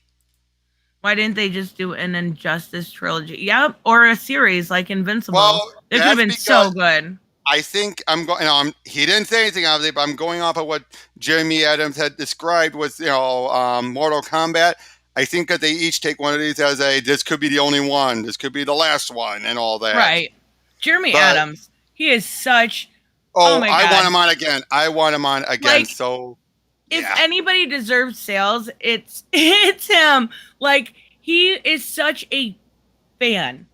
Speaker 2: Why didn't they just do an Injustice trilogy? Yep, or a series like Invincible.
Speaker 1: Well,
Speaker 2: It could have
Speaker 1: that's
Speaker 2: been
Speaker 1: because
Speaker 2: so good.
Speaker 1: I think I'm going. He didn't say anything obviously, but I'm going off of what Jeremy Adams had described was Mortal Kombat. I think that they each take one of these as this could be the only one, this could be the last one, and all that.
Speaker 2: Right. Jeremy Adams. He is such.
Speaker 1: Oh,
Speaker 2: my
Speaker 1: I
Speaker 2: God.
Speaker 1: want him on again. I want him on again.
Speaker 2: Like,
Speaker 1: So,
Speaker 2: if
Speaker 1: yeah.
Speaker 2: anybody deserves sales, it's him. Like, he is such a fan.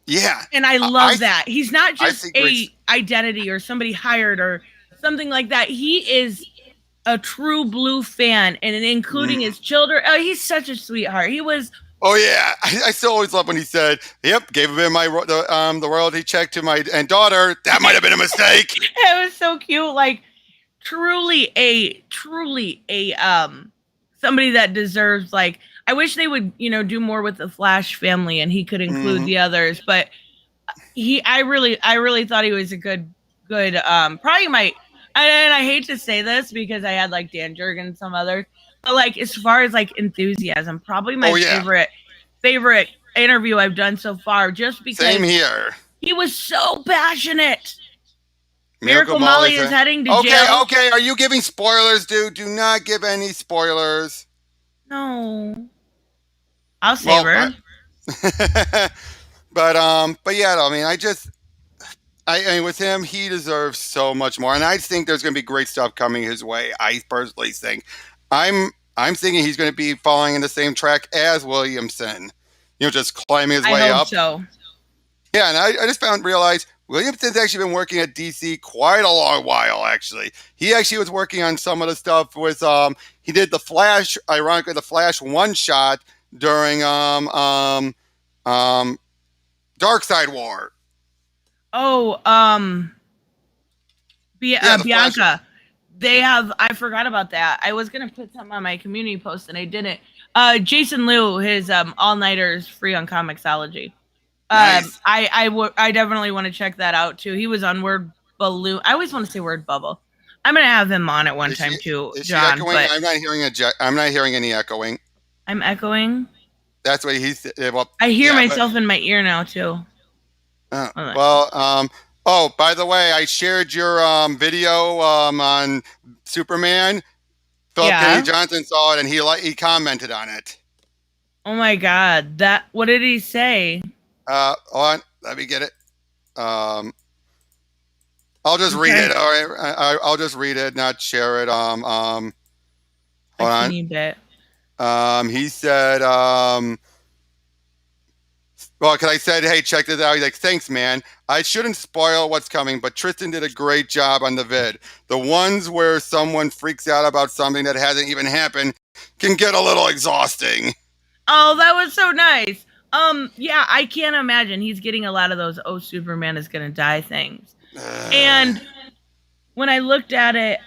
Speaker 1: Yeah.
Speaker 2: And I love that. He's not just a identity or somebody hired or something like that. He is a true blue fan, and including his children. Oh, he's such a sweetheart. He was.
Speaker 1: Oh yeah, I still always love when he said, "Yep, gave him the royalty check to my daughter." That might have been a mistake.
Speaker 2: It was so cute. Like, truly a somebody that deserves, like, I wish they would, do more with the Flash family and he could include the others, but I really thought he was a good probably my, and I hate to say this because I had like Dan Jurgen and some others, but like, as far as like enthusiasm, probably my favorite interview I've done so far, just because
Speaker 1: Same here.
Speaker 2: He was so passionate. Miracle Molly is heading to jail.
Speaker 1: Okay. Are you giving spoilers, dude? Do not give any spoilers.
Speaker 2: No. I'll save her.
Speaker 1: But yeah, I mean, I mean, with him, he deserves so much more, and I think there's going to be great stuff coming his way. I personally think, I'm thinking he's going to be following in the same track as Williamson, just climbing his way up.
Speaker 2: So.
Speaker 1: Yeah, and I just realized Williamson's actually been working at DC quite a long while, actually. He actually was working on some of the stuff with, he did the Flash, ironically, the Flash one-shot during, Darkseid War.
Speaker 2: Oh, Bianca. They have, I forgot about that. I was going to put something on my community post and I didn't. Jason Liu, his, all-nighters free on Comixology.
Speaker 1: Nice.
Speaker 2: I definitely want to check that out too. He was on Word Balloon. I always want to say Word Bubble. I'm gonna have him on at one time too, John. But
Speaker 1: I'm not hearing any echoing.
Speaker 2: I'm echoing.
Speaker 1: That's what he said. Well,
Speaker 2: I hear myself in my ear now too.
Speaker 1: Oh, by the way, I shared your video on Superman. Philip Kennedy Johnson saw it and he commented on it.
Speaker 2: Oh my God! What did he say?
Speaker 1: Hold on, let me get it. I'll just read it. All right, I'll just read it, not share it. Hold on. He said, well, because I said, hey, check this out. He's like, thanks, man. I shouldn't spoil what's coming, but Tristen did a great job on the vid. The ones where someone freaks out about something that hasn't even happened can get a little exhausting.
Speaker 2: Oh, that was so nice. Yeah, I can't imagine. He's getting a lot of those, oh, Superman is gonna die things. And when I looked at it,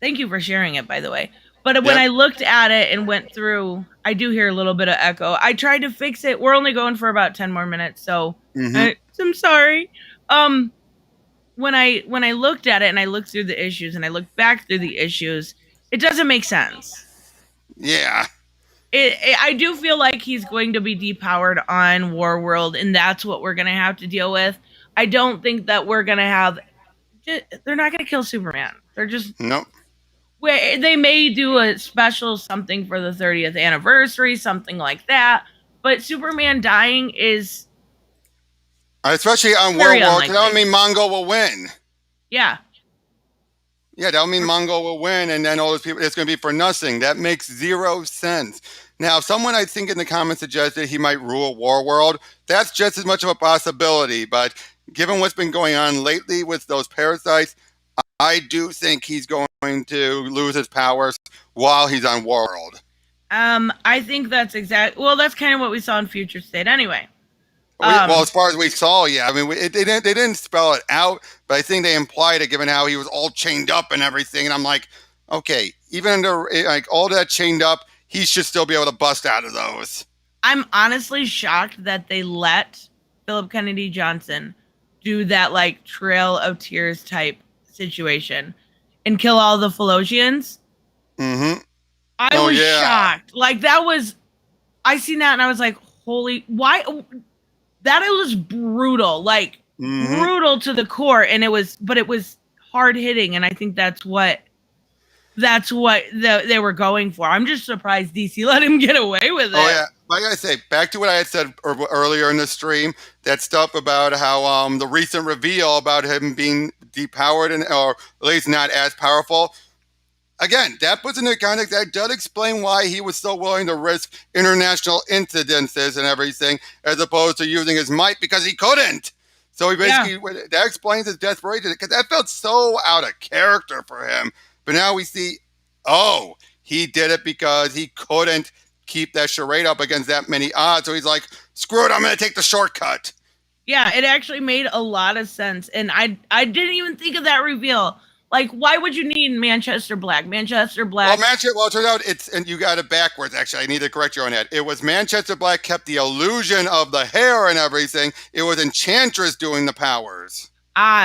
Speaker 2: thank you for sharing it, by the way. But when I looked at it and went through, I do hear a little bit of echo. I tried to fix it. We're only going for about 10 more minutes, so I'm sorry. When when I looked at it and I looked through the issues and I looked back through the issues, it doesn't make sense.
Speaker 1: Yeah.
Speaker 2: I do feel like he's going to be depowered on Warworld, and that's what we're going to have to deal with. I don't think that we're going to have. They're not going to kill Superman. They're just.
Speaker 1: Nope.
Speaker 2: They may do a special something for the 30th anniversary, something like that. But Superman dying is.
Speaker 1: Especially on
Speaker 2: very
Speaker 1: World War, that would
Speaker 2: unlikely.
Speaker 1: mean Mongol will win.
Speaker 2: Yeah.
Speaker 1: Yeah, that would mean Mongol will win, and then all those people, it's going to be for nothing. That makes zero sense. Now, someone I think in the comments suggested he might rule Warworld. That's just as much of a possibility, but given what's been going on lately with those parasites, I do think he's going to lose his powers while he's on Warworld.
Speaker 2: I think that's well, that's kind of what we saw in Future State anyway.
Speaker 1: Well, as far as we saw, yeah. I mean, they didn't spell it out, but I think they implied it, given how he was all chained up and everything. And I'm like, okay, even under like all that chained up, he should still be able to bust out of those.
Speaker 2: I'm honestly shocked that they let Philip Kennedy Johnson do that like Trail of Tears type situation and kill all the Philosians.
Speaker 1: Mm-hmm.
Speaker 2: I was shocked. Like that was, I seen that and I was like, holy, why? That it was brutal, like brutal to the core, and it was hard hitting, and I think that's what they were going for. I'm just surprised DC let him get away with it.
Speaker 1: Oh yeah, like I say, back to what I had said earlier in the stream, that stuff about how the recent reveal about him being depowered and or at least not as powerful. Again, that puts into context, that does explain why he was so willing to risk international incidences and everything, as opposed to using his might because he couldn't. So he basically, that explains his desperation, because that felt so out of character for him. But now we see, oh, he did it because he couldn't keep that charade up against that many odds. So he's like, screw it, I'm going to take the shortcut.
Speaker 2: Yeah, it actually made a lot of sense. And I didn't even think of that reveal. Like, why would you need Manchester Black? Manchester Black.
Speaker 1: Well, it turns out and you got it backwards, actually. I need to correct you on that. It was Manchester Black kept the illusion of the hair and everything. It was Enchantress doing the powers.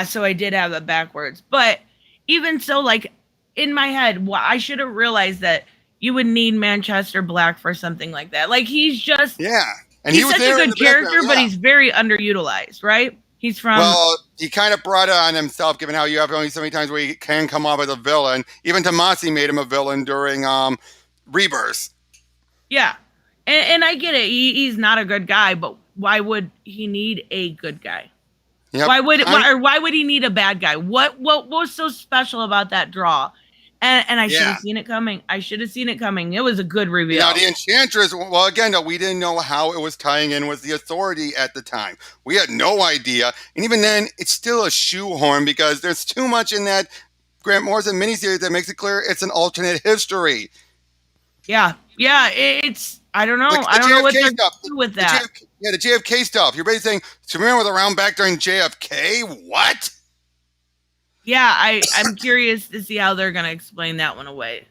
Speaker 2: So I did have it backwards. But even so, like, in my head, I should have realized that you would need Manchester Black for something like that. Like, he's just.
Speaker 1: Yeah. And
Speaker 2: he's such a good character, but he's very underutilized, right? He's from.
Speaker 1: Well, he kind of brought it on himself, given how you have only so many times where he can come off as a villain. Even Tomasi made him a villain during Rebirth.
Speaker 2: Yeah, and I get it. He's not a good guy, but why would he need a good guy? Yep. Why would he need a bad guy? What was so special about that draw? And I should have seen it coming. It was a good reveal.
Speaker 1: Now, the Enchantress, well, again, we didn't know how it was tying in with the Authority at the time. We had no idea. And even then, it's still a shoehorn because there's too much in that Grant Morrison miniseries that makes it clear it's an alternate history.
Speaker 2: Yeah. It's, I don't know. I don't know what they're doing with that.
Speaker 1: The JFK stuff. You're basically saying Superman was around back during JFK? What?
Speaker 2: Yeah, I'm curious to see how they're going to explain that one away.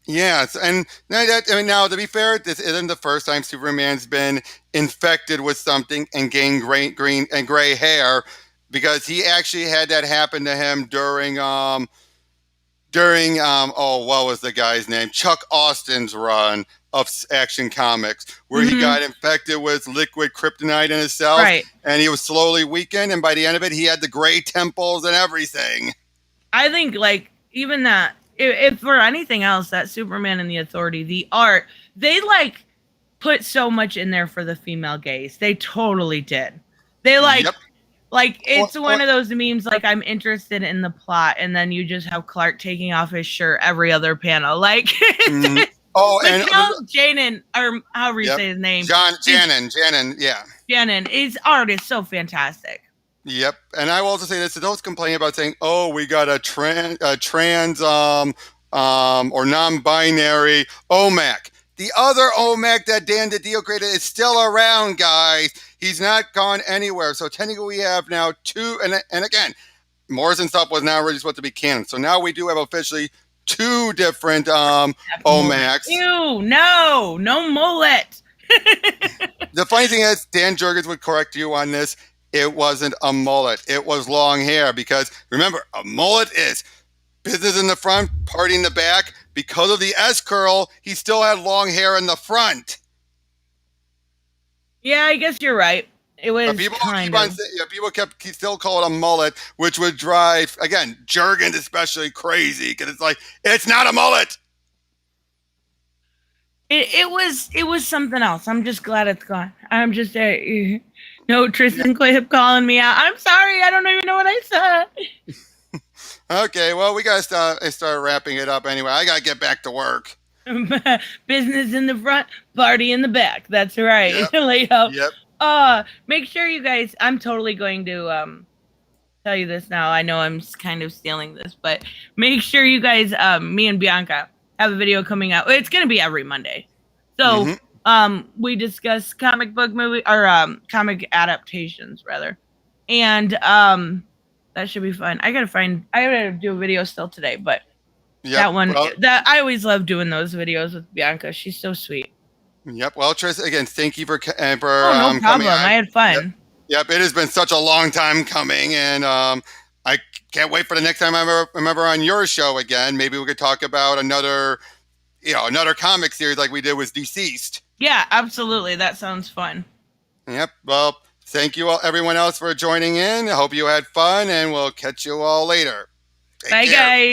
Speaker 1: Yes, and now to be fair, this isn't the first time Superman's been infected with something and gained green and gray hair, because he actually had that happen to him during what was the guy's name? Chuck Austin's run of Action Comics, where he got infected with liquid kryptonite in his cells, and he was slowly weakened, and by the end of it, he had the gray temples and everything.
Speaker 2: I think, like, even that, if for anything else, that Superman and the Authority, the art, they, like, put so much in there for the female gaze. They totally did. They, like... Yep. Like, it's one of those memes, like, I'm interested in the plot, and then you just have Clark taking off his shirt every other panel. Like, and Janin, or however you say his name.
Speaker 1: Janin, yeah.
Speaker 2: Janin, his art is so fantastic.
Speaker 1: Yep, and I will also say this: those complain about saying, "Oh, we got a trans or non-binary OMAC." The other OMAC that Dan DiDio created is still around, guys. He's not gone anywhere. So technically, we have now two, and again, Morrison stuff was now really supposed to be canon. So now we do have officially two different OMACs.
Speaker 2: Ew, no mullet.
Speaker 1: The funny thing is, Dan Jurgens would correct you on this. It wasn't a mullet. It was long hair because remember, a mullet is business in the front, party in the back. Because of the S curl, he still had long hair in the front.
Speaker 2: Yeah, I guess you're right. It
Speaker 1: But
Speaker 2: was
Speaker 1: people
Speaker 2: kind
Speaker 1: keep on
Speaker 2: of.
Speaker 1: saying, people kept still call it a mullet, which would drive again Jurgens especially crazy because it's like it's not a mullet.
Speaker 2: It was something else. I'm just glad it's gone. I'm just no, Tristen quit calling me out. I'm sorry. I don't even know what I said.
Speaker 1: Okay, well we gotta start wrapping it up anyway. I gotta get back to work.
Speaker 2: Business in the front, party in the back. That's right.
Speaker 1: Yep.
Speaker 2: Layout.
Speaker 1: Yep.
Speaker 2: Make sure you guys. I'm totally going to tell you this now. I know I'm kind of stealing this, but make sure you guys, me and Bianca, have a video coming out. It's gonna be every Monday. So we discuss comic book movie or comic adaptations rather, and that should be fun. I gotta do a video still today, but
Speaker 1: Yep.
Speaker 2: that one,
Speaker 1: Well,
Speaker 2: that I always love doing those videos with Bianca. She's so sweet.
Speaker 1: yep. Well, Tris, again, thank you for
Speaker 2: Oh, no
Speaker 1: coming
Speaker 2: problem.
Speaker 1: on.
Speaker 2: I had fun.
Speaker 1: Yep. It has been such a long time coming, and I can't wait for the next time I remember on your show again. Maybe we could talk about another comic series like we did with Deceased.
Speaker 2: Yeah, absolutely. That sounds fun.
Speaker 1: Yep. Well, thank you all, everyone else for joining in. I hope you had fun, and we'll catch you all later. Take
Speaker 2: Bye,
Speaker 1: care.
Speaker 2: guys.